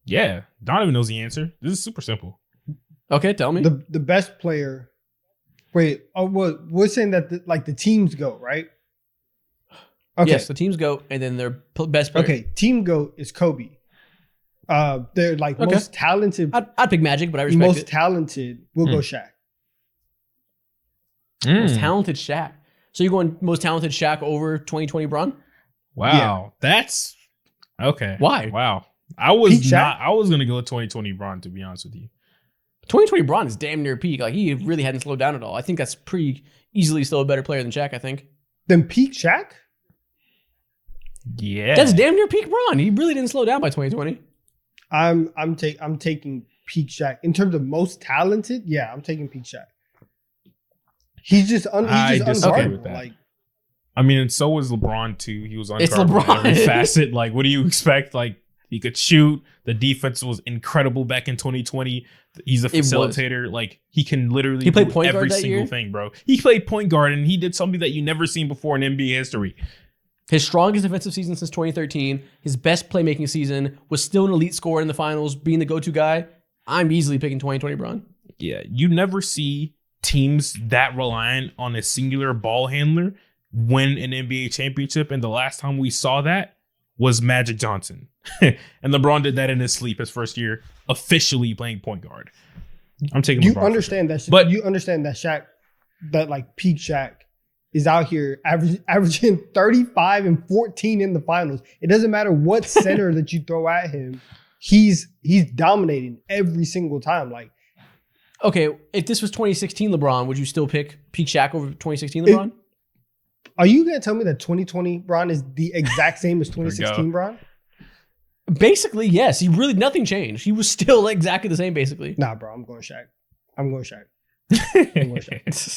Yeah. Donovan knows the answer. This is super simple. Okay, tell me. The best player. Wait, we're saying that the teams go, right? Okay. Yes, the teams go, and then their best player. Okay, team go is Kobe. They're most talented. I'd pick Magic, but I respect most it. talented will go Shaq. Most talented Shaq. So you're going most talented Shaq over 2020 Bron? Wow. Yeah. That's okay. Why? Wow. I was Peak Shaq? I was gonna go 2020 Bron, to be honest with you. 2020 Bron is damn near peak. Like he really hadn't slowed down at all. I think that's pretty easily still a better player than Shaq, I think. Then peak Shaq? Yeah. That's damn near peak Bron. He really didn't slow down by 2020. I'm taking peak Shaq. In terms of most talented, yeah, I'm taking peak Shaq. He's just disagree unguardable. with that. Like, I mean, and so was LeBron too. He was It's unguardable LeBron. in every facet. Like, what do you expect? Like, he could shoot. The defense was incredible back in 2020. He's a facilitator. Like, he can literally He played do point guard every that single year? thing, bro. He played point guard, and he did something that you never seen before in NBA history. His strongest defensive season since 2013. His best playmaking season. Was still an elite scorer in the finals, being the go-to guy. I'm easily picking 2020 Bron. Yeah, you never see teams that reliant on a singular ball handler win an NBA championship. And the last time we saw that was Magic Johnson. And LeBron did that in his sleep his first year, officially playing point guard. I'm taking you LeBron. understand that, But you understand that Shaq, that like peak Shaq, is out here averaging 35 and 14 in the finals. It doesn't matter what center that you throw at him, he's dominating every single time. Like, Okay, if this was 2016 LeBron, would you still pick peak Shaq over 2016 LeBron? are you gonna tell me that 2020 Bron is the exact same as 2016 Bron? Basically, yes. Nothing changed. He was still exactly the same, basically. Nah, bro, I'm going Shaq. I'm going Shaq.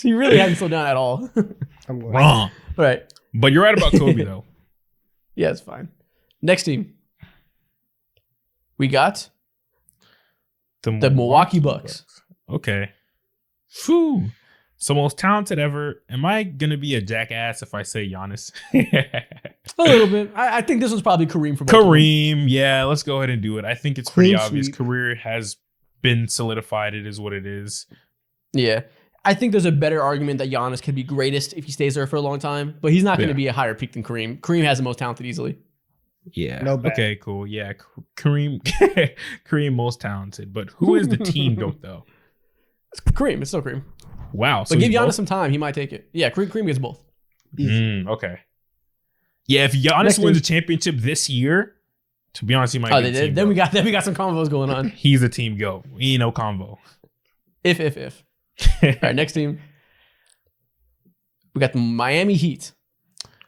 He really hadn't slowed down at all. I'm going wrong. Right. But you're right about Kobe, though. Yeah, it's fine. Next team. We got the Milwaukee Bucks. Okay. Whew. So most talented ever. Am I going to be a jackass if I say Giannis? A little bit. I think this was probably Kareem for both of them. Kareem. Yeah, let's go ahead and do it. I think it's pretty Kareem obvious. sweep. Career has been solidified. It is what it is. Yeah. I think there's a better argument that Giannis could be greatest if he stays there for a long time, but he's not going to be a higher peak than Kareem. Kareem has the most talented easily. Yeah. No bad. Okay, cool. Yeah. Kareem Kareem most talented. But who is the team GOAT, though? It's Kareem. It's still Kareem. Wow. But give he's Giannis both? some time. He might take it. Yeah, Kareem gets both. Okay. Yeah, if Giannis Next wins thing- a championship this year, to be honest, he might Oh, be the team then we GOAT. got some convos going on. He's a team GOAT. We ain't no convo. If. All right, next team. We got the Miami Heat.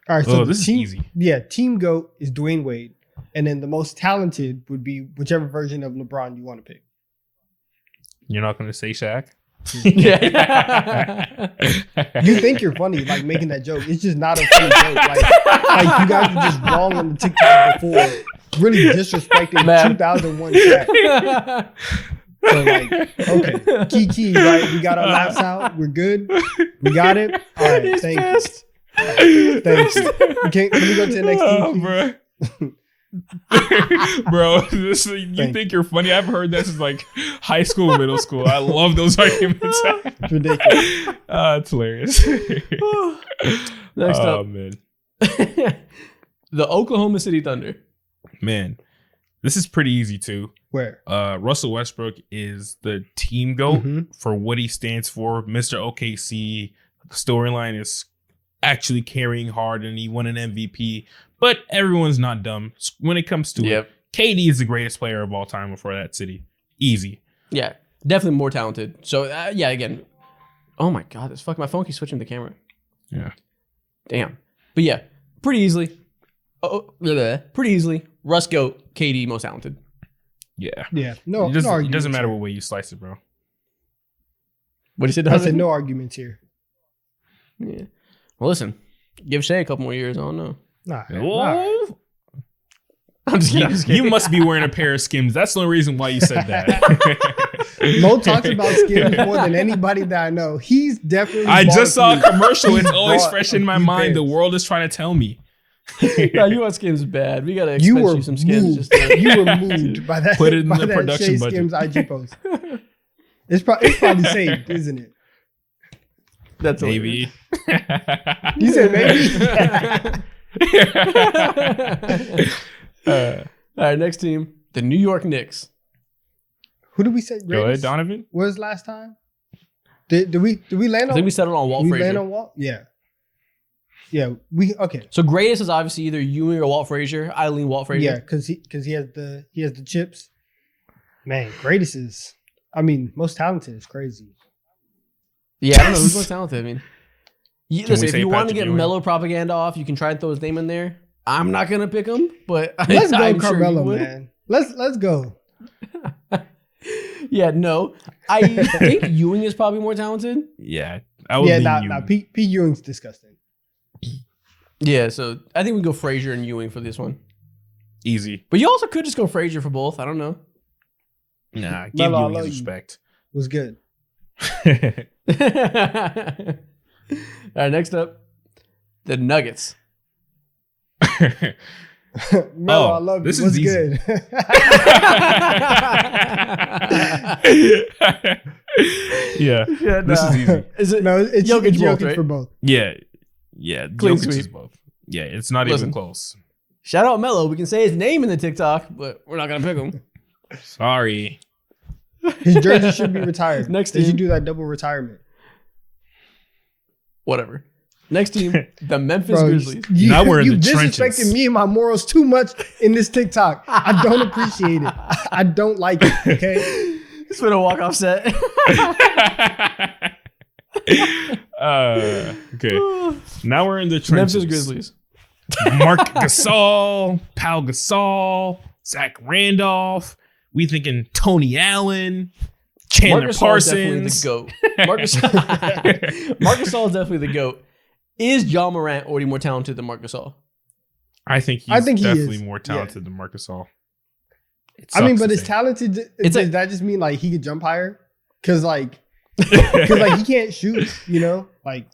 All right, so Oh, this is team, easy. Yeah, team GOAT is Dwayne Wade. And then the most talented would be whichever version of LeBron you want to pick. You're not going to say Shaq? Yeah. You think you're funny, like making that joke. It's just not a funny joke. Like you guys were just wrong on the TikTok before, really disrespecting Man. 2001 Shaq. So like, okay, Kiki, right? We got our laps out. We're good. We got it. All right, He's thank pissed. you. Thank you. Okay, can we go to the next team, please? Bro, you think you're funny? I've heard that since like high school, middle school. I love those arguments. It's ridiculous. It's hilarious. Next Oh, up, man. the Oklahoma City Thunder. Man, this is pretty easy too. Where? Russell Westbrook is the team GOAT Mhm. for what he stands for. Mr. OKC. The storyline is actually carrying hard, and he won an MVP. But everyone's not dumb when it comes to it. KD is the greatest player of all time for that city. Easy. Yeah, definitely more talented. So yeah, again. Oh my God, my phone keeps switching the camera. Yeah. Damn. But yeah, pretty easily. Pretty easily. Russ GOAT, KD most talented. Yeah. Yeah. No, It doesn't argument matter here. what way you slice it, bro. What did you say, I Donovan? said no arguments here. Yeah. Well, listen. Give Shea a couple more years. I don't know. Nah. Oh, I'm just kidding. I'm just kidding. you must be wearing a pair of Skims. That's the only reason why you said that. Mo talks about Skims more than anybody that I know. He's definitely. I just saw a bought commercial. It's He always bought fresh in a my few mind. The pairs. world is trying to tell me. Nah, you want Skims bad. We gotta expense You you, were some Skims. moved. Just to, You were moved by that. Put it in by the that production Shea budget. Skims IG post. It's probably saved, isn't it? that's Maybe. You said maybe. All right, next team, the New York Knicks. Who did we say? Go ahead, greatest? Donovan. What was last time? Did we land I on? think we settled on Walt we Frazier. land on Walt. Yeah. Yeah. Okay. So greatest is obviously either Ewing or Walt Frazier. I lean Walt Frazier. Yeah, because he has the chips. Man, greatest is. I mean, most talented is crazy. Yeah, I don't know who's most talented. I mean, Can listen, we if say you want to Patrick get Ewing? mellow propaganda off, you can try and throw his name in there. I'm not gonna pick him, but Let's go, I'm sure you Carmelo, would. man. Let's go. Yeah, no, I think Ewing is probably more talented. Yeah, I would Yeah, lean nah, you. Pete Ewing's disgusting. Yeah, so I think we go Frazier and Ewing for this one. Easy. But you also could just go Frazier for both. I don't know. Nah, give Melo, I Ewing love his you. respect. Was good. All right, next up, the Nuggets. Melo, Oh, I love you. this is Was easy. good. Yeah, this is easy. Is it? No, it's Jokic Jokic both, right? for both. Yeah, Clean Jokic is sweep. both. Yeah, it's not Listen. even close. Shout out Melo. We can say his name in the TikTok, but we're not gonna pick him. Sorry. His jersey should be retired. Next they should team. do that double retirement. Whatever. Next team, the Memphis Bro, Grizzlies. Now we're in you the disrespected trenches. me and my morals too much in this TikTok. I don't appreciate it. I don't like it. Okay. It's been a walk-off set. Okay. Now we're in the trenches. Memphis Grizzlies. Mark Gasol, Pal Gasol, Zach Randolph. We thinking Tony Allen, Chandler Marcus Parsons. Gasol is definitely the GOAT. Marcus Gasol is definitely the GOAT. Is John Morant already more talented than Marcus Gasol? I think I think he definitely is. more talented than Marcus Gasol. I mean, but it's talented. It's Does that just mean like he could jump higher? Because he can't shoot. You know, like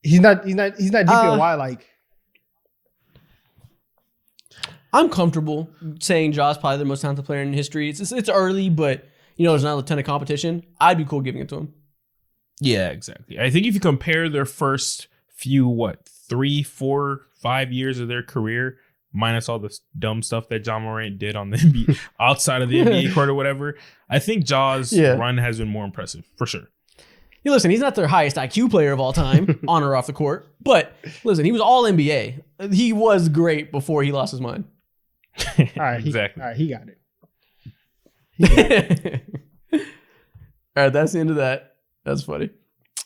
he's not DPOY. Like I'm comfortable saying Ja's probably the most talented player in history. It's early, but there's not a ton of competition. I'd be cool giving it to him. Yeah, exactly. I think if you compare their first few, 3, 4, 5 years of their career, minus all the dumb stuff that John Morant did on the NBA, outside of the NBA court or whatever, I think Ja's run has been more impressive, for sure. Hey, listen, he's not their highest IQ player of all time, on or off the court. But listen, he was all NBA. He was great before he lost his mind. all right, Exactly. All right, he got it. All right, that's the end of that. That's funny.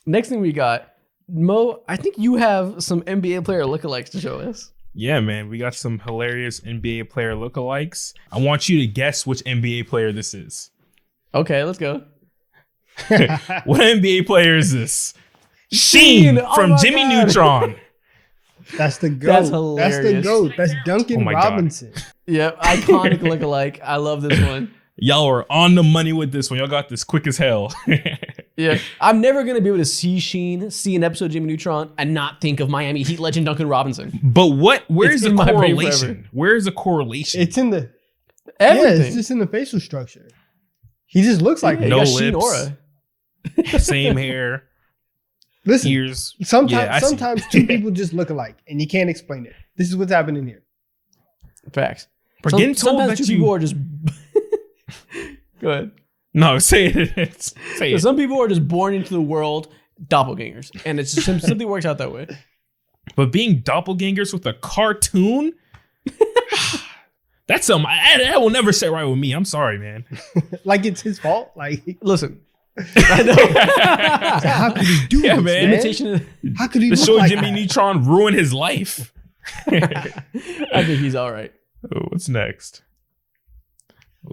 Next thing we got, Mo, I think you have some NBA player lookalikes to show us. Yeah, man. We got some hilarious NBA player lookalikes. I want you to guess which NBA player this is. Okay, let's go. What NBA player is this? Sheen Oh from my Jimmy God. Neutron. That's the goat. That's That's the hilarious. goat. That's Duncan Oh my God. Robinson. Yep, iconic lookalike. I love this one. Y'all are on the money with this one. Y'all got this quick as hell. Yeah, I'm never gonna be able to see Sheen, see an episode of Jimmy Neutron, and not think of Miami Heat legend Duncan Robinson. But where's It's the in my brain correlation? forever. Where's the correlation? It's in the Everything. Yeah, it's just in the facial structure. He just looks like Yeah, it. you No got Sheen lips. aura. Same hair, Listen, ears. sometimes Yeah, I see. sometimes two people just look alike, and you can't explain it. This is what's happening here. Facts. For getting told sometimes that two you people are just. Go ahead. No, say it. Say So it. some people are just born into the world doppelgangers, and it's just something works out that way. But being doppelgangers with a cartoon, that's something that will never sit right with me. I'm sorry, man. Like it's his fault. Like Listen, I know. how could he do Yeah, this, man. Imitation. How could he The look show like Jimmy that? Neutron ruin his life. I think he's all right. Oh, what's next?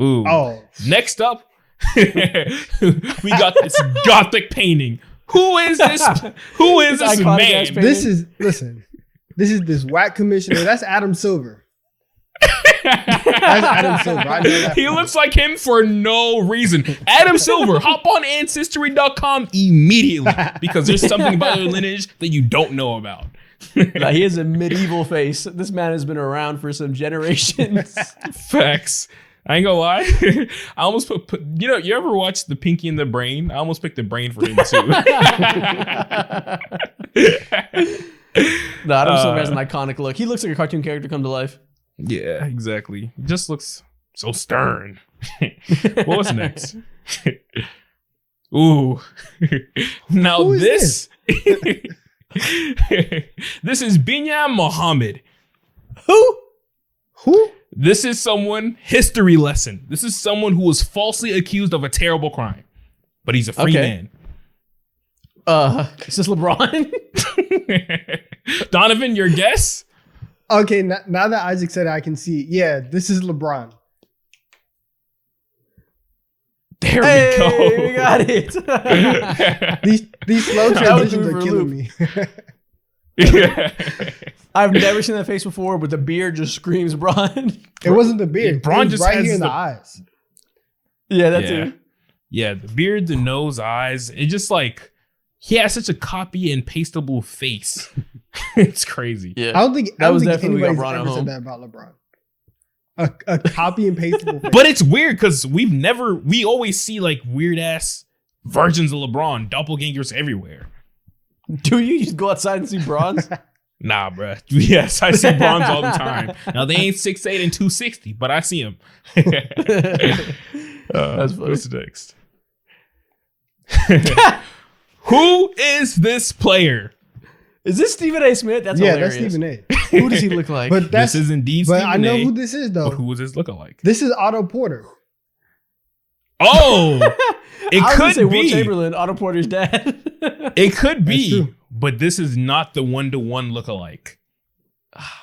Ooh. Oh, Next up, We got this gothic painting. Who is this? Who is this man? This is this whack commissioner. That's Adam Silver. That's Adam Silver. I know that. He looks like him for no reason. Adam Silver, hop on Ancestry.com immediately because there's something about your lineage that you don't know about. He has a medieval face. This man has been around for some generations. Facts. I ain't gonna lie. I almost put you ever watch The Pinky and the Brain? I almost picked the brain for him too. No, Adam Silver has an iconic look. He looks like a cartoon character come to life. Yeah, exactly. He just looks so stern. What was next? Ooh. Now Who is this is Binyam Muhammad. Who? This is someone, history lesson. This is someone who was falsely accused of a terrible crime, but he's a free man. Is this LeBron? Donovan, your guess? Okay, now that Isaac said it, I can see. Yeah, this is LeBron. There we go. We got it. These slow transitions are killing me. Yeah. I've never seen that face before, but the beard just screams Bron. It wasn't the beard. Bron It was just right has here in the the- eyes. Yeah, that's it. Yeah, the beard, the nose, eyes. It just like he has such a copy and pastable face. It's crazy. Yeah. I don't think That was think definitely what anybody's got Bron at ever home. said that about LeBron. A copy and pastable face. But it's weird because we always see like weird ass versions of LeBron, doppelgangers everywhere. Do you just go outside and see bronze? Nah, bruh. Yes, I see bronze all the time. Now they ain't 6'8" and 260, but I see them. That's funny. What's next? Who is this player? Is this Stephen A. Smith? That's hilarious. that's Stephen A. Who does he look like? But that's This is indeed but Stephen I know A. who this is though. But who is this lookalike? This is Otto Porter. Oh, it I was gonna say could Will be. Chamberlain, Otto Porter's dad. It could That's be, true. but this is not the 1-to-1 lookalike.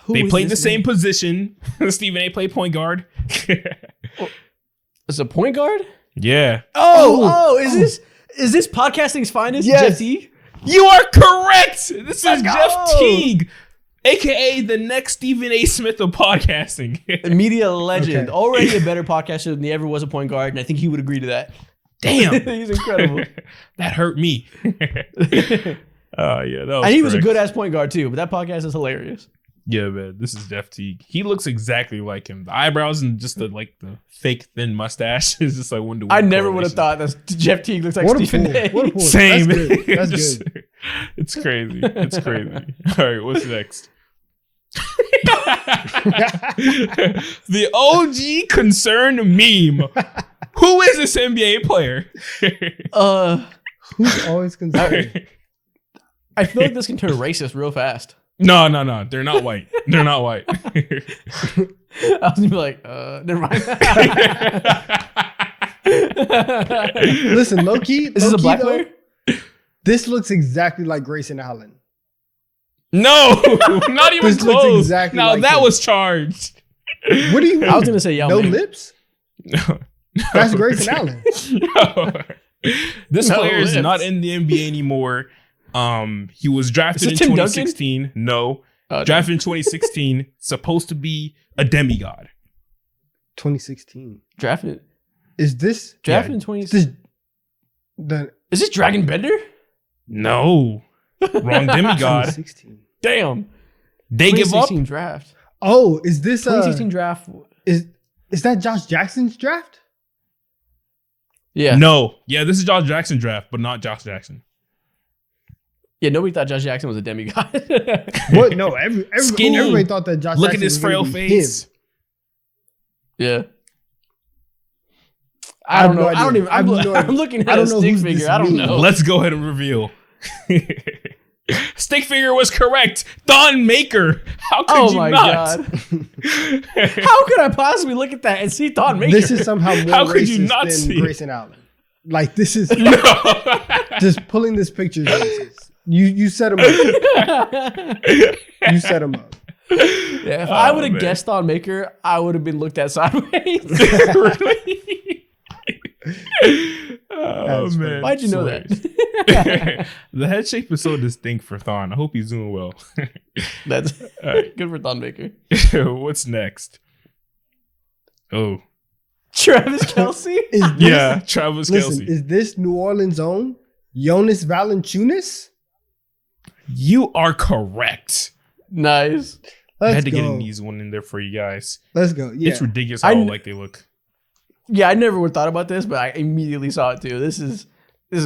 Who They is played the this same man? position. Stephen A. played point guard. Is it a point guard? Yeah. Oh, is this podcasting's finest? Yes. Jeff Teague? You are correct. This is Let's Jeff go. Teague, aka the next Stephen A. Smith of podcasting. A media legend. Okay. Already a better podcaster than he ever was a point guard, and I think he would agree to that. Damn, He's incredible. that hurt me. Yeah, that was And he was a correct. good ass point guard too, but that podcast is hilarious. Yeah, man, this is Jeff Teague. He looks exactly like him. The eyebrows and just the fake thin mustache is just like 1-to-1. I never would have thought that Jeff Teague looks like What a Stephen fool. A. What a fool. Same. That's good. That's Just- good. It's crazy. It's crazy. All right, what's next? The OG concerned meme. Who is this NBA player? Who's always concerned? I feel like this can turn racist real fast. No. They're not white. They're not white. I was gonna be like, never mind. Listen, low key. Is this a black player? This looks exactly like Grayson Allen. No, not even This looks close. exactly Now like that him. was charged. What do you mean? I was gonna say Yao no Ming. lips. No. That's Grayson Allen. No. This No player is lips. not in the NBA anymore. He was drafted in Is this Tim Duncan? 2016. No. No. Drafted in 2016. Supposed to be a demigod. 2016. Drafted Is this in 20. this the Is this Dragon Bender? No. Wrong demigod. 2016? Damn. They give up. 2016 draft. Oh, is this 2016 draft. is that Josh Jackson's draft? Yeah. No. Yeah, this is Josh Jackson draft, but not Josh Jackson. Yeah, nobody thought Josh Jackson was a demigod. What? No, Skinny. everybody thought that Josh. Look at Jackson his was gonna frail be face. him. Yeah. I I have don't know. no I don't idea. even. I have no idea. I'm looking I at a don't know stick who's figure. this I don't meme. know. Let's go ahead and reveal. Stick figure was correct. Don Maker. How could Oh you my not? god! How could I possibly look at that and see Thon Maker? This is somehow more How could you racist not than see it? Grayson Allen. Like this is No. just pulling this picture. Is racist. You set him up. You set him up. Yeah, if I would have man. guessed Thon Maker, I would have been looked at sideways. Really? Oh That's man, Why'd you know that? The head shape is so distinct for Thon. I hope he's doing well. That's All right. good for Thon Baker. What's next? Oh, Travis Kelce? Is this, yeah, Travis listen, Kelce. is this New Orleans' own Jonas Valanciunas? You are correct. Nice. I Let's had to go. get an easy one in there for you guys. Let's go. Yeah. It's ridiculous how like they look. Yeah, I never would have thought about this, but I immediately saw it too. This is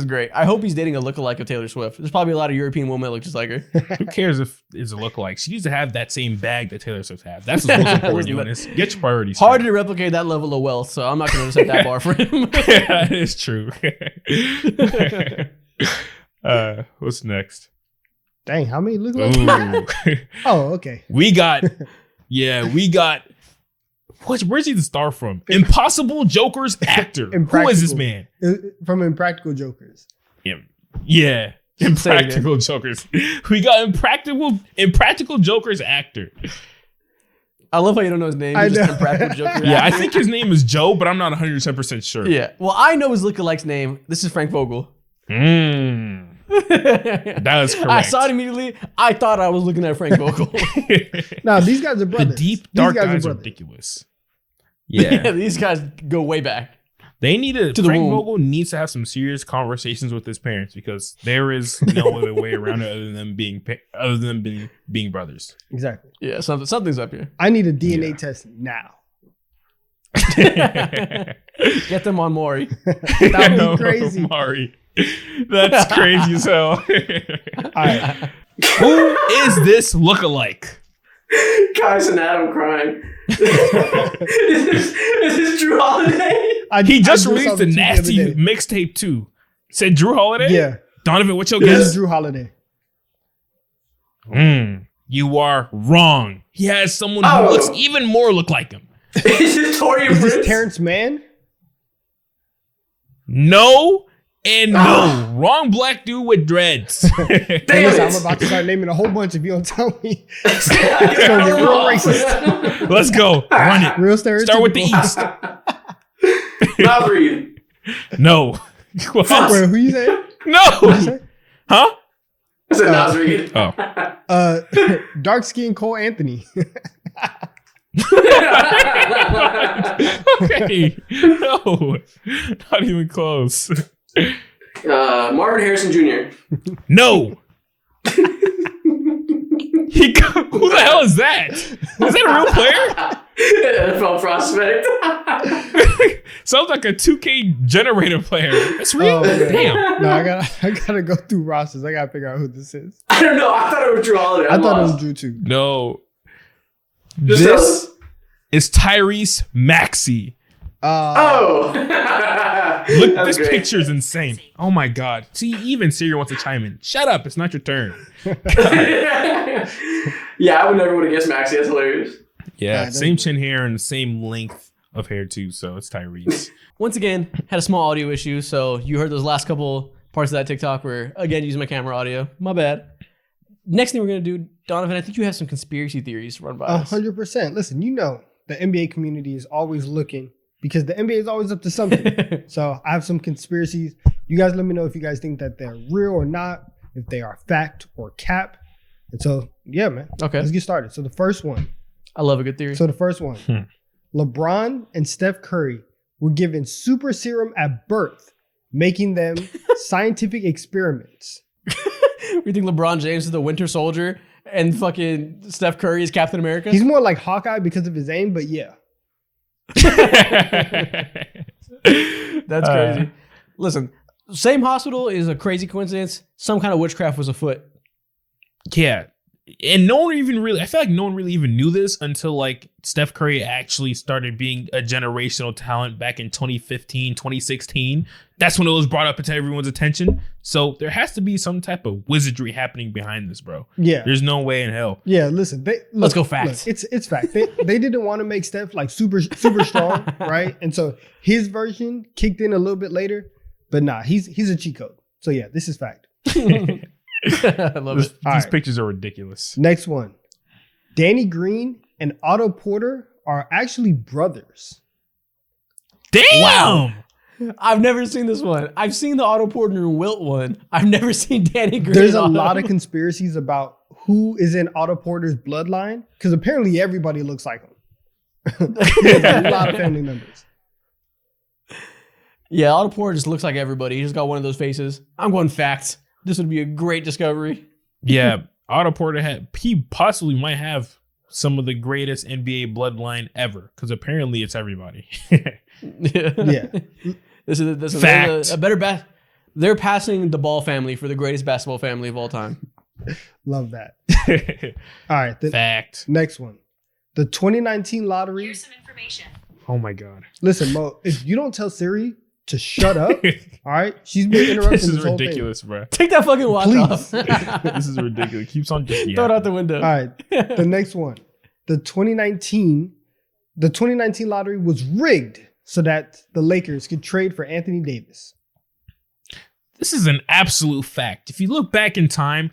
great. I hope he's dating a lookalike of Taylor Swift. There's probably a lot of European women that look just like her. Who cares if it's a lookalike? She needs to have that same bag that Taylor Swift has. That's what's most important, Jonas. Get your priorities Hard straight. to replicate that level of wealth, so I'm not going to set that bar for him. That is true. What's next? Dang, how many look like? Ooh. Oh, okay. we got. Where's he the star from? Impossible Joker's actor. Who is this man? From Impractical Jokers. Yeah. Say it Impractical Jokers. We got Impractical Joker's actor. I love how you don't know his name. I You're just know. Impractical Joker. Yeah, I think his name is Joe, but I'm not 100% sure. Yeah. Well, I know his lookalike's name. This is Frank Vogel. That is correct. I saw it immediately. I thought I was looking at Frank Vogel. No, these guys are The brothers. deep, These dark guys eyes are brothers. ridiculous. Yeah, these guys go way back. They need to. To the Frank womb. Vogel needs to have some serious conversations with his parents because there is no other way around it other than being brothers. Exactly. Yeah, something's up here. I need a DNA test now. Get them on Maury. That'd be crazy. Mari. That's crazy as hell. All right. Who is this lookalike? Kais and Adam crying. is this Drew Holiday? He just I released saw a the tweet the other nasty day. mixtape too. Said Drew Holiday? Yeah. Donovan, what's your This is guess? Drew Holiday. You are wrong. He has someone who looks even more like him. Is it Torian Is Prince? this Terrence Mann? No and no. Wrong black dude with dreads. Hey, listen, I'm about to start naming a whole bunch if you don't tell me. It's gonna get real racist. Let's go. Run it. Real stereotypical. Start with the East. Nas Reed. No. Wait, who you say? Who you No. say? Huh? I said Nas Reed. Oh. Dark skin Cole Anthony. Okay. No. Not even close. Marvin Harrison Jr. No. Who the hell is that? Is that a real player? NFL prospect. Sounds like a 2K generator player. That's real. Oh, man. Damn. No, I gotta go through rosters. I gotta figure out who this is. I don't know. I thought it was Drew Holiday. I thought it was Drew too. No. Just This is Tyrese Maxey. Oh. Look, That was this great. picture is insane. Oh my God. See, even Siri wants to chime in. Shut up. It's not your turn. Yeah, I would never would have guessed Maxie. That's hilarious. Yeah, same chin hair and the same length of hair too. So it's Tyrese. Once again, had a small audio issue, so you heard those last couple parts of that TikTok were, again, using my camera audio. My bad. Next thing we're going to do, Donovan, I think you have some conspiracy theories to run by us. 100%. Listen, you know the NBA community is always looking because the NBA is always up to something. So I have some conspiracies. You guys let me know if you guys think that they're real or not, if they are fact or cap. And so, yeah, man. Okay. Let's get started. So the first one. I love a good theory. So the first one. LeBron and Steph Curry were given super serum at birth, making them scientific experiments. You think LeBron James is the Winter Soldier and fucking Steph Curry is Captain America? He's more like Hawkeye because of his aim, but yeah. That's crazy. Listen, same hospital is a crazy coincidence. Some kind of witchcraft was afoot. Yeah. And no one even really, I feel like no one really even knew this until like Steph Curry actually started being a generational talent back in 2015, 2016. That's when it was brought up into everyone's attention. So there has to be some type of wizardry happening behind this, bro. Yeah. There's no way in hell. Yeah, listen. Let's go facts. It's fact. They didn't want to make Steph like super strong, right? And so his version kicked in a little bit later, but nah, he's a cheat code. So yeah, this is fact. I love it. All These right. pictures are ridiculous. Next one. Danny Green and Otto Porter are actually brothers. Damn! I've never seen this one. I've seen the Otto Porter and Wilt one. I've never seen Danny Green. There's a lot of conspiracies about who is in Otto Porter's bloodline because apparently everybody looks like him. He has a lot of family members. Yeah, Otto Porter just looks like everybody. He just got one of those faces. I'm going facts. This would be a great discovery. Yeah, Otto Porter he possibly might have some of the greatest NBA bloodline ever because apparently it's everybody. Yeah. This is Fact. a better They're passing the Ball family for the greatest basketball family of all time. Love that. All right. The Fact. next one. The 2019 lottery. Here's some information. Oh my God. Listen, Mo, if you don't tell Siri to shut up, all right? She's been interrupting This is this whole ridiculous, bro. Take that fucking watch Please. off. This is ridiculous. Keeps on just Throw it out the window. All right. The next one. The 2019 lottery was rigged so that the Lakers could trade for Anthony Davis. This is an absolute fact. If you look back in time,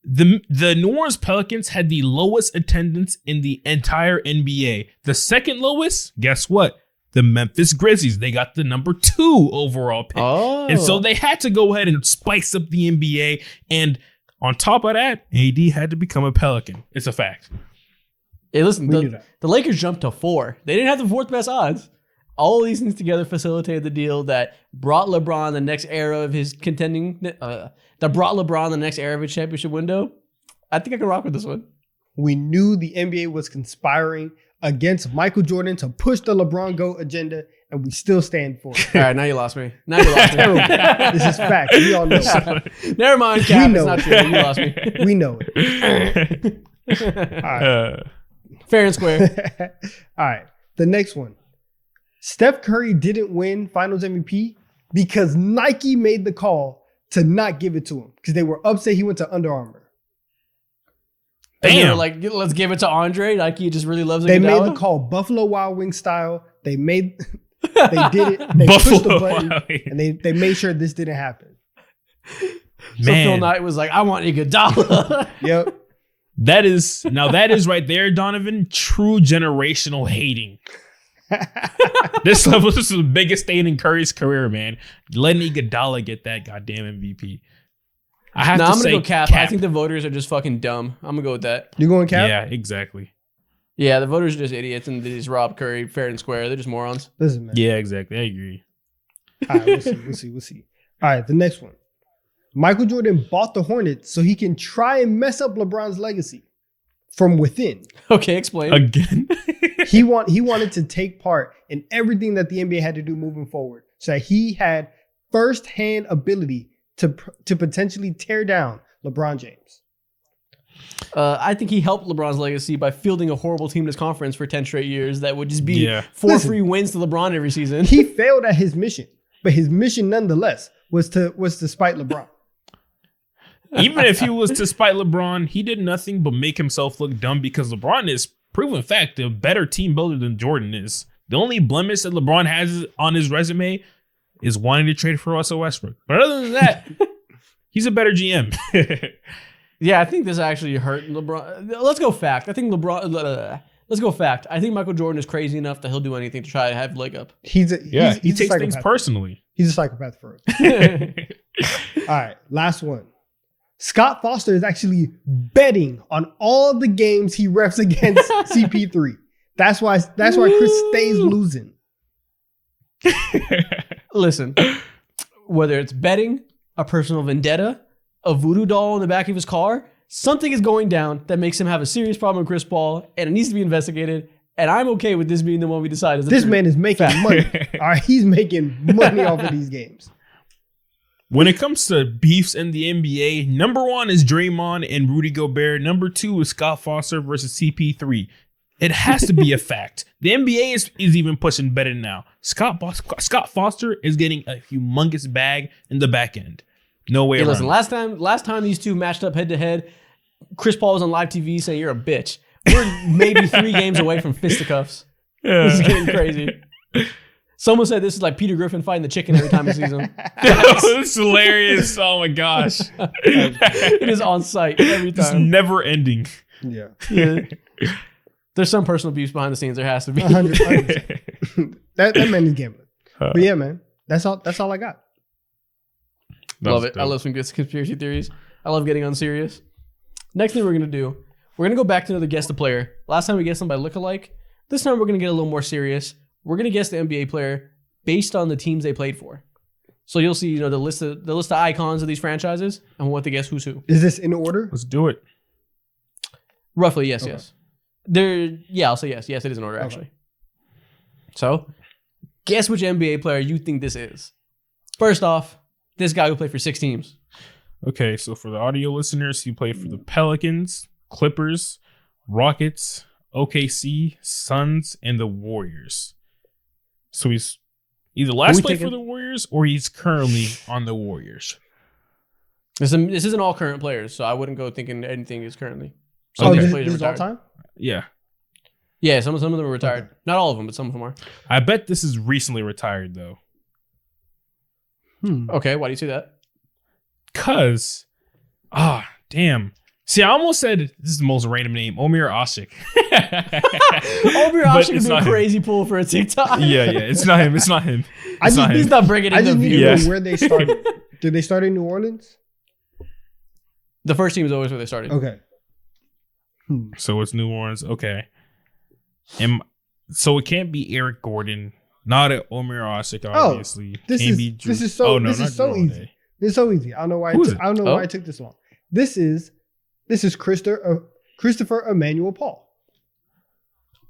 the New Orleans Pelicans had the lowest attendance in the entire NBA. The second lowest, guess what? The Memphis Grizzlies. They got the number 2 overall pick. Oh. And so they had to go ahead and spice up the NBA. And on top of that, AD had to become a Pelican. It's a fact. Hey, listen, We knew that. the Lakers jumped to 4. They didn't have the 4th best odds. All these things together facilitated the deal that brought LeBron the next era of his contending. That brought LeBron the next era of his championship window. I think I can rock with this one. We knew the NBA was conspiring against Michael Jordan to push the LeBron GOAT agenda, and we still stand for it. All right, now you lost me. Now you lost me. This is fact. We all know it. Never mind, Cap. We It's know not it. true. You lost me. We know it. All right. Fair and square. All right. The next one. Steph Curry didn't win Finals MVP because Nike made the call to not give it to him because they were upset he went to Under Armour. And they were Damn. like, let's give it to Andre. Nike just really loves it. They made the call Buffalo Wild Wings style. They did it. They pushed the Buffalo button Wild Wings. and they made sure this didn't happen. So Phil Man, Knight was like, I want Iguodala. Yep. that is right there, Donovan. True generational hating. This is the biggest stain in Curry's career, man. Letting Iguodala get that goddamn MVP. I have No, to I'm say gonna go Cap. I think the voters are just fucking dumb. I'm gonna go with that. You going Cap? Yeah, exactly. Yeah, the voters are just idiots and they just rob Curry fair and square. They're just morons. Listen, man. Yeah, exactly. I agree. All right, we'll see. All right, the next one. Michael Jordan bought the Hornets so he can try and mess up LeBron's legacy from within. Okay, explain. Again. He wanted to take part in everything that the NBA had to do moving forward, so that he had firsthand ability to potentially tear down LeBron James. I think he helped LeBron's legacy by fielding a horrible team in his conference for 10 straight years. That would just be Yeah. 4 Listen. free wins to LeBron every season. He failed at his mission, but his mission nonetheless was to spite LeBron. Even if he was to spite LeBron, he did nothing but make himself look dumb because LeBron is, proven fact, a better team builder than Jordan is. The only blemish that LeBron has on his resume is wanting to trade for Russell Westbrook. But other than that, he's a better GM. Yeah, I think this actually hurt LeBron. Let's go fact. I think LeBron. Let's go fact. I think Michael Jordan is crazy enough that he'll do anything to try to have a leg up. He's he a takes things psychopath. personally. He's a psychopath for it. All right, last one. Scott Foster is actually betting on all the games he refs against CP3. That's why Chris stays losing. Listen, whether it's betting, a personal vendetta, a voodoo doll in the back of his car, something is going down that makes him have a serious problem with Chris Paul, and it needs to be investigated. And I'm okay with this being the one we decide. This man is making money. All right, he's making money off of these games. When it comes to beefs in the NBA, number 1 is Draymond and Rudy Gobert. Number 2 is Scott Foster versus CP3. It has to be a fact. The NBA is even pushing better now. Scott Foster is getting a humongous bag in the back end. No way Hey, around. listen, last time these two matched up head to head, Chris Paul was on live TV saying you're a bitch. We're maybe 3 games away from fisticuffs. This is getting crazy. Someone said this is like Peter Griffin fighting the chicken every time he sees him. It's hilarious. Oh my gosh. It is on site every It's time. never ending. Yeah. Yeah. There's some personal abuse behind the scenes. There has to be. 100%. That man is gambling. But yeah, man, That's all I got. Love it. I love some good conspiracy theories. I love getting unserious. Next thing we're going to do, we're going to go back to another guess the player. Last time we guessed them by lookalike. This time we're going to get a little more serious. We're going to guess the NBA player based on the teams they played for. So you'll see, the list of icons of these franchises, and we'll have to guess who's who. Is this in order? Let's do it. Roughly, yes, Okay. yes. I'll say yes. Yes, it is in order, actually. So, guess which NBA player you think this is. First off, this guy who played for 6 teams. Okay, so for the audio listeners, he played for the Pelicans, Clippers, Rockets, OKC, Suns, and the Warriors. So he's either last played for the Warriors or he's currently on the Warriors. This isn't all current players, so I wouldn't go thinking anything is currently. Oh, Some this players are is all retired. time? Yeah. Yeah, some of them are retired. Okay. Not all of them, but some of them are. I bet this is recently retired, though. Okay, why do you say that? Because, damn. See, I almost said this is the most random name, Omir Asik. Obi But Ashik it's would be a not him. crazy pull for a TikTok. Yeah, it's not him. It's not him. I just- He's not bringing I in the just need view. to Yes. know where they started. Did they start in New Orleans? The first team is always where they started. Okay. So it's New Orleans. Okay. So it can't be Eric Gordon. Not at Omir Asik, obviously. This Can't is- be this is so- not this is so Drew easy. Holiday. It's so easy. I don't know why. Who is it? I don't know Oh. why it took this long. This is Christopher Emmanuel Paul.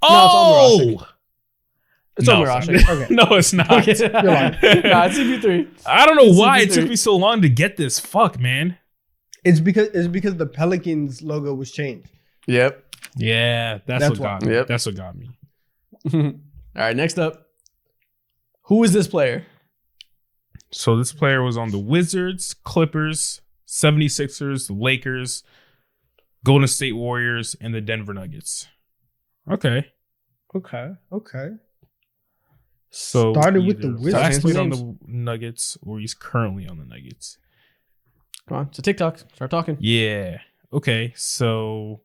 Oh! It's No, Obi it's Ashik. not. Okay. No, it's not. Okay. Nah, it's CP3. I don't know It's why it CP3. took me so long to get this. Fuck, man. It's because the Pelicans logo was changed. Yep. Yeah, that's That's what got why. me. Yep. That's what got me. All right, next up. Who is this player? So this player was on the Wizards, Clippers, 76ers, the Lakers, Golden State Warriors, and the Denver Nuggets. Okay. Okay. So Started with the either Wizards. last played on Names. the Nuggets or he's currently on the Nuggets. Come on, it's a TikTok. Start talking. Yeah. Okay. So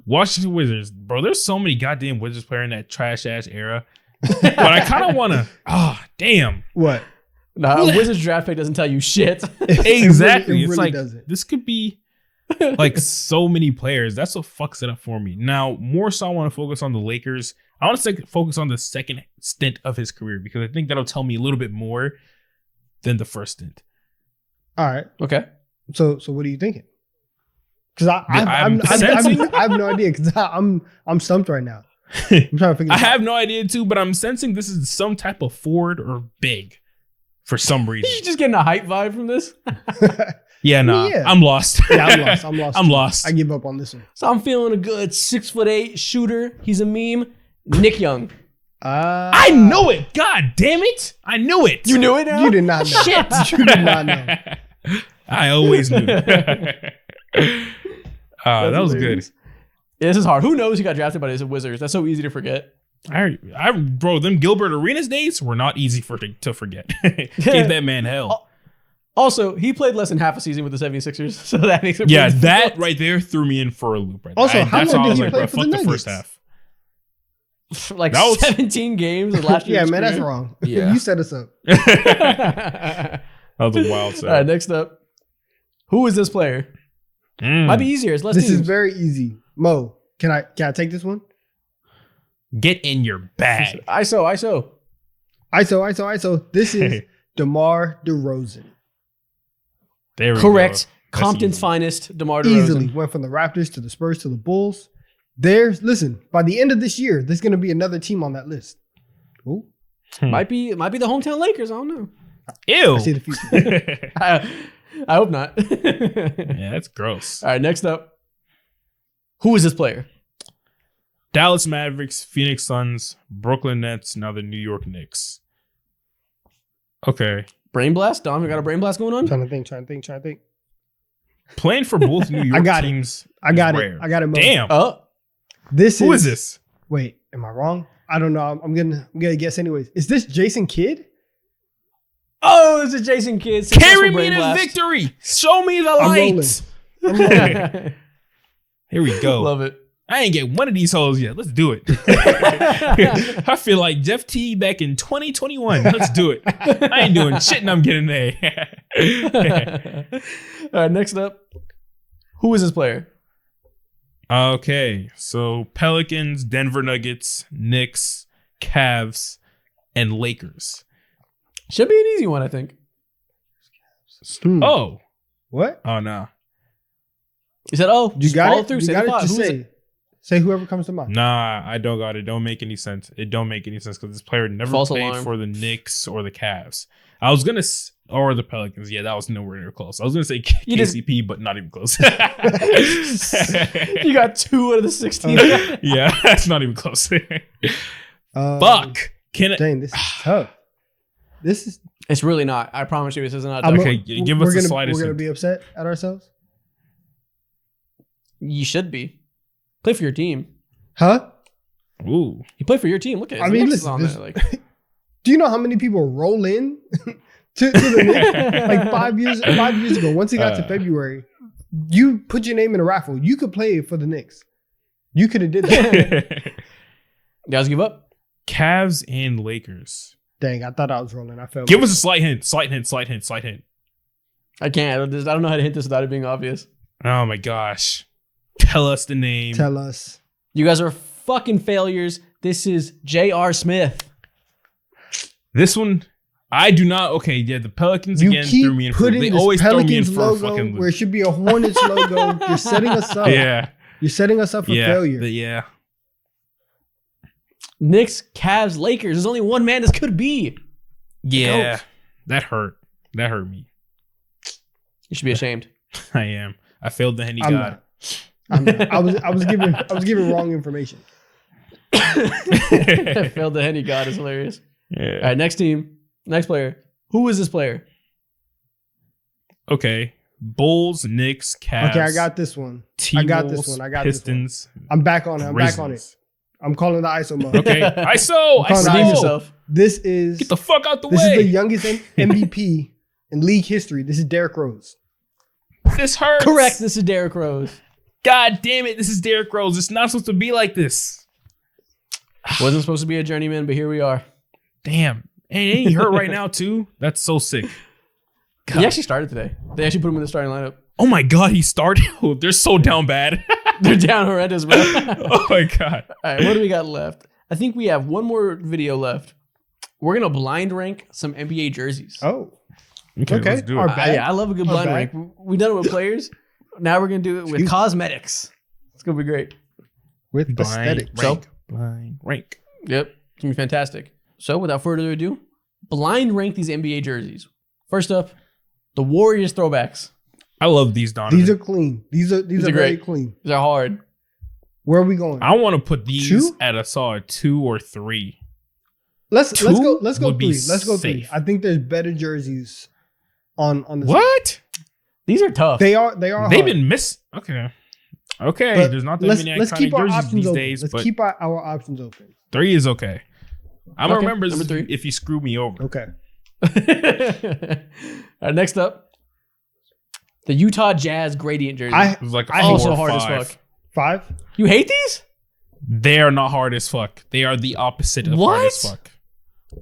Washington Wizards. Bro, there's so many goddamn Wizards player in that trash ass era. But I kind of want to. Damn. What? Nah, a Wizards draft pick doesn't tell you shit. Exactly. It It's really like doesn't. this could be like so many players. That's what fucks it up for me. Now, more so I want to focus on the Lakers. I want to focus on the second stint of his career because I think that'll tell me a little bit more than the first stint. All right. Okay. So what are you thinking? Because I'm I sensing- have no idea because I'm stumped right now. I'm trying to figure. I this out. have no idea too, but I'm sensing this is some type of forward or big for some reason. You just getting a hype vibe from this? Yeah, nah. Yeah. I'm lost. Yeah, I'm lost. I'm lost. I'm too. lost. I give up on this one. So I'm feeling a good 6'8" shooter. He's a meme. Nick Young. I know it. God damn it. I knew it. You knew it now? You did not know. Shit. You did not know. I always knew. That was good. hilarious. Yeah, this is hard. Who knows he got drafted by the Wizards? That's so easy to forget. Bro, them Gilbert Arenas days were not easy to forget. Gave that man hell. Also, he played less than half a season with the 76ers, so that makes it Yeah, pretty that forget. right there threw me in for a loop. Right Also, there. how That's long why I did was he like, play bro, for fuck the the first Nuggets? half. like That was- 17 games in last year's Yeah, man, that's career. wrong. Yeah. You set us up. That was a wild set. All right, next up. Who is this player? Might be easier. It's less This is teams. very easy. Mo, can I take this one? Get in your bag. ISO. ISO. This is DeMar DeRozan. There we Correct. go. Compton's easy. finest, DeMar DeRozan. Easily went from the Raptors to the Spurs to the Bulls. Listen, by the end of this year, there's going to be another team on that list. Ooh, Might be the hometown Lakers. I don't know. Ew. I see the future. I hope not. Yeah, that's gross. All right, next up. Who is this player? Dallas Mavericks, Phoenix Suns, Brooklyn Nets, now the New York Knicks. Okay. Brain blast? Don, we got a brain blast going on? trying to think. Playing for both New York got it. teams. I got is it. rare. I got it, Mo. Damn. Oh, Who is this? Wait, am I wrong? I don't know. I'm gonna guess anyways. Is this Jason Kidd? oh, it's a Jason Kidd. Carry me to victory. Show me the I'm rolling. lights. I'm rolling. Here we go. Love it. I ain't get one of these hoes yet. Let's do it. I feel like Jeff T back in 2021. Let's do it. I ain't doing shit and I'm getting A. All right, next up. Who is this player? Okay, so Pelicans, Denver Nuggets, Knicks, Cavs, and Lakers. Should be an easy one, I think. Oh. What? Oh, no. You said, oh, You just got follow it? through. You Say got the it? five. Just Who is say. it? Say whoever comes to mind. Nah, I don't got it. Don't make any sense. It don't make any sense because this player never False played alarm. for the Knicks or the Cavs. I was going to... Or the Pelicans. Yeah, that was nowhere near close. I was going to say You just- KCP, but not even close. You got 2 out of the 16. Yeah, that's not even close. Fuck. Can it? Dang, this is tough. This is. It's really not. I promise you, this is not. Okay, give us we're the gonna, slightest We're gonna hint. be upset at ourselves, You should be. Play for your team. huh? Ooh. You play for your team. Look at it. I mean, Knicks is listen, on this- there. Like, Do you know how many people roll in to the Knicks? Like 5 years ago? Once it got to February, you put your name in a raffle. You could play for the Knicks. You could have did that. you guys give up? Cavs and Lakers. Dang, I thought I was rolling. I felt. Give us a slight hint. Slight hint. I can't. I don't know how to hint this without it being obvious. Oh my gosh. Tell us the name. Tell us. You guys are fucking failures. This is J.R. Smith. This one, I do not. Okay, yeah, the Pelicans You again keep threw me in for. putting They this always throw me in Pelicans for a logo fucking where it loop. should be a Hornets logo. You're setting us up. Yeah, You're setting us up for failure. Yeah. Knicks, Cavs, Lakers. There's only one man this could be. Yeah. Goat. That hurt. That hurt me. You should be ashamed. I am. I failed the Henny I'm God. not. I'm not. I was giving wrong information. I failed the Henny God is hilarious. Yeah. All right, next team. Next player. Who is this player? Okay. Bulls, Knicks, Cavs. Okay, I got this one. T-Wolves, I got this one. I got this one. Pistons. I'm back on it. I'm back on it. Grizzlies. I'm calling the ISO mode. Okay. ISO. Calling the Redeem ISO. yourself. This is Get the fuck out the this way. is the youngest MVP in league history. This is Derrick Rose. This hurts. Correct. This is Derrick Rose. God damn it. This is Derrick Rose. It's not supposed to be like this. Wasn't supposed to be a journeyman, but here we are. Damn. And ain't he hurt right now too? That's so sick. He actually started today. They actually put him in the starting lineup. Oh my God, he started. Oh, they're so down bad. They're down horrendous, bro. Oh my God. All right, what do we got left? I think we have one more video left. We're going to blind rank some NBA jerseys. Oh, Okay, Okay. let's do Our it. bad. Yeah, I love a good Our blind bad. rank. We've done it with players. Now we're going to do it with Excuse me. cosmetics. It's going to be great. with Blind aesthetic. rank. Blind rank. Yep, it's going to be fantastic. So without further ado, blind rank these NBA jerseys. First up, the Warriors throwbacks. I love these, Donovan. These are clean. These are are very great. clean. These are hard. Where are we going? I want to put these 2? at a solid 2 or 3. Let's go. 2 Let's go would be 3. Let's go 3. safe. I think there's better jerseys on the What? These are tough. They are. They've hard. been Okay. Okay. But There's not that let's many keep iconic our jerseys options these open. days, Let's but keep our options open. 3 is okay. I'm gonna Okay, remember number 3. if you screw me over. Okay. All right, next up, the Utah Jazz gradient jersey. It was like a I 4 also or hard 5. as fuck. 5. You hate these? They are not hard as fuck. They are the opposite of hard as What? fuck.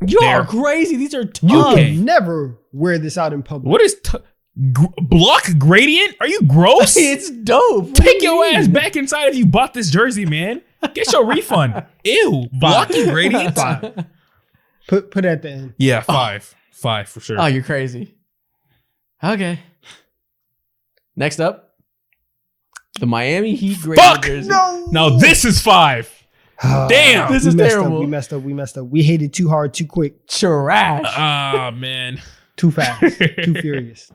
You They're- are crazy. These are tough. You Okay. can never wear this out in public. What is block gradient? Are you gross? It's dope. What Take do you your mean? ass back inside if you bought this jersey, man. Get your refund. Ew, blocky gradient. 5. Put it at the end. Yeah, 5. 5 for sure. Oh, you're crazy. Okay. Next up, the Miami Heat gradient Fuck! jersey. Now this is 5. Damn. This We is messed up, terrible. we messed up. We hated too hard, too quick, Trash. Ah, man. too fast, too furious.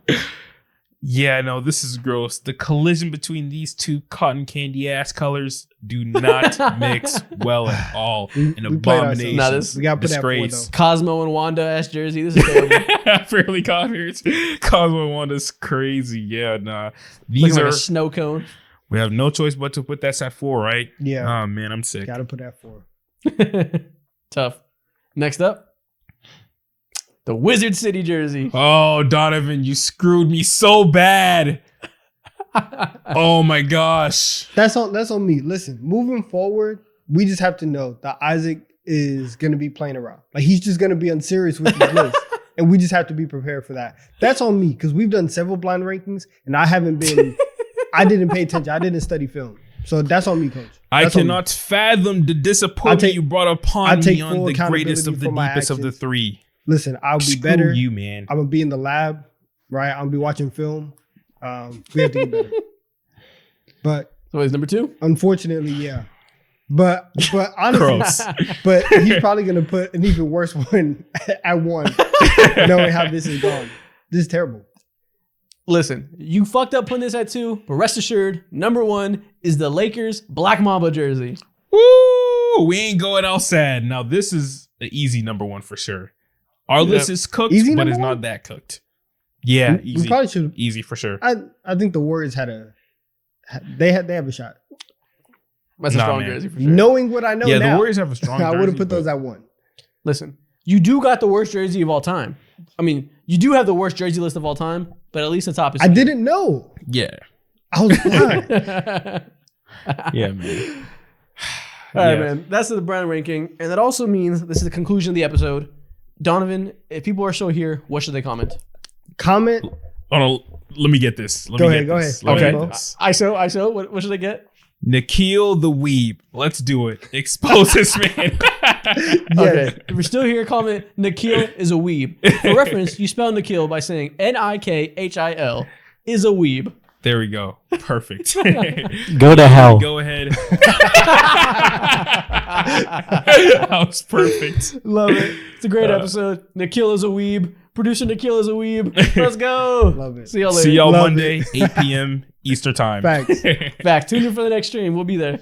Yeah, no, this is gross. The collision between these two cotton candy ass colors do not mix well at all. We An played abomination. Nah, this- We gotta put Disgrace. that 4 Cosmo and Wanda ass jersey. This is terrible. Fairly confident. Cosmo Wanda's crazy. Yeah, nah. These Looking are. like a snow cone. We have no choice but to put that at 4, right? though. Yeah, Oh man, I'm sick. gotta put that 4. Tough. Next up, the Wizard City jersey. Oh, Donovan, you screwed me so bad. Oh my gosh. That's on me. Listen, moving forward, we just have to know that Isaac is gonna be playing around. Like he's just gonna be unserious with his list. And we just have to be prepared for that. That's on me, because we've done several blind rankings and I didn't pay attention. I didn't study film. So that's on me, coach. I That's on me. cannot fathom the disappointment you brought upon me on full the greatest of accountability the for my deepest of the actions. three. Listen, I'll be Screw better. you, man. I'm gonna be in the lab, right? I'm gonna be watching film. We have to get better. But So he's number 2. unfortunately, yeah. But honestly, Gross. but he's probably gonna put an even worse one at 1, knowing how this is going. This is terrible. Listen, you fucked up putting this at 2, but rest assured, number 1 is the Lakers Black Mamba jersey. Woo! We ain't going out sad. Now, this is an easy number 1 for sure. Our list is cooked, Easy but number it's one? not that cooked. Yeah, We easy. probably should. Easy for sure. I think the Warriors they have a shot. That's a Nah, strong man. jersey for sure. Knowing what I know Yeah, now, the Warriors have a strong I would jersey, have put those but- at 1. Listen, you do got the worst jersey of all time. I mean, you do have the worst jersey list of all time, but at least the top is. I didn't know. Yeah. I was blind. Yeah, man. All right, Yeah. man. That's the Brown ranking, and that also means this is the conclusion of the episode. Donovan, if people are still here, what should they comment? Comment. Oh, no, let me get this. Go ahead. Let me Okay. get this. ISO. What should they get? Nikhil the Weeb. Let's do it. Expose this man. Yes. Okay. If you're still here, comment Nikhil is a weeb. For reference, you spell Nikhil by saying Nikhil is a weeb. There we go. Perfect. Go to hell. Go ahead. That was perfect. Love it. It's a great episode. Nikhil is a weeb. Producer Nikhil is a weeb. Let's go. Love it. See y'all later. See y'all Love Monday, 8 p.m. Eastern time. Facts. Back. Tune in for the next stream. We'll be there.